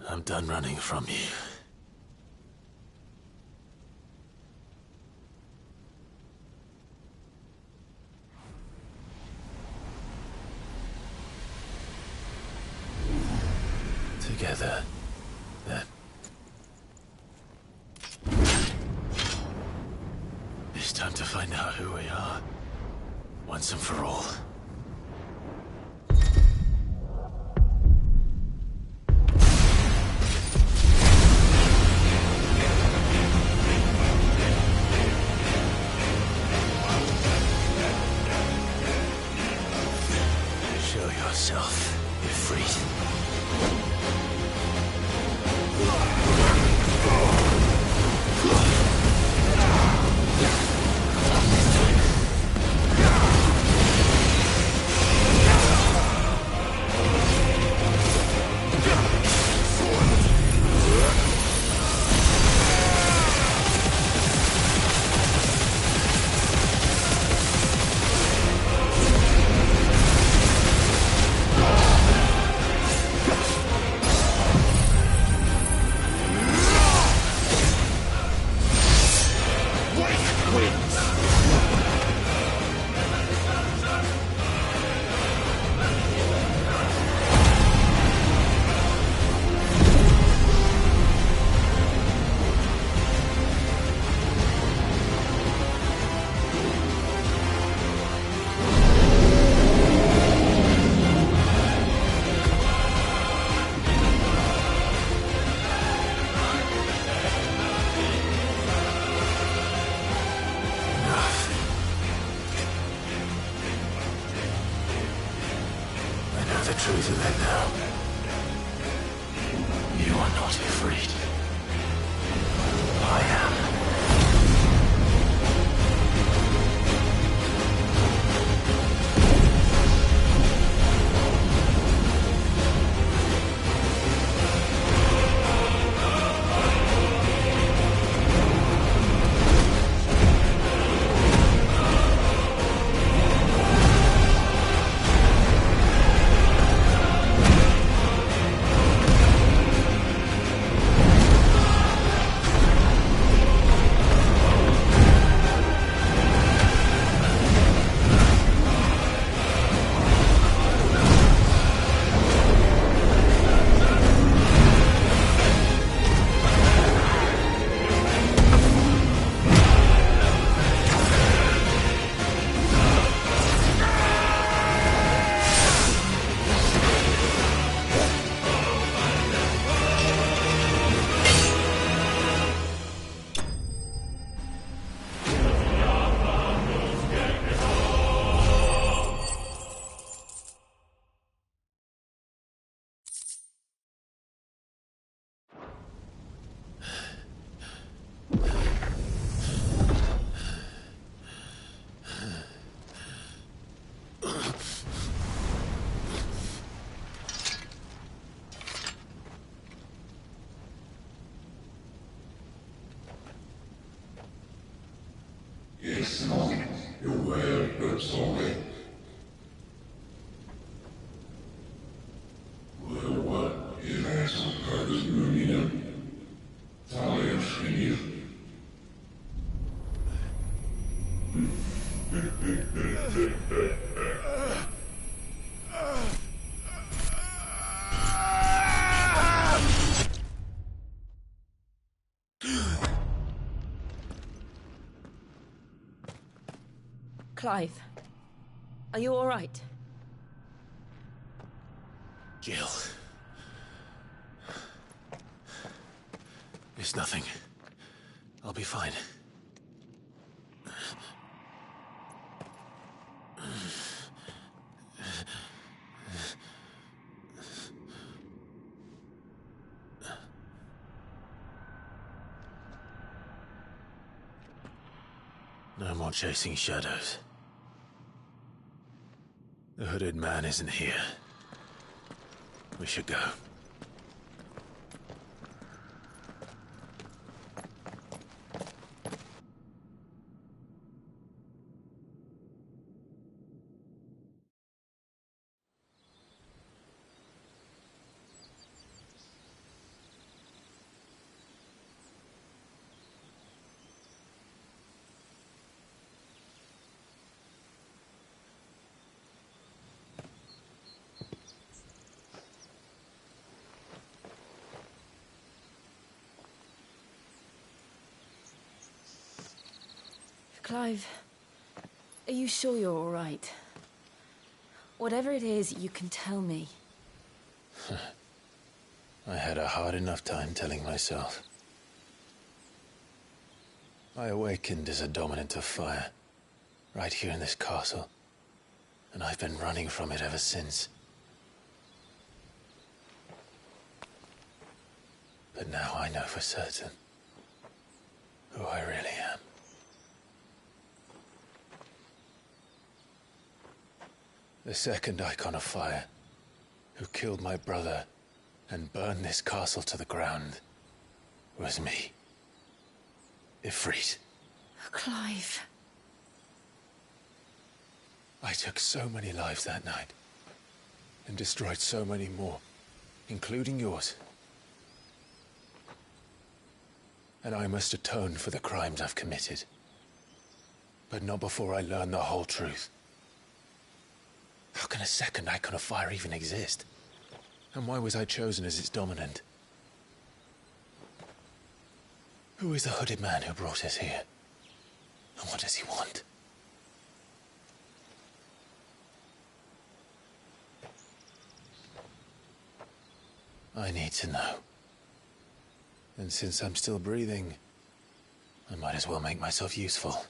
I'm done running from you. Together, then. It's time to find out who we are, once and for all. Show yourself, Ifrit. The truth of it now. You are not afraid. I am.
Clive, are you all right?
Jill. It's nothing. I'll be fine. No more chasing shadows. The hooded man isn't here. We should go.
Clive, are you sure you're all right? Whatever it is, you can tell me.
I had a hard enough time telling myself. I awakened as a dominant of fire, right here in this castle, and I've been running from it ever since. But now I know for certain who I really am. The second icon of fire, who killed my brother and burned this castle to the ground, was me. Ifrit.
Clive.
I took so many lives that night, and destroyed so many more, including yours. And I must atone for the crimes I've committed. But not before I learn the whole truth. How can a second icon of fire even exist? And why was I chosen as its dominant? Who is the hooded man who brought us here? And what does he want? I need to know. And since I'm still breathing, I might as well make myself useful.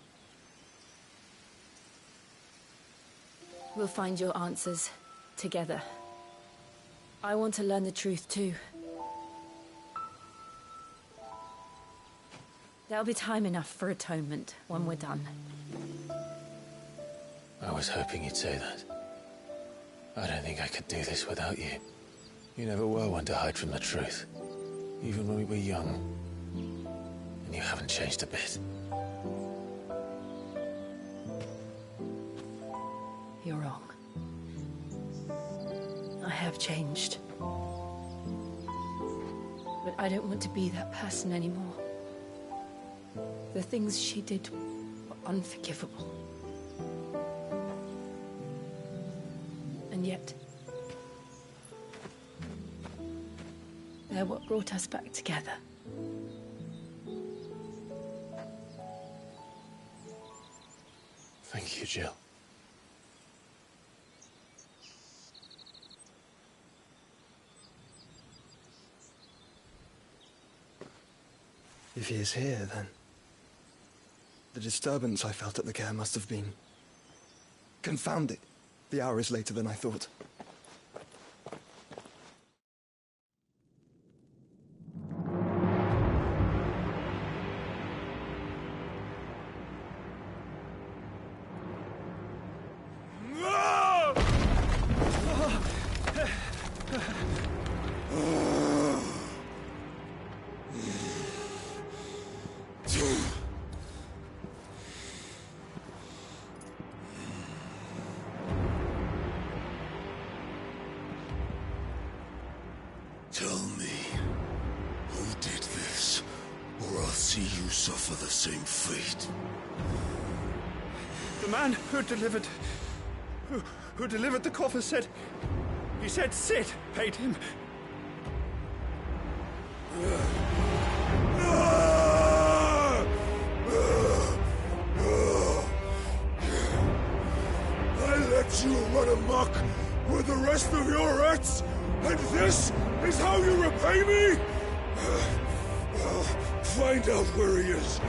We'll find your answers together. I want to learn the truth too. There'll be time enough for atonement when we're done.
I was hoping you'd say that. I don't think I could do this without you. You never were one to hide from the truth, even when we were young. And you haven't changed a bit.
You're wrong. I have changed. But I don't want to be that person anymore. The things she did were unforgivable. And yet, they're what brought us back together.
Thank you, Jill.
If he is here, then the disturbance I felt at the care must have been confounded. The hour is later than I thought.
Tell me, who did this, or I'll see you suffer the same fate.
The man who delivered the coffer said... He said Sid paid him.
I let you run amok with the rest of your rats, and this is how you repay me? Find out where he is.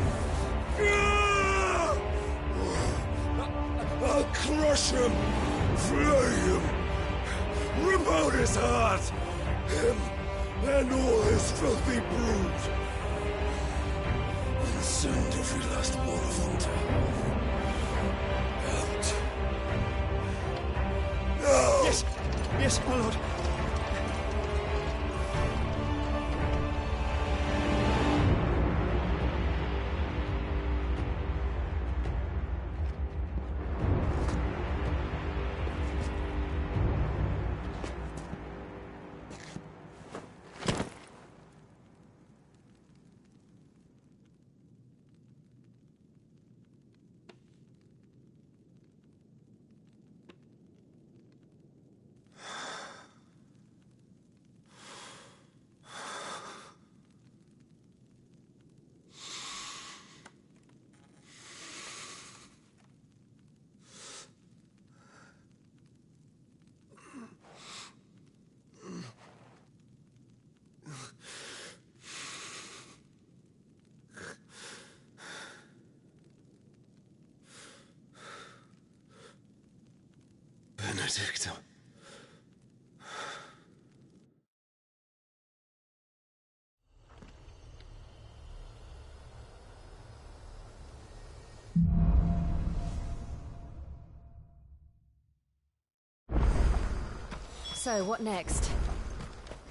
I'll crush him, flay him, rip out his heart, him and all his filthy brood, and send every last one of them to out. No!
Yes, yes, my lord.
Benedicto.
So, what next?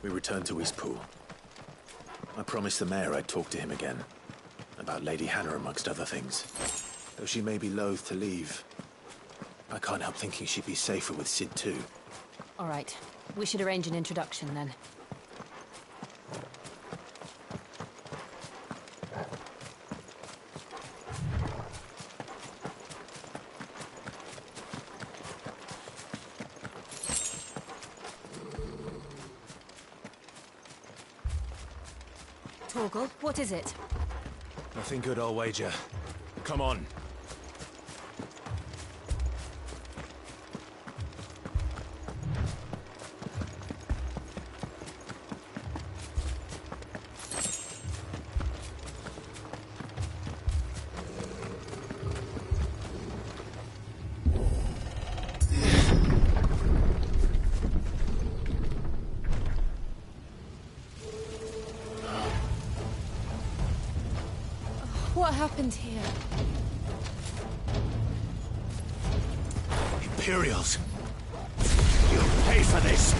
We return to Eastpool. I promised the mayor I'd talk to him again. About Lady Hannah, amongst other things. Though she may be loath to leave, I can't help thinking she'd be safer with Sid too.
All right. We should arrange an introduction then. Torgal, what is it?
Nothing good, I'll wager. Come on.
What happened here?
Imperials! You'll pay for this!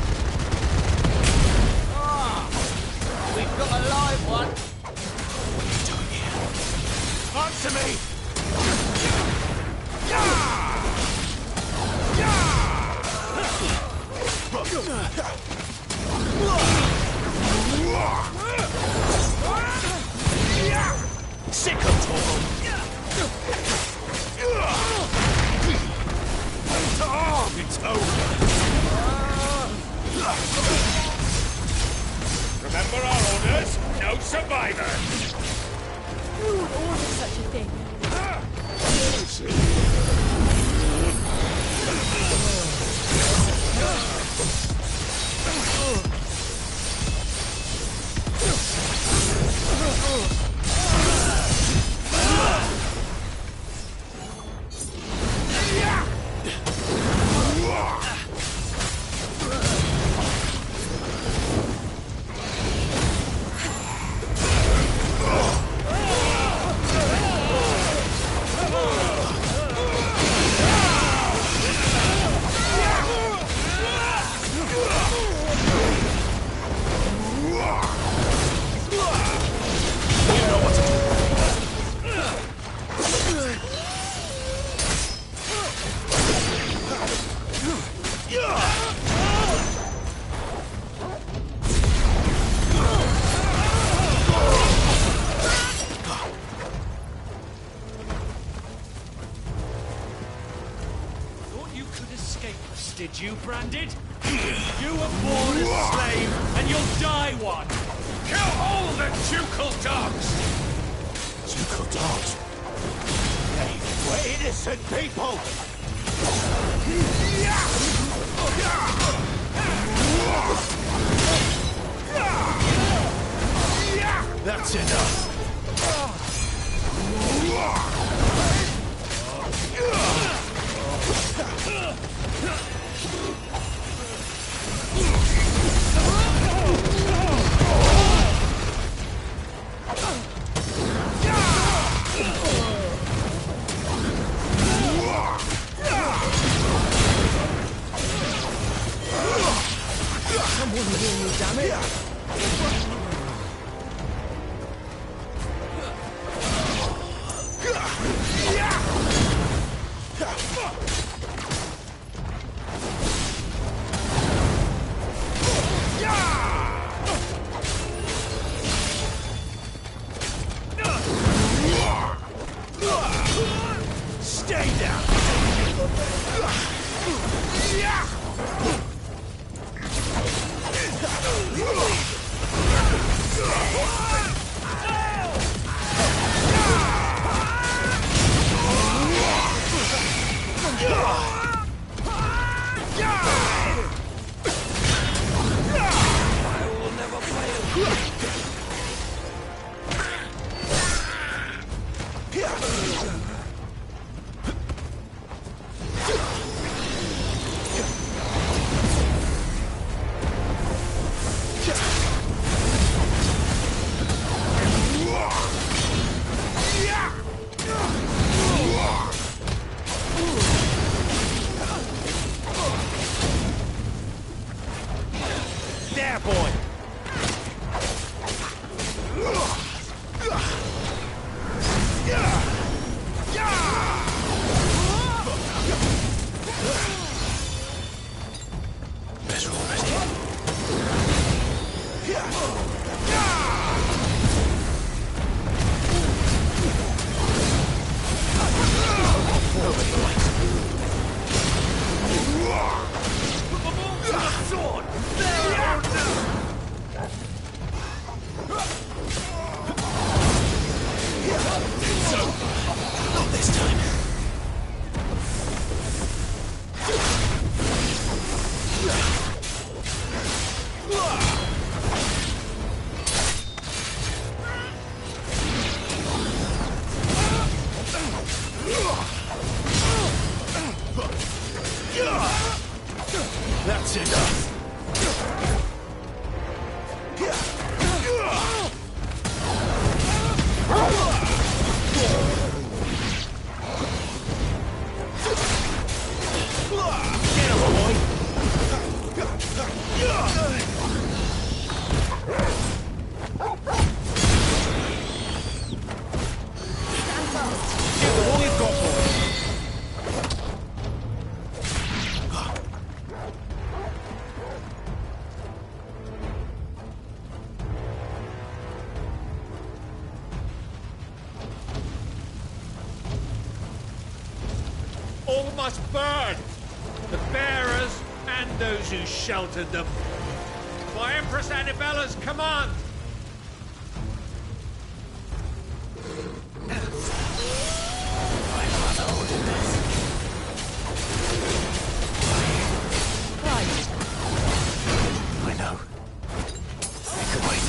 We've got a live one.
What are you doing here? Answer me! Sick of Torgal! It's over!
Remember our orders? No survivors!
Who would order such a thing?
Did you, Branded? You were born a slave, and you'll die one! Kill all the ducal dogs!
Ducal dogs? They were innocent people! That's enough!
Someone doing you damage?
Stay down! Better already. Not this time. That's enough.
All must burn! The bearers and those who sheltered them. By Empress Annibella's command!
I know. I can wait.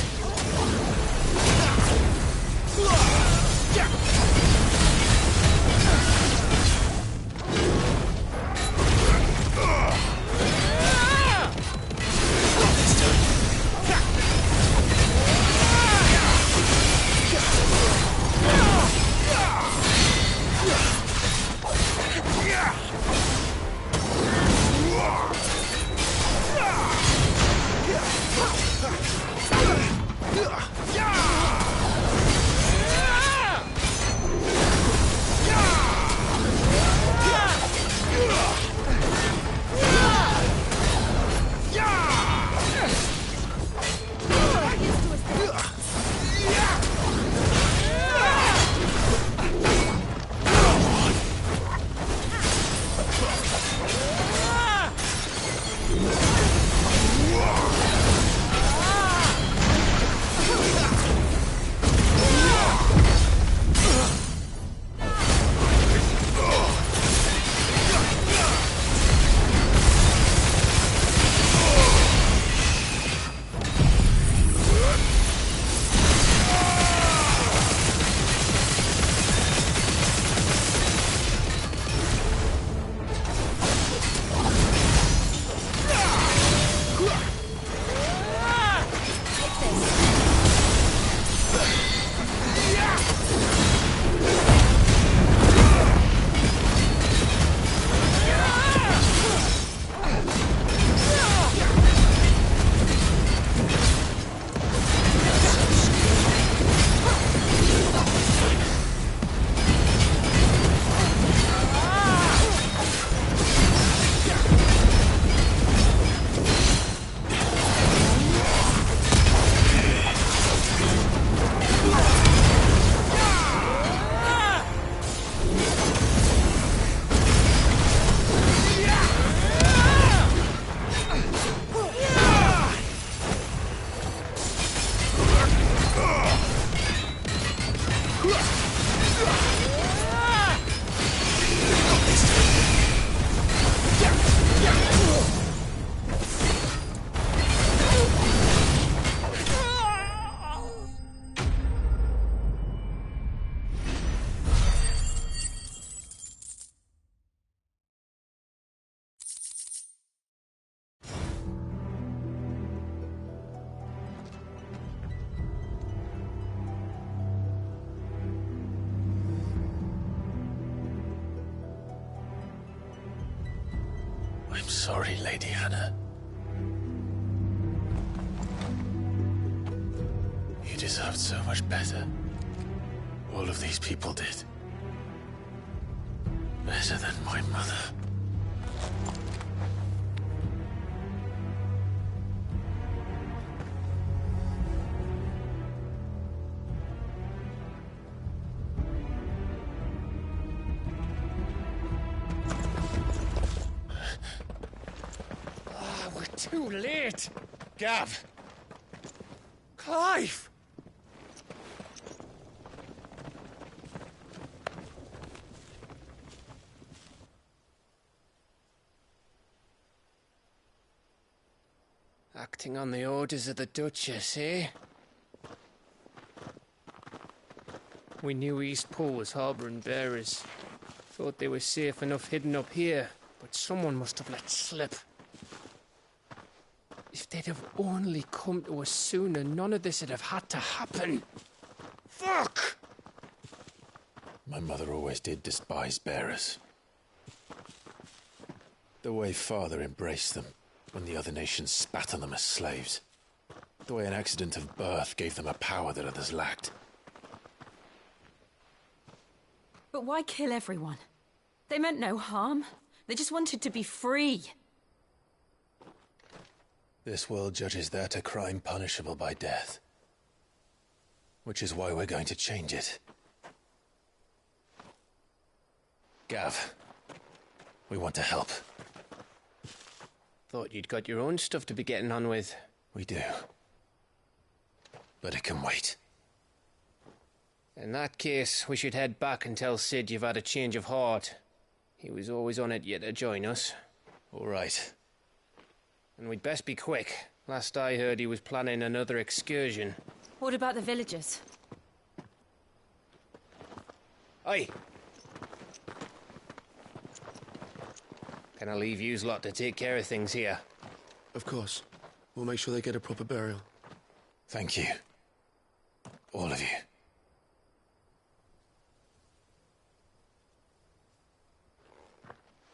I'm sorry, Lady Hannah. You deserved so much better. All of these people did. Better than my mother.
We're too late. Gav. Clive. Acting on the orders of the Duchess, eh? We knew Eastpool was harbouring bearers. Thought they were safe enough hidden up here, but someone must have let slip. If they'd have only come to us sooner, none of this would have had to happen. Fuck!
My mother always did despise bearers. The way Father embraced them when the other nations spat on them as slaves. The way an accident of birth gave them a power that others lacked.
But why kill everyone? They meant no harm. They just wanted to be free.
This world judges that a crime punishable by death. Which is why we're going to change it. Gav, we want to help.
Thought you'd got your own stuff to be getting on with.
We do. But it can wait.
In that case, we should head back and tell Sid you've had a change of heart. He was always on it yet to join us.
All right.
And we'd best be quick. Last I heard, he was planning another excursion.
What about the villagers?
Aye. Can I leave yous lot to take care of things here?
Of course. We'll make sure they get a proper burial.
Thank you. All of you.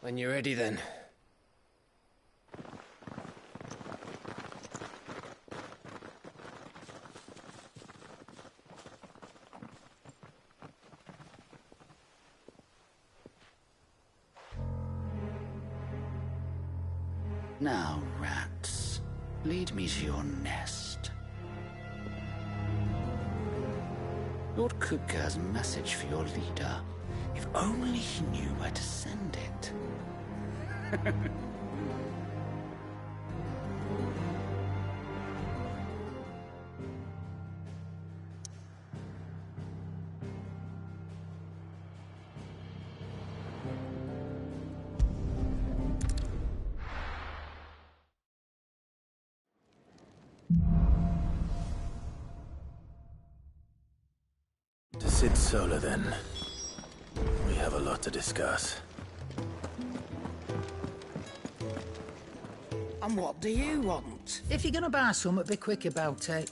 When you're ready, then.
Now, rats, lead me to your nest. Lord Kupka has a message for your leader. If only he knew where to send it.
To Sid Solar, then. We have a lot to discuss.
And what do you want? If you're gonna buy something, be quick about it.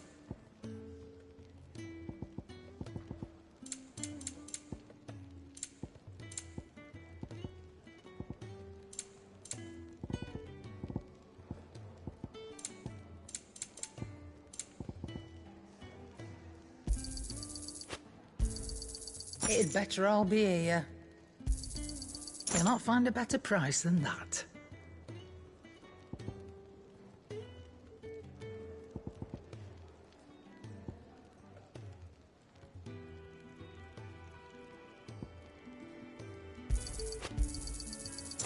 It'd better all be here. You'll not find a better price than that.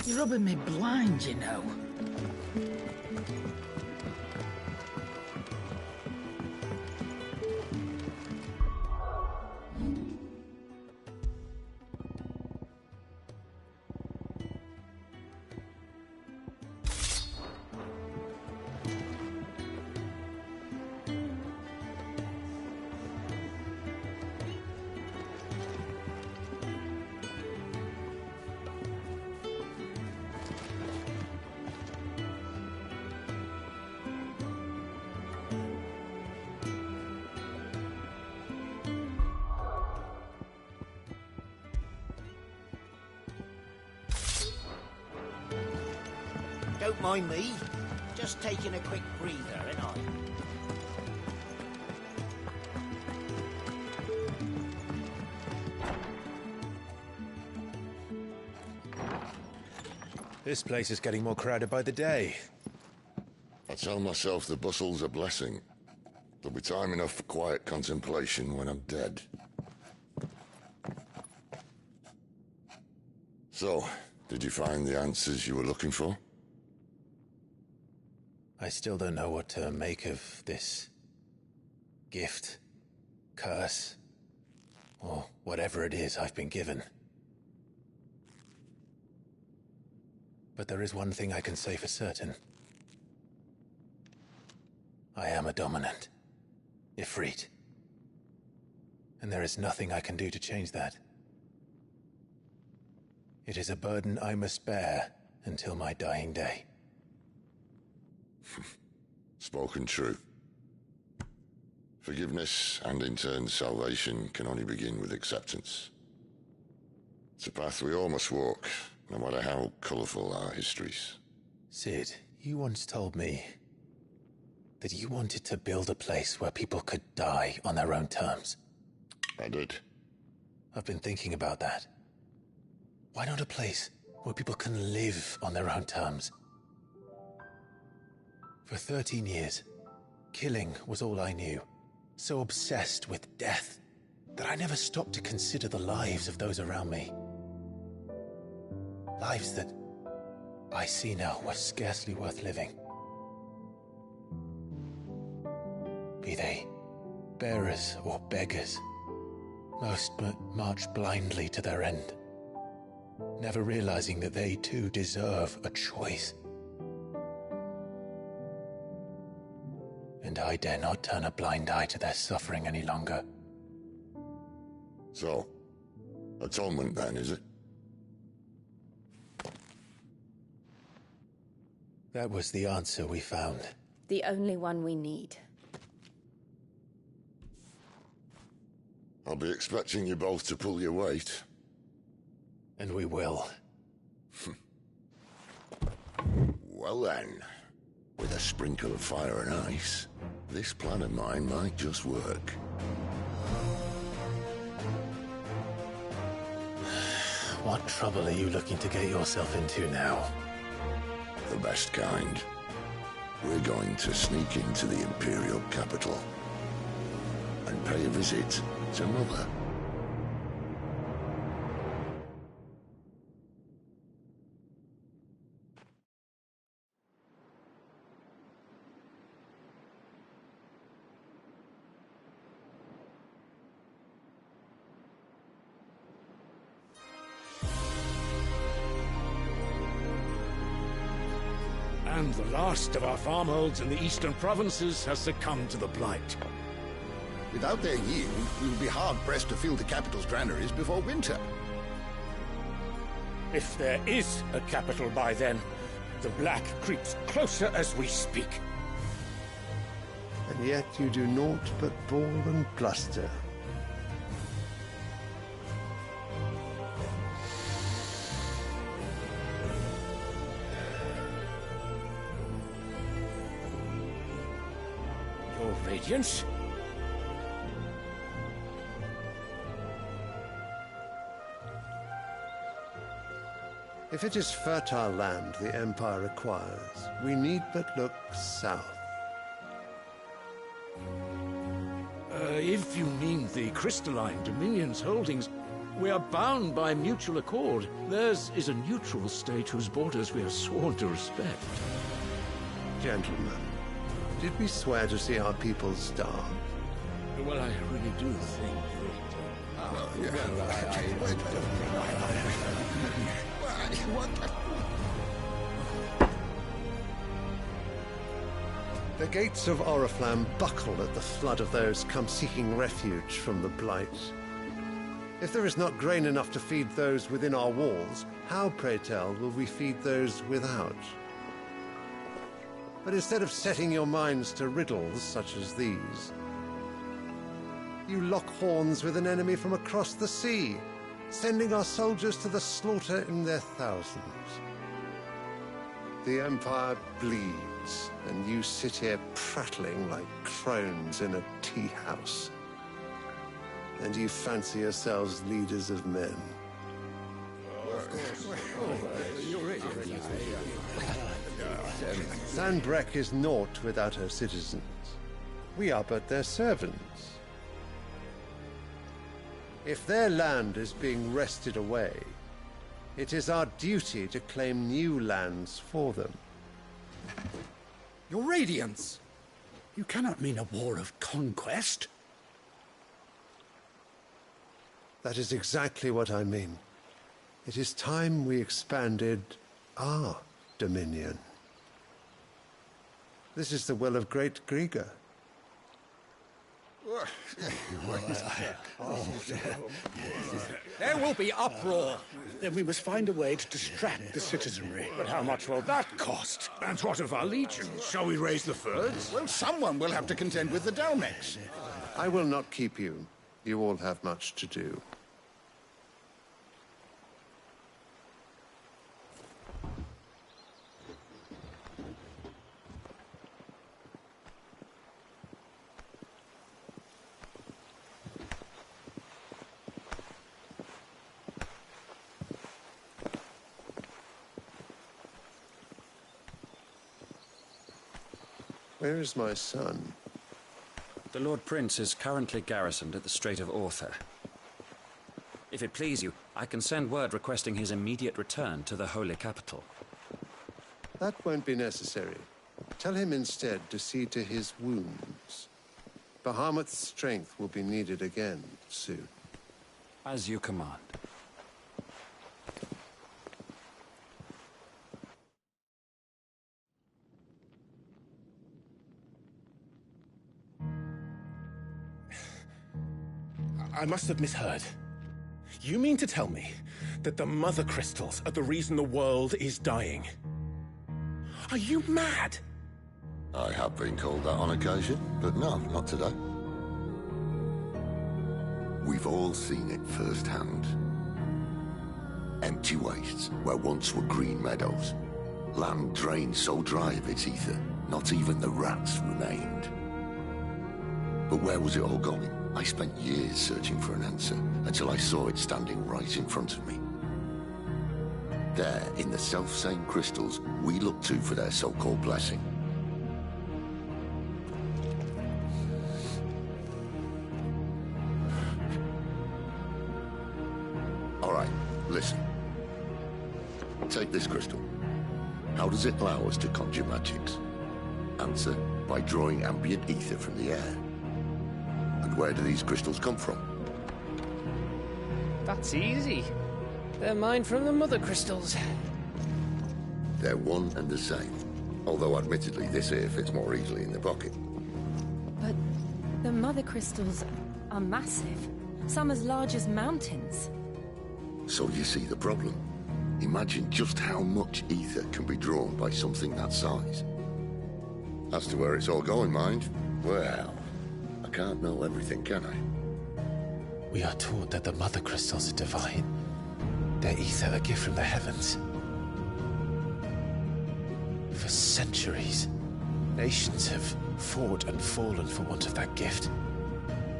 You're rubbing me blind, you know.
Don't mind me. Just taking a quick breather, ain't I?
This place is getting more crowded by the day.
I tell myself the bustle's a blessing. There'll be time enough for quiet contemplation when I'm dead. So, did you find the answers you were looking for?
I still don't know what to make of this gift, curse, or whatever it is I've been given. But there is one thing I can say for certain. I am a dominant, Ifrit. And there is nothing I can do to change that. It is a burden I must bear until my dying day.
Spoken true. Forgiveness, and in turn salvation, can only begin with acceptance. It's a path we all must walk, no matter how colourful our histories.
Sid, you once told me that you wanted to build a place where people could die on their own terms.
I did.
I've been thinking about that. Why not a place where people can live on their own terms? For 13 years, killing was all I knew. So obsessed with death that I never stopped to consider the lives of those around me. Lives that I see now were scarcely worth living. Be they bearers or beggars, most march blindly to their end, never realizing that they too deserve a choice. And I dare not turn a blind eye to their suffering any longer.
So, atonement then, is it?
That was the answer we found.
The only one we need.
I'll be expecting you both to pull your weight.
And we will.
Well then, with a sprinkle of fire and ice, this plan of mine might just work.
What trouble are you looking to get yourself into now?
The best kind. We're going to sneak into the Imperial capital and pay a visit to Mother.
And the last of our farmholds in the eastern provinces has succumbed to the blight.
Without their yield, we will be hard-pressed to fill the capital's granaries before winter.
If there is a capital by then, the Black creeps closer as we speak.
And yet you do naught but bawl and bluster.
Your Radiance?
If it is fertile land the Empire requires, we need but look south.
If you mean the crystalline Dominion's holdings, we are bound by mutual accord. Theirs is a neutral state whose borders we are sworn to respect.
Gentlemen, did we swear to see our people starve?
Well, I really do think
The gates of Oriflamme buckle at the flood of those come seeking refuge from the Blight. If there is not grain enough to feed those within our walls, how, pray tell, will we feed those without? But instead of setting your minds to riddles such as these, you lock horns with an enemy from across the sea, sending our soldiers to the slaughter in their thousands. The Empire bleeds, and you sit here prattling like crones in a tea-house. And you fancy yourselves leaders of men.
Sandbreck is naught without her citizens. We are but their servants. If their land is being wrested away, it is our duty to claim new lands for them.
Your Radiance! You cannot mean a war of conquest.
That is exactly what I mean. It is time we expanded our dominion. This is the will of great Grieger.
There will be uproar. Then we must find a way to distract the citizenry.
But how much will that cost? And what of our legions? Shall we raise the furs?
Well, someone will have to contend with the Dalmex.
I will not keep you. You all have much to do. Where is my son?
The Lord Prince is currently garrisoned at the Strait of Arthur. If it please you, I can send word requesting his immediate return to the Holy Capital.
That won't be necessary. Tell him instead to see to his wounds. Bahamut's strength will be needed again soon.
As you command.
I must have misheard. You mean to tell me that the Mother Crystals are the reason the world is dying? Are you mad?
I have been called that on occasion, but no, not today. We've all seen it firsthand. Empty wastes where once were green meadows. Land drained so dry of its ether, not even the rats remained. But where was it all going? I spent years searching for an answer, until I saw it standing right in front of me. There, in the self-same crystals we look to for their so-called blessing. All right, listen. Take this crystal. How does it allow us to conjure magics? Answer, by drawing ambient ether from the air. And where do these crystals come from?
That's easy. They're mine from the Mother Crystals.
They're one and the same. Although admittedly this here fits more easily in the pocket.
But the Mother Crystals are massive. Some as large as mountains.
So you see the problem. Imagine just how much ether can be drawn by something that size. As to where it's all going, mind, well, I can't know everything, can I?
We are taught that the Mother Crystals are divine. Their ether a gift from the heavens. For centuries, nations have fought and fallen for want of that gift.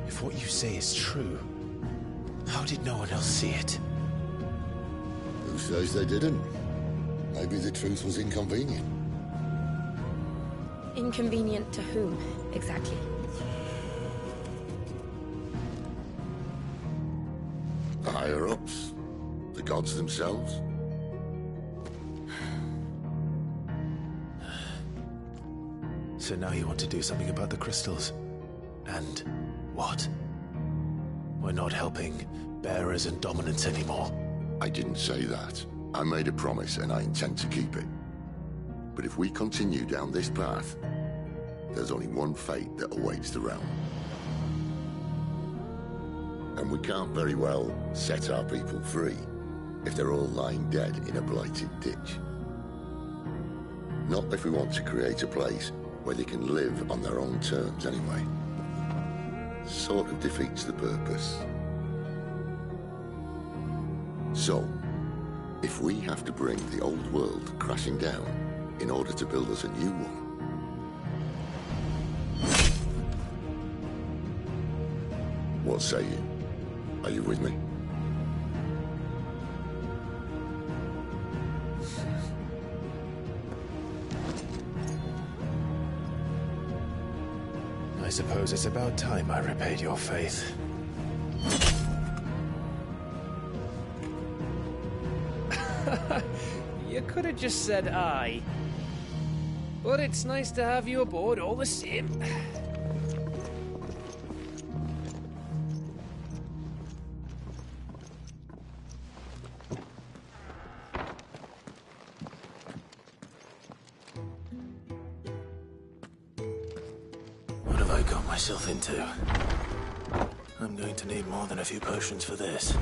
If what you say is true, how did no one else see it?
Who says they didn't? Maybe the truth was inconvenient.
Inconvenient to whom, exactly?
The higher-ups? The gods themselves?
So now you want to do something about the crystals? And what? We're not helping bearers and dominants anymore.
I didn't say that. I made a promise and I intend to keep it. But if we continue down this path, there's only one fate that awaits the realm. And we can't very well set our people free if they're all lying dead in a blighted ditch. Not if we want to create a place where they can live on their own terms anyway. Sort of defeats the purpose. So, if we have to bring the old world crashing down in order to build us a new one, what say you? Are you with me?
suppose it's about time I repaid your faith.
You could have just said aye. But it's nice to have you aboard all the same.
What have I got myself into? I'm going to need more than a few potions for this.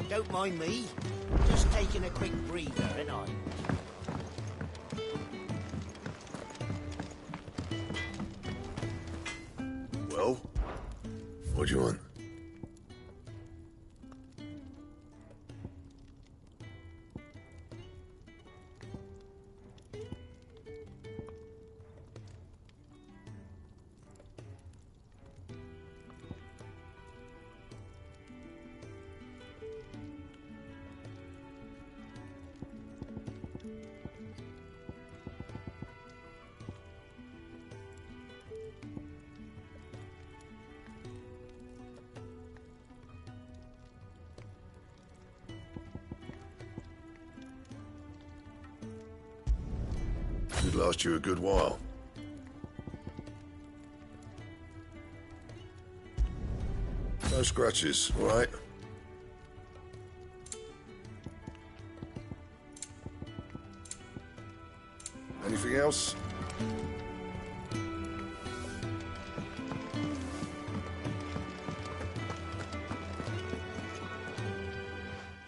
Don't mind me. Just taking a quick breather, ain't I?
Well, what do you want? Should last you a good while. No scratches, all right? Anything else?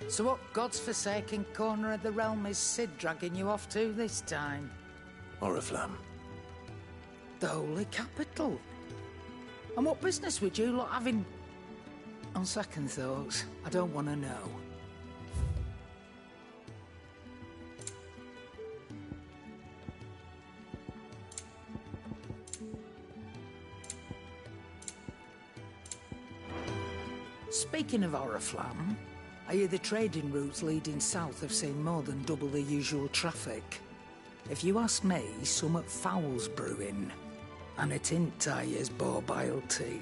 So what God's forsaken corner of the realm is Sid dragging you off to this time?
Oriflamme.
The Holy Capital. And what business would you lot having? On second thoughts, I don't want to know. Speaking of Oriflamme, I hear the trading routes leading south have seen more than double the usual traffic. If you ask me, summat foul's brewing. And it ain't Tyre's borbile tea.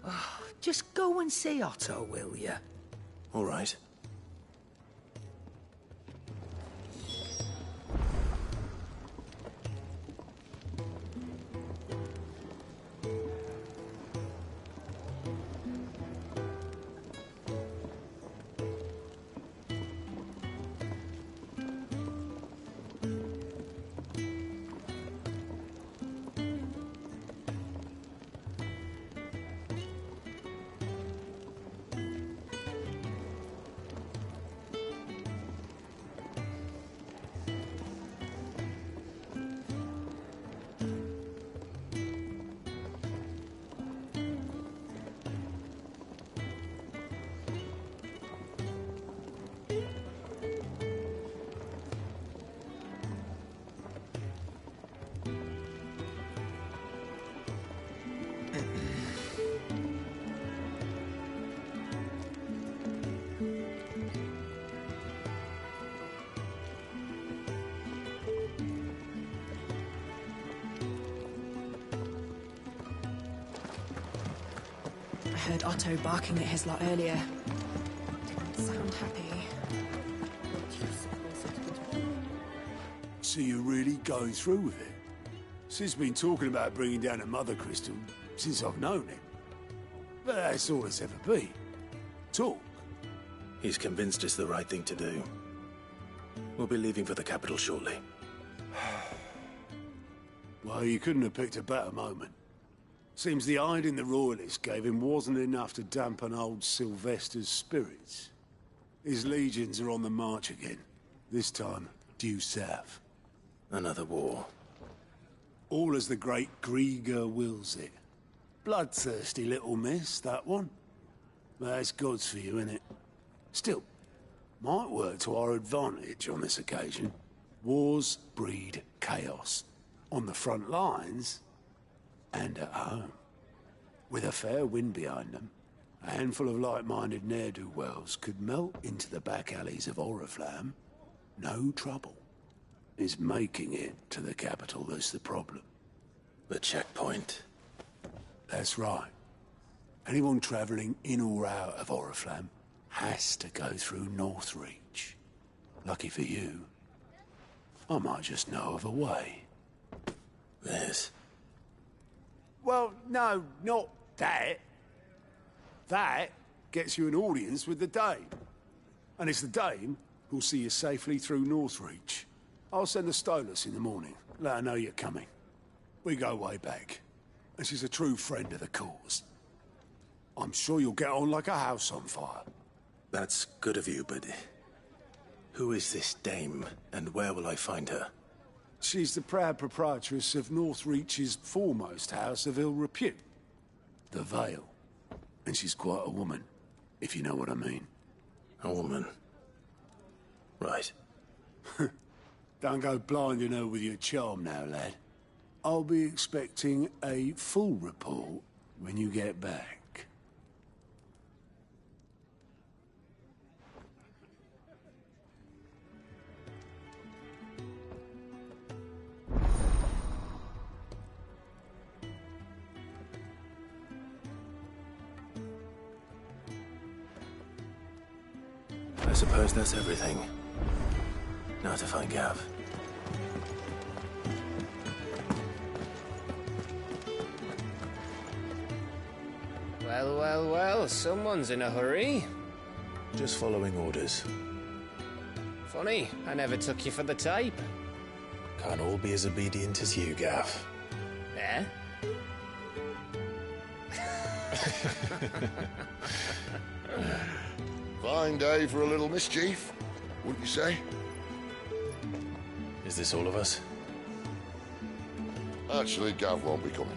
Oh, just go and see Otto, will you?
All right.
I heard Otto barking at his lot earlier. Didn't sound happy.
So you're really going through with it? Sid's been talking about bringing down a mother crystal since I've known him. But that's all it's ever been. Talk.
He's convinced it's the right thing to do. We'll be leaving for the capital shortly.
Well, you couldn't have picked a better moment. Seems the hiding the Royalists gave him wasn't enough to dampen old Sylvester's spirits. His legions are on the march again. This time, due south.
Another war.
All as the great Grieger wills it. Bloodthirsty little miss, that one. But that's God's for you, innit? Still, might work to our advantage on this occasion. Wars breed chaos. On the front lines, and at home. With a fair wind behind them, A handful of like-minded ne'er-do-wells could melt into the back alleys of Oriflamme. No trouble. It's making it to the capital that's the problem.
The checkpoint.
That's right. Anyone travelling in or out of Oriflamme has to go through Northreach. Lucky for you, I might just know of a way.
This?
Well, no, not that. That gets you an audience with the Dame. And it's the Dame who'll see you safely through Northreach. I'll send the Stolas in the morning. Let her know you're coming. We go way back. And she's a true friend of the cause. I'm sure you'll get on like a house on fire.
That's good of you, but... who is this Dame, and where will I find her?
She's the proud proprietress of Northreach's foremost house of ill repute. The Vale. And she's quite a woman, if you know what I mean.
A woman? Right.
Don't go blinding her with your charm now, lad. I'll be expecting a full report when you get back.
I suppose that's everything. Now to find Gav.
Well, well, well, someone's in a hurry.
Just following orders.
Funny, I never took you for the type.
Can't all be as obedient as you, Gav.
Eh?
Fine day for a little mischief, wouldn't you say?
Is this all of us?
Actually, Gav won't be coming.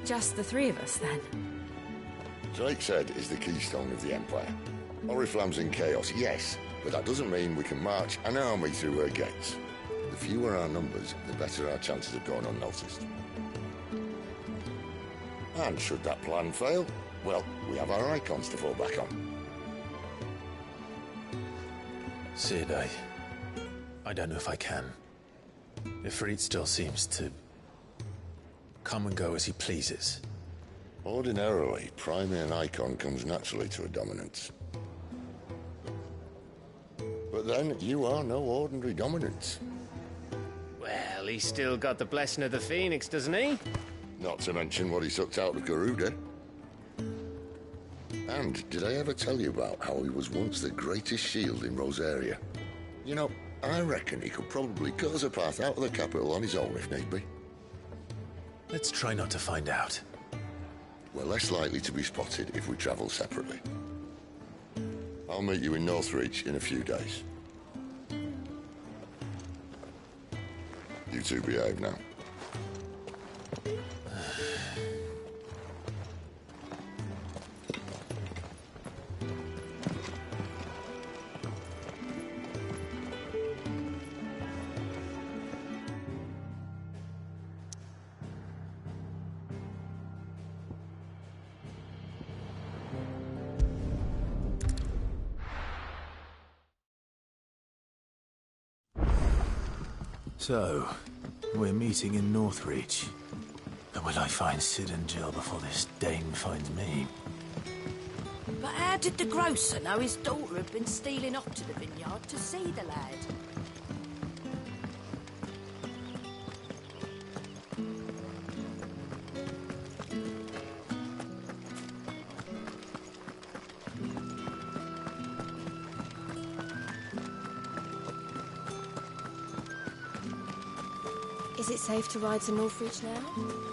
Just the three of us, then?
Drake's Head is the keystone of the Empire. Oriflamme's in chaos, yes, but that doesn't mean we can march an army through her gates. The fewer our numbers, the better our chances of going unnoticed. And should that plan fail, well, we have our icons to fall back on.
Sid, I don't know if I can. Ifrit still seems to come and go as he pleases.
Ordinarily, priming an icon comes naturally to a dominance. But then, you are no ordinary dominance.
Well, he's still got the blessing of the Phoenix, doesn't he?
Not to mention what he sucked out of Garuda. And did I ever tell you about how he was once the greatest shield in Rosaria? You know, I reckon he could probably cut us a path out of the capital on his own if need be.
Let's try not to find out.
We're less likely to be spotted if we travel separately. I'll meet you in Northreach in a few days. You two behave now.
So, we're meeting in Northreach. But will I find Sid and Jill before this Dame finds me?
But how did the grocer know his daughter had been stealing off to the vineyard to see the lad?
Is it safe to ride to Northreach now?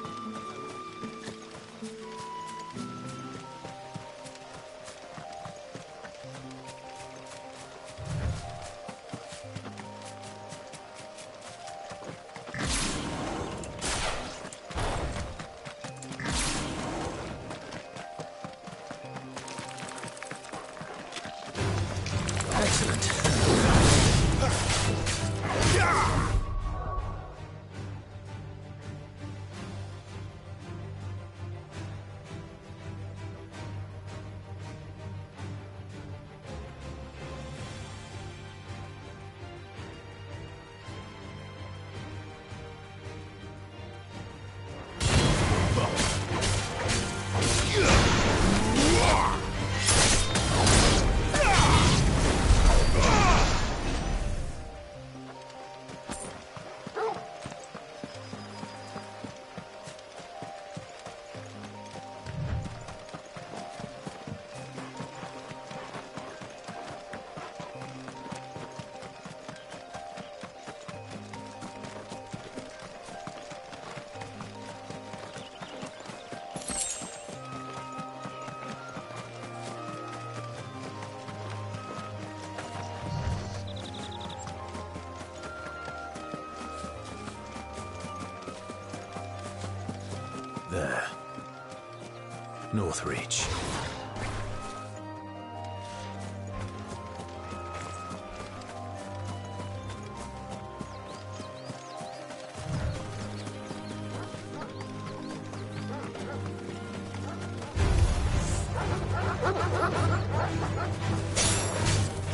Northreach.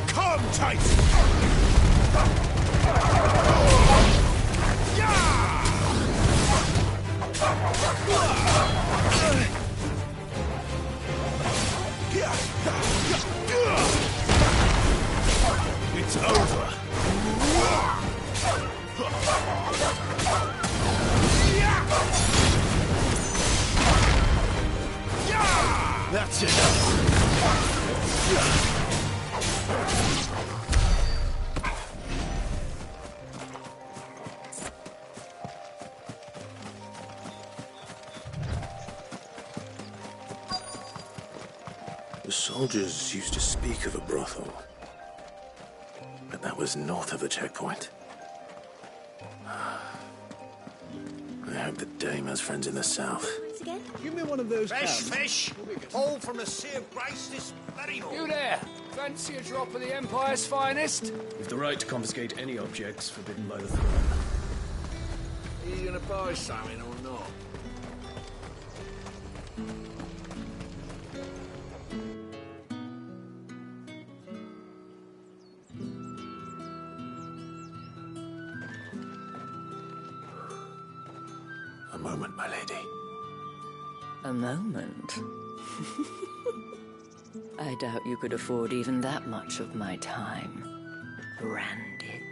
Come, Titan! It's over. That's enough.
The soldiers used to speak of a brothel, but that was north of the checkpoint. I hope the dame has friends in the south.
Give me one of those
Fresh fish! All from the Sea of Grace this very morning.
You there! Fancy a drop of the Empire's finest?
We've the right to confiscate any objects forbidden by the throne.
Are you gonna buy something or not?
A moment, my lady.
A moment? I doubt you could afford even that much of my time. Branded.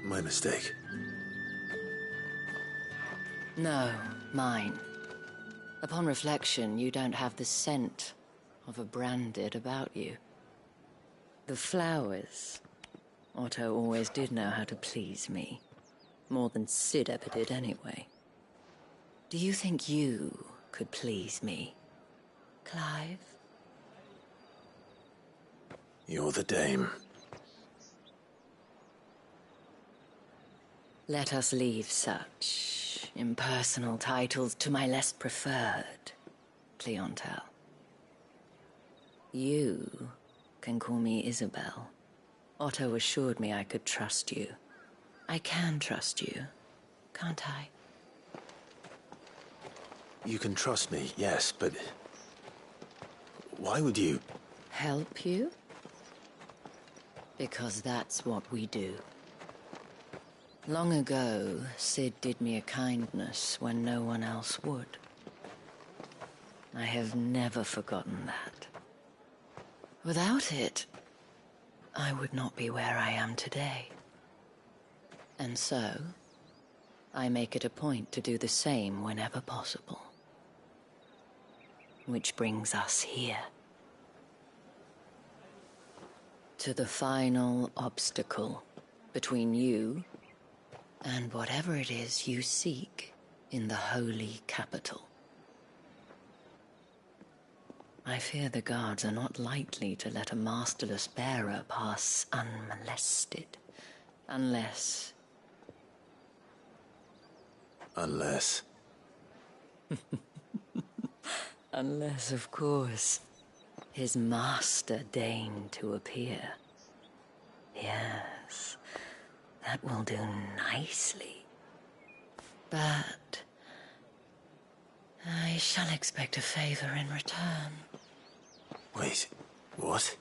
My mistake.
No, mine. Upon reflection, you don't have the scent of a branded about you. The flowers. Otto always did know how to please me. More than Sid ever did anyway. Do you think you could please me, Clive?
You're the dame.
Let us leave such impersonal titles to my less preferred clientele. You can call me Isabel. Otto assured me I could trust you. I can trust you, can't I?
You can trust me, yes, but why would you?
Help you? Because that's what we do. Long ago, Sid did me a kindness when no one else would. I have never forgotten that. Without it, I would not be where I am today. And so, I make it a point to do the same whenever possible. Which brings us here. To the final obstacle between you and whatever it is you seek in the holy capital. I fear the guards are not likely to let a masterless bearer pass unmolested, unless...
Unless...
Unless, of course, his master deigned to appear. Yes, that will do nicely. But I shall expect a favor in return.
Wait, what?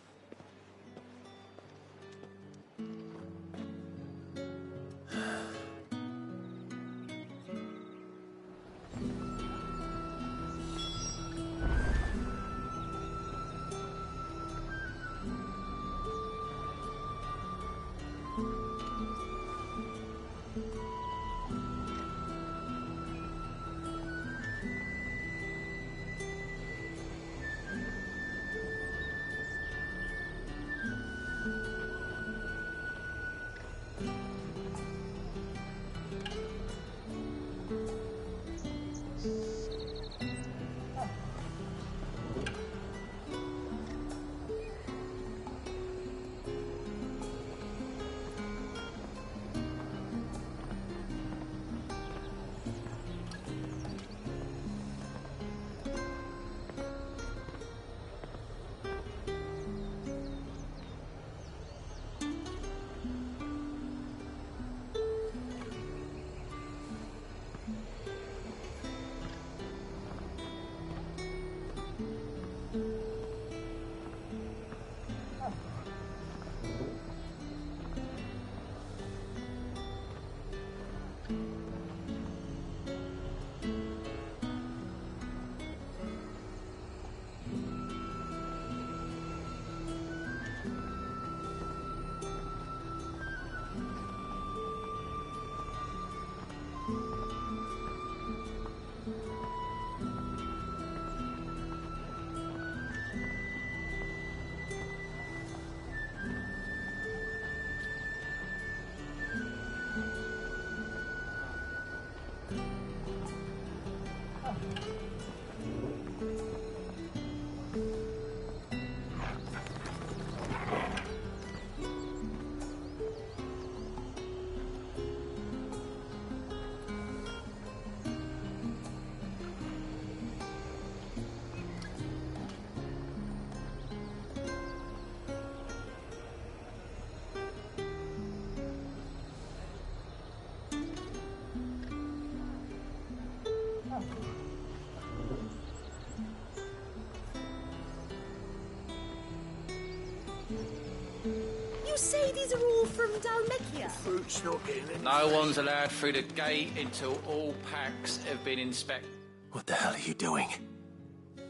You say these are all from Dalmekia?
Fruit's not getting in.
No one's allowed through the gate until all packs have been inspected.
What the hell are you doing?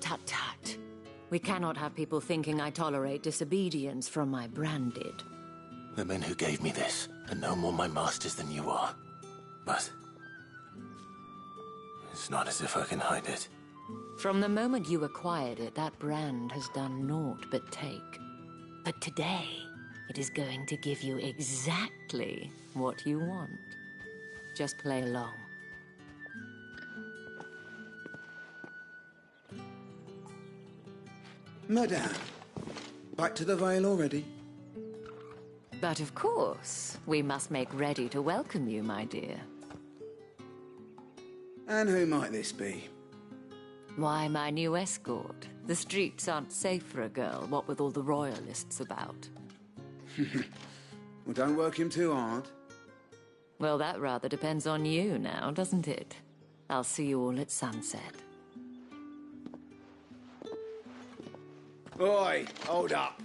Tut tut. We cannot have people thinking I tolerate disobedience from my branded.
The men who gave me this are no more my masters than you are. But it's not as if I can hide it.
From the moment you acquired it, that brand has done naught but take. But today, it is going to give you exactly what you want. Just play along.
Madame, back to the Vale already?
But of course, we must make ready to welcome you, my dear.
And who might this be?
Why, my new escort. The streets aren't safe for a girl, what with all the royalists about.
Well, don't work him too hard.
Well, that rather depends on you now, doesn't it? I'll see you all at sunset.
Oi, hold up.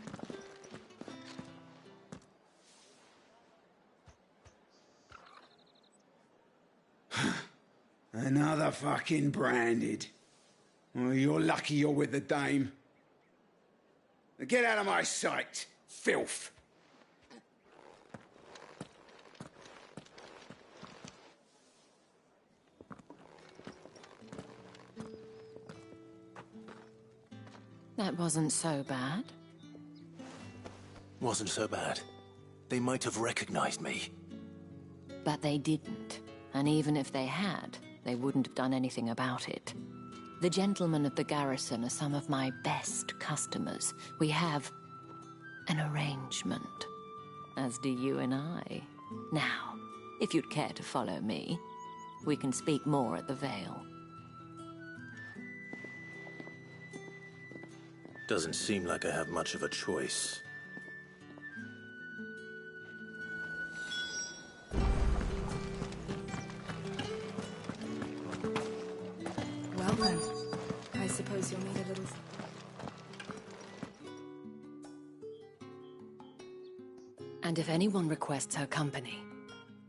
Another fucking branded. Well, you're lucky you're with the dame. Now get out of my sight, filth.
That wasn't so bad.
Wasn't so bad. They might have recognized me.
But they didn't. And even if they had, they wouldn't have done anything about it. The gentlemen of the garrison are some of my best customers. We have an arrangement, as do you and I. Now, if you'd care to follow me, we can speak more at the Vale.
Doesn't seem like I have much of a choice.
Well then, I suppose you'll need a little...
And if anyone requests her company,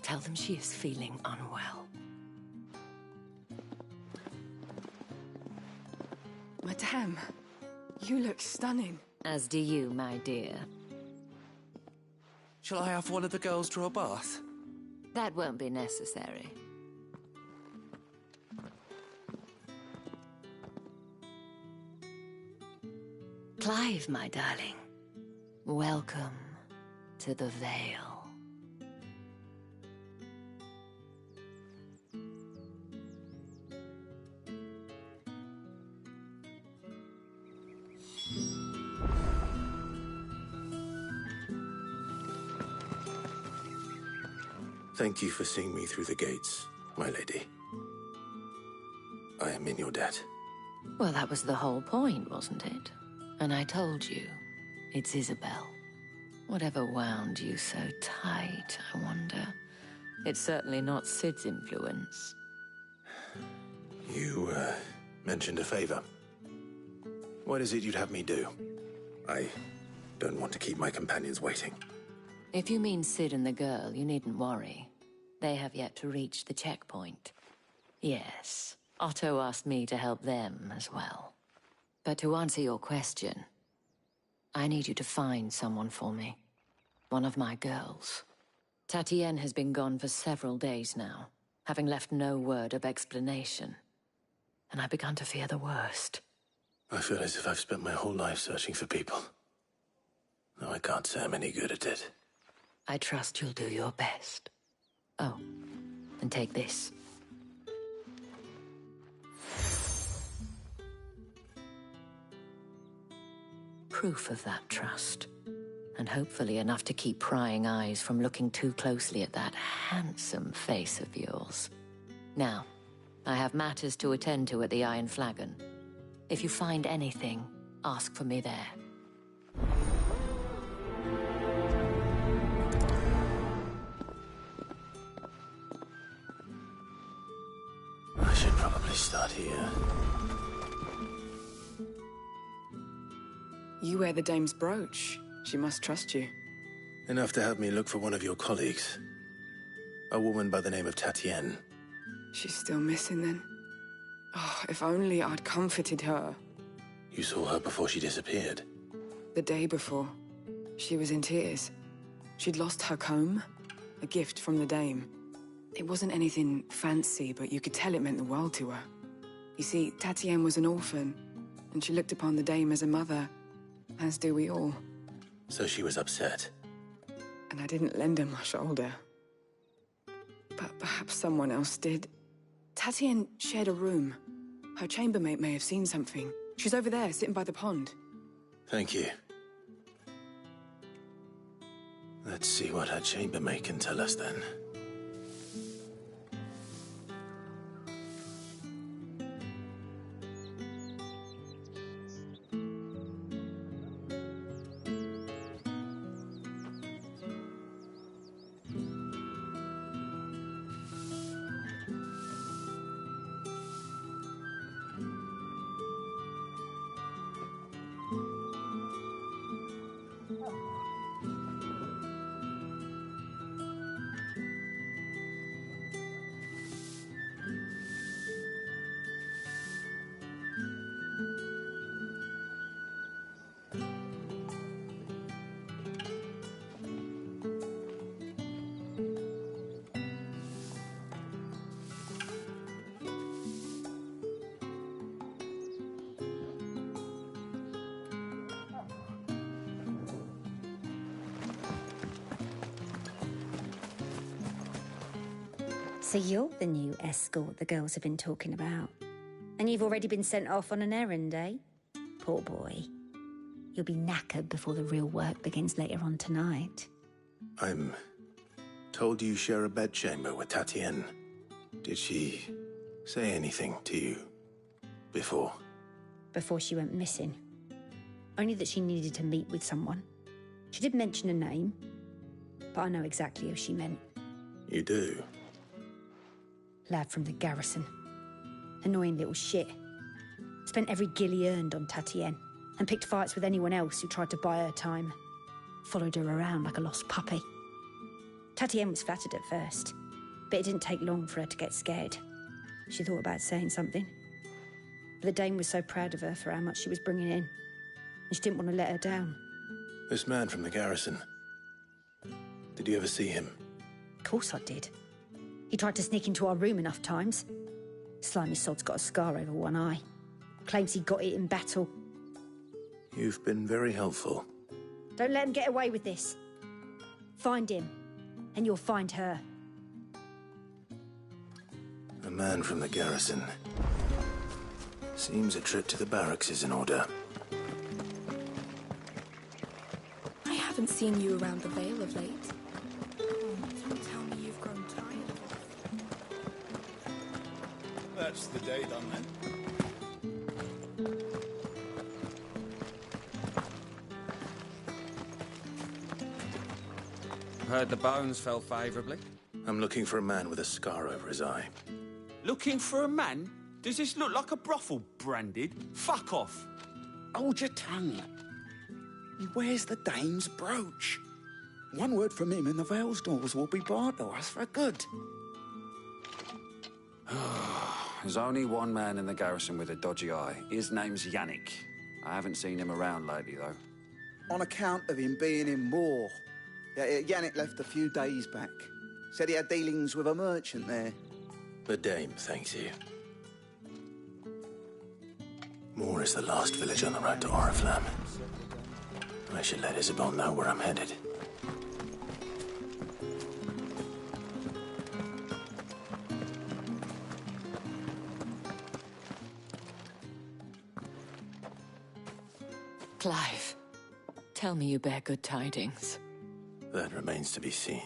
tell them she is feeling unwell.
Madame, you look stunning.
As do you, my dear.
Shall I have one of the girls draw a bath?
That won't be necessary. Clive, my darling. Welcome to the Vale.
Thank you for seeing me through the gates, my lady. I am in your debt.
Well, that was the whole point, wasn't it? And I told you, it's Isabel. Whatever wound you so tight, I wonder. It's certainly not Sid's influence.
You, mentioned a favor. What is it you'd have me do? I don't want to keep my companions waiting.
If you mean Sid and the girl, you needn't worry. They have yet to reach the checkpoint. Yes, Otto asked me to help them as well. But to answer your question, I need you to find someone for me. One of my girls. Tatienne has been gone for several days now, having left no word of explanation. And I've begun to fear the worst.
I feel as if I've spent my whole life searching for people. Though I can't say I'm any good at it.
I trust you'll do your best. Oh, and take this. Proof of that trust. And hopefully enough to keep prying eyes from looking too closely at that handsome face of yours. Now, I have matters to attend to at the Iron Flagon. If you find anything, ask for me there.
I should probably start here.
You wear the dame's brooch.
She must trust you.
Enough to have me look for one of your colleagues. A woman by the name of Tatienne.
She's still missing then. Oh, if only I'd comforted her.
You saw her before she disappeared?
The day before. She was in tears. She'd lost her comb, a gift from the dame. It wasn't anything fancy, but you could tell it meant the world to her. You see, Tatienne was an orphan, and she looked upon the dame as a mother, as do we all.
So she was upset.
And I didn't lend her my shoulder. But perhaps someone else did. Tatienne shared a room. Her chambermaid may have seen something. She's over there, sitting by the pond.
Thank you. Let's see what her chambermaid can tell us then.
So you're the new escort the girls have been talking about. And you've already been sent off on an errand, eh? Poor boy. You'll be knackered before the real work begins later on tonight.
I'm told you share a bedchamber with Tatienne. Did she say anything to you before?
Before she went missing. Only that she needed to meet with someone. She did mention a name, but I know exactly who she meant.
You do?
Lad from the garrison. Annoying little shit. Spent every guil he earned on Tatienne, and picked fights with anyone else who tried to buy her time. Followed her around like a lost puppy. Tatienne was flattered at first, but it didn't take long for her to get scared. She thought about saying something. But the dame was so proud of her for how much she was bringing in, and she didn't want to let her down.
This man from the garrison. Did you ever see him?
Of course I did. He tried to sneak into our room enough times. Slimy sod's got a scar over one eye. Claims he got it in battle.
You've been very helpful.
Don't let him get away with this. Find him, and you'll find her.
A man from the garrison. Seems a trip to the barracks is in order.
I haven't seen you around the Vale of late. Don't tell me you've grown tired of it.
That's the day done then.
Heard the bones fell favourably.
I'm looking for a man with a scar over his eye.
Looking for a man? Does this look like a brothel, Branded? Fuck off.
Hold your tongue. He wears the dame's brooch. One word from him and the Vale's doors will be barred to us for good.
There's only one man in the garrison with a dodgy eye. His name's Yannick. I haven't seen him around lately, though.
On account of him being in war. Yannick left a few days back. Said he had dealings with a merchant there.
The dame thanks you. Moor is the last village on the road to Oriflamme. I should let Isabel know where I'm headed.
Clive, tell me you bear good tidings.
That remains to be seen.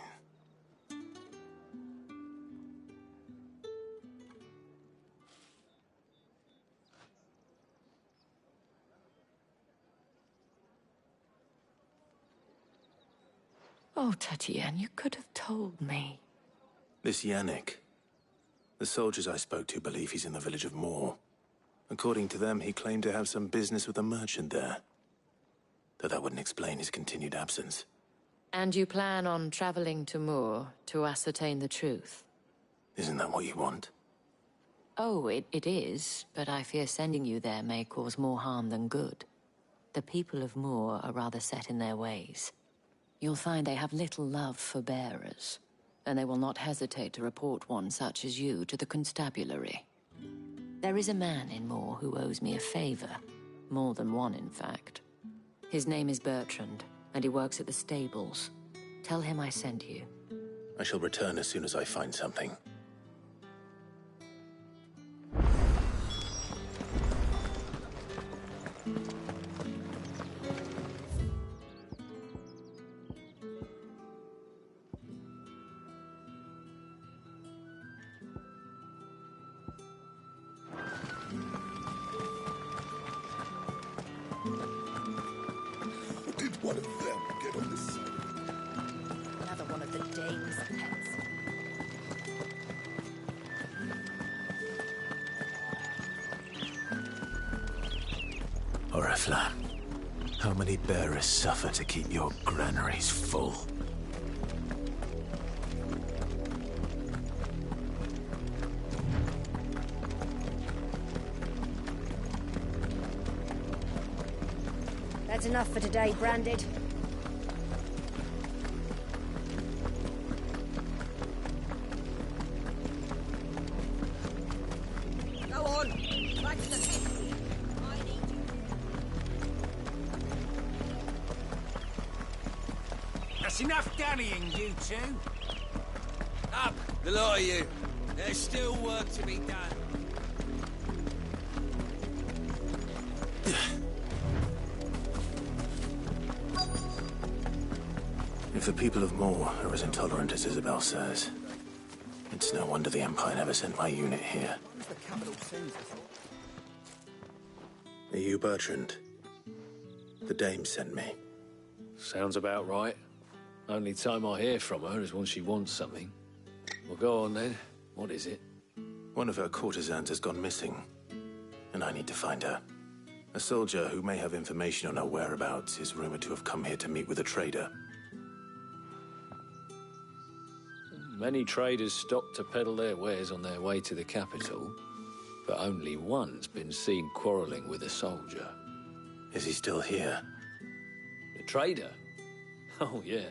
Oh, Tatienne, you could have told me.
This Yannick. The soldiers I spoke to believe he's in the village of Moor. According to them, he claimed to have some business with a merchant there. though that wouldn't explain his continued absence.
And you plan on traveling to Moor to ascertain the truth?
Isn't that what you want?
Oh, it is, but I fear sending you there may cause more harm than good. The people of Moor are rather set in their ways. You'll find they have little love for bearers, and they will not hesitate to report one such as you to the constabulary. There is a man in Moor who owes me a favor. More than one, in fact. His name is Bertrand, and he works at the stables. Tell him I sent you.
I shall return as soon as I find something.
Did one of them get on this side?
Another one of the dame's pets.
Oriflamme, how many bearers suffer to keep your granaries full?
That's enough for today, Branded.
Go on, back to the pit. I need you.
That's enough dannying, you two. Up, the lot of you. There's still work to be done.
If the people of Moor are as intolerant as Isabel says, it's no wonder the Empire never sent my unit here. Are you Bertrand? The dame sent me.
Sounds about right. Only time I hear from her is when she wants something. Well, go on then. What is it?
One of her courtesans has gone missing, and I need to find her. A soldier who may have information on her whereabouts is rumored to have come here to meet with a trader.
Many traders stop to peddle their wares on their way to the capital, but only one's been seen quarrelling with a soldier.
Is he still here?
The trader? Oh, yeah.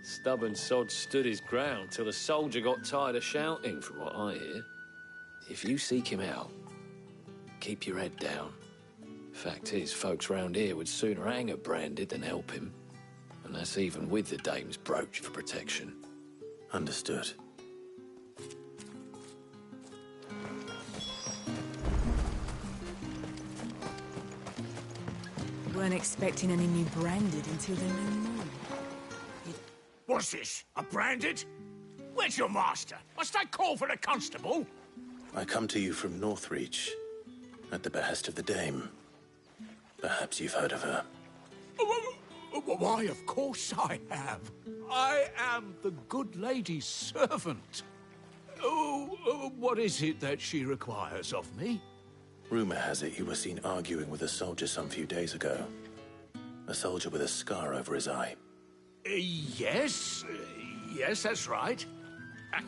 Stubborn sod stood his ground till the soldier got tired of shouting, from what I hear. If you seek him out, keep your head down. Fact is, folks round here would sooner hang a Branded than help him. And that's even with the dame's brooch for protection.
Understood.
Weren't expecting any new Branded until the new moon.
What's this? A Branded? Where's your master? Must I call for a constable?
I come to you from Northreach, at the behest of the dame. Perhaps you've heard of her.
Why, of course I have. I am the good lady's servant. What is it that she requires of me?
Rumor has it you were seen arguing with a soldier some few days ago. A soldier with a scar over his eye.
Yes, that's right.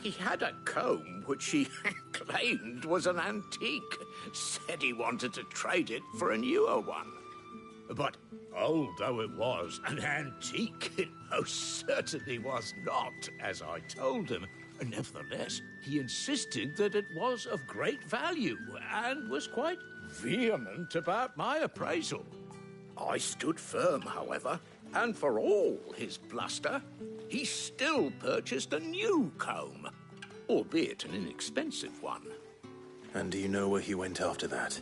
He had a comb which he claimed was an antique. Said he wanted to trade it for a newer one. But old though it was, an antique it most certainly was not, as I told him. Nevertheless, he insisted that it was of great value, and was quite vehement about my appraisal. I stood firm, however, and for all his bluster, he still purchased a new comb, albeit an inexpensive one.
And do you know where he went after that?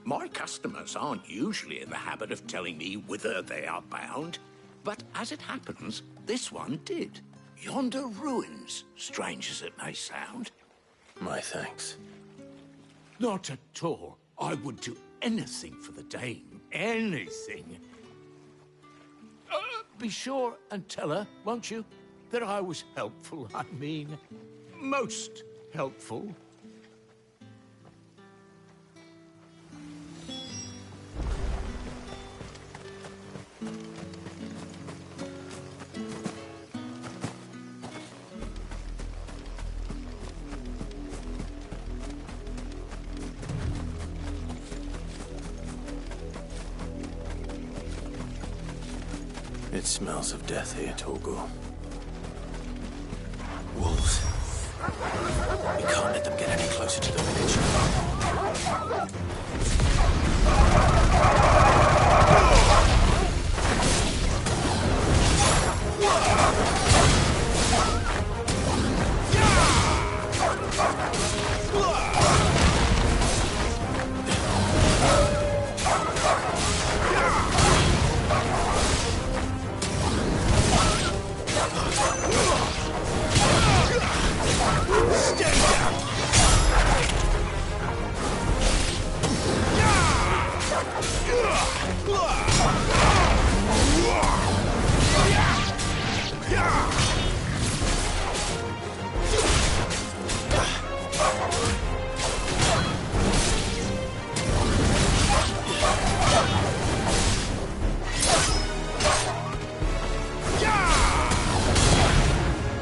My customers aren't usually in the habit of telling me whither they are bound, but as it happens, this one did. Yonder ruins, strange as it may sound.
My thanks.
Not at all. I would do anything for the dame. Anything. Be sure and tell her, won't you, that I was helpful. I mean, most helpful.
It smells of death here, Torgor. Wolves. We can't let them get any closer to the village.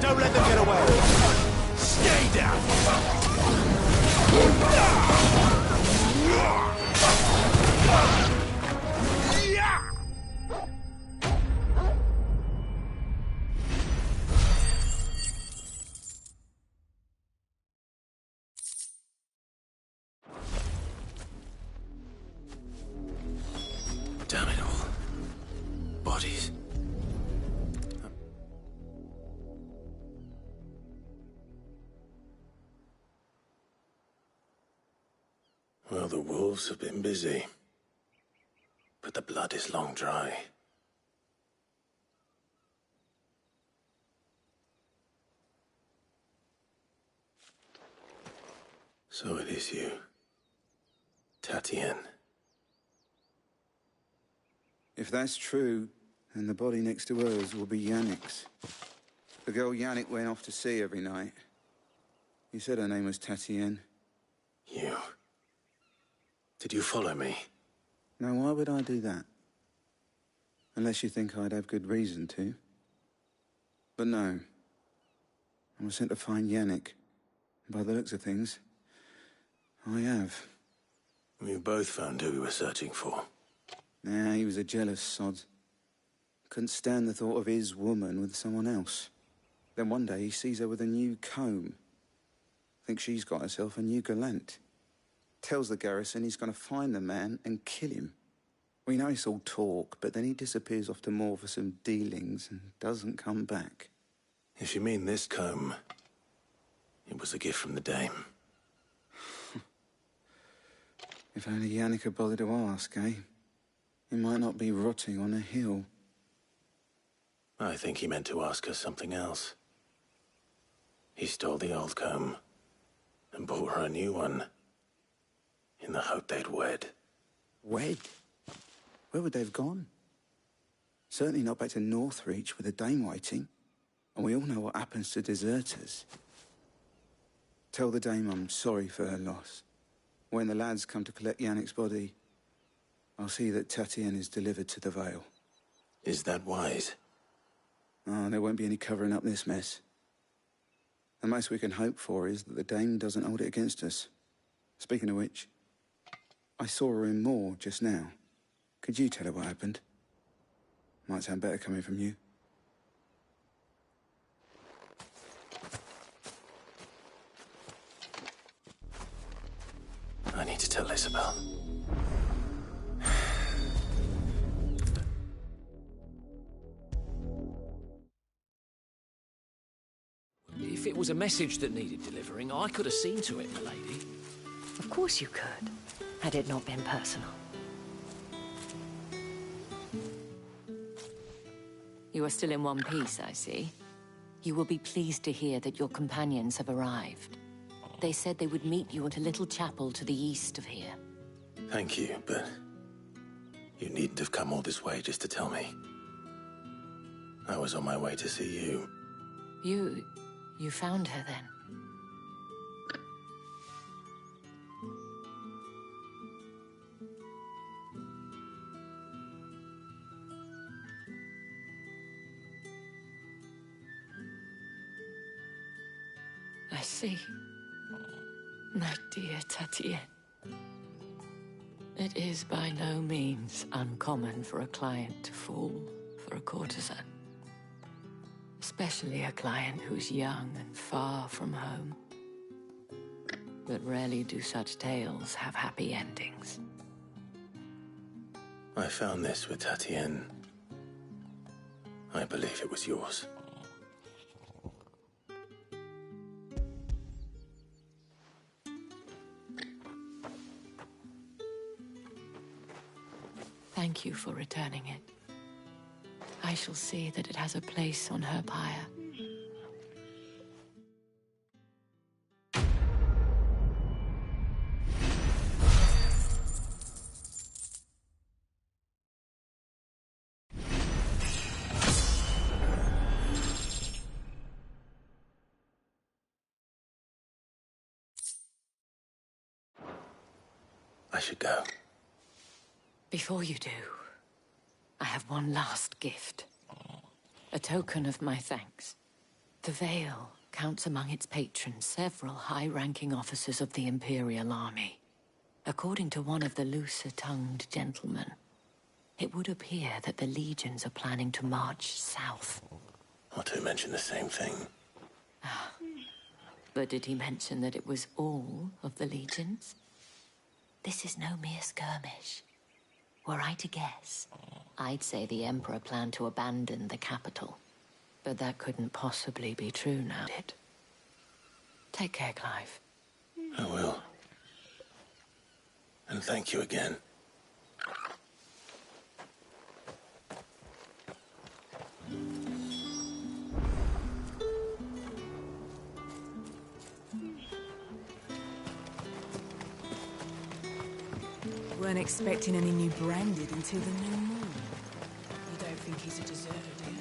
Don't let them get away. Stay down. Damn it all. Bodies. Well, the wolves have been busy. But the blood is long dry. So it is you, Tatien.
If that's true, then the body next to hers will be Yannick's. The girl Yannick went off to sea every night. You said her name was Tatien.
You. Did you follow me?
Now, why would I do that? Unless you think I'd have good reason to. But no. I was sent to find Yannick. By the looks of things, I have.
We both found who we were searching for.
Nah, he was a jealous sod. Couldn't stand the thought of his woman with someone else. Then one day he sees her with a new comb. Thinks she's got herself a new gallant. Tells the garrison he's going to find the man and kill him. We know it's all talk, but then he disappears off to Moor for some dealings and doesn't come back.
If you mean this comb, it was a gift from the dame.
If only Yannick had bothered to ask, eh? He might not be rotting on a hill.
I think he meant to ask her something else. He stole the old comb and bought her a new one in the hope they'd wed.
Wed? Where would they have gone? Certainly not back to Northreach with a dame waiting. And we all know what happens to deserters. Tell the dame I'm sorry for her loss. When the lads come to collect Yannick's body, I'll see that Tatien is delivered to the Vale.
Is that wise?
Oh, there won't be any covering up this mess. The most we can hope for is that the dame doesn't hold it against us. Speaking of which, I saw her in Moor just now. Could you tell her what happened? Might sound better coming from you.
I need to tell Isabel.
If it was a message that needed delivering, I could have seen to it, milady.
Of course you could, had it not been personal. You are still in one piece, I see. You will be pleased to hear that your companions have arrived. They said they would meet you at a little chapel to the east of here.
Thank you, but you needn't have come all this way just to tell me. I was on my way to see you.
You found her then? I see. My dear Tatien. It is by no means uncommon for a client to fall
for a courtesan. Especially a client who's young and far from home. But rarely do such tales have happy endings.
I found this with Tatienne. I believe it was yours.
Thank you for returning it. I shall see that it has a place on her pyre.
I should go.
Before you do, I have one last gift. A token of my thanks. The Vale counts among its patrons several high-ranking officers of the Imperial Army. According to one of the looser-tongued gentlemen, it would appear that the legions are planning to march south.
Or to mention the same thing.
But did he mention that it was all of the legions? This is no mere skirmish. Were I to guess, I'd say the Emperor planned to abandon the capital. But that couldn't possibly be true now, did it? Take care, Clive.
I will. And thank you again.
Weren't expecting any new branded until the new moon. You don't think he's a deserter, do you?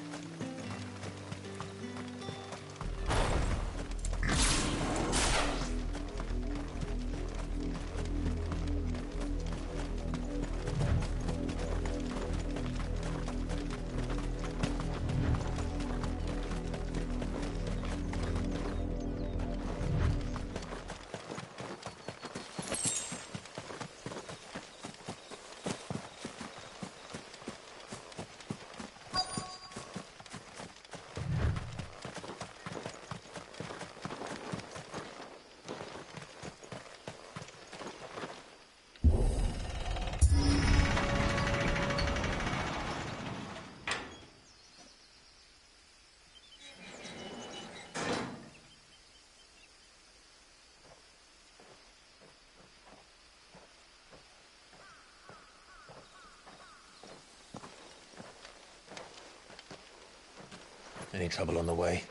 Any trouble on the way?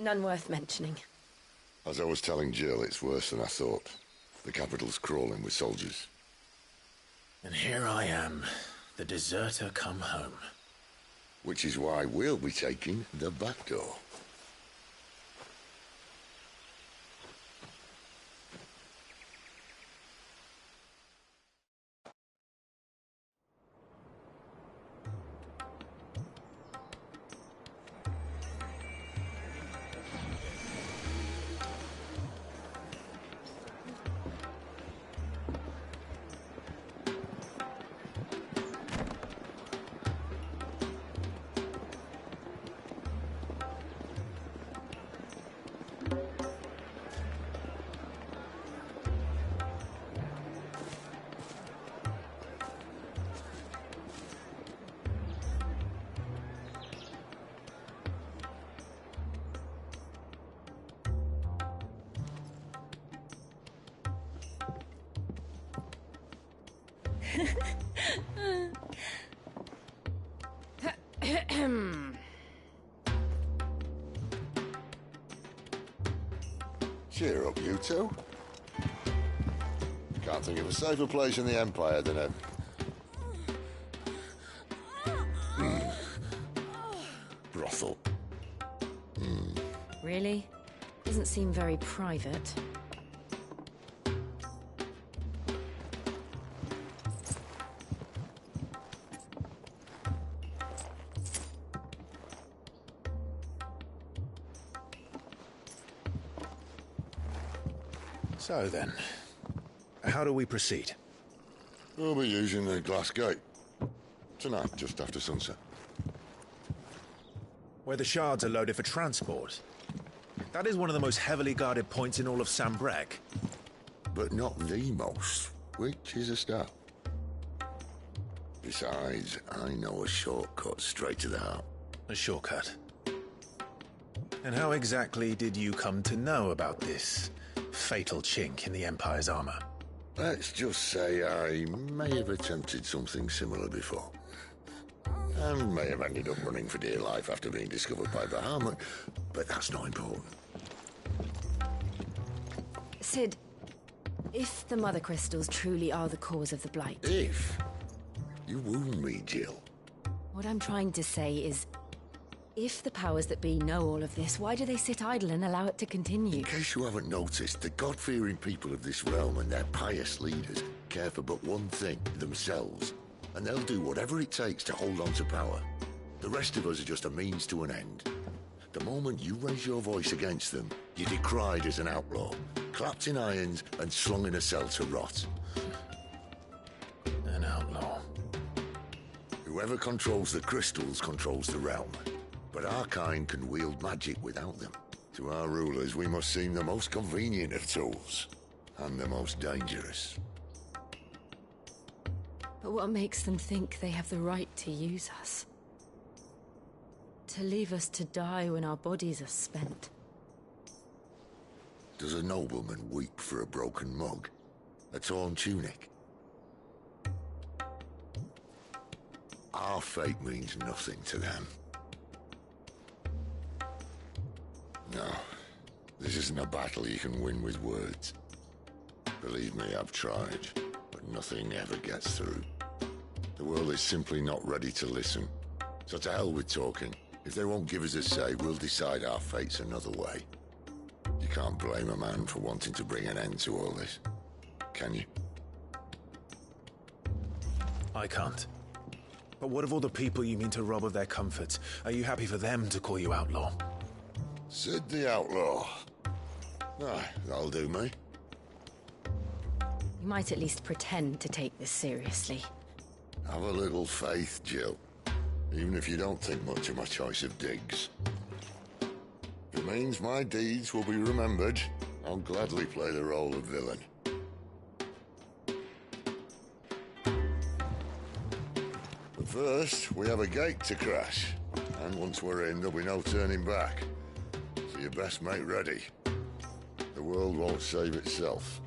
None worth mentioning.
As I was telling Jill, it's worse than I thought. The capital's crawling with soldiers.
And here I am, the deserter come home.
Which is why we'll be taking the back door. Cheer up, you two. Can't think of a safer place in the Empire than a... brothel.
Really? Doesn't seem very private.
So then, how do we proceed?
We'll be using the glass gate. Tonight, just after sunset.
where the shards are loaded for transport. That is one of the most heavily guarded points in all of Sambrec.
But not the most, which is a start. Besides, I know a shortcut straight to the heart.
A shortcut? And how exactly did you come to know about this fatal chink in the Empire's armor?
Let's just say I may have attempted something similar before. And may have ended up running for dear life after being discovered by Bahamut, but that's not important.
Sid, if the Mother Crystals truly are the cause of the Blight...
If? You wound me, Jill.
What I'm trying to say is, if the powers that be know all of this, why do they sit idle and allow it to continue?
In case you haven't noticed, the God-fearing people of this realm and their pious leaders care for but one thing, themselves. And they'll do whatever it takes to hold on to power. The rest of us are just a means to an end. The moment you raise your voice against them, you're decried as an outlaw, clapped in irons and slung in a cell to rot.
An outlaw.
Whoever controls the crystals controls the realm. But our kind can wield magic without them. To our rulers, we must seem the most convenient of tools. And the most dangerous.
But what makes them think they have the right to use us? To leave us to die when our bodies are spent?
Does a nobleman weep for a broken mug? A torn tunic? Our fate means nothing to them. No, this isn't a battle you can win with words. Believe me, I've tried, but nothing ever gets through. The world is simply not ready to listen. So to hell with talking. If they won't give us a say, we'll decide our fates another way. You can't blame a man for wanting to bring an end to all this, can you?
I can't. But what of all the people you mean to rob of their comforts? Are you happy for them to call you outlaw?
Sid the Outlaw. Ah, that'll do me.
You might at least pretend to take this seriously.
Have a little faith, Jill. Even if you don't think much of my choice of digs. If it means my deeds will be remembered, I'll gladly play the role of villain. But first, we have a gate to crash. And once we're in, there'll be no turning back. So you best make ready. The world won't save itself.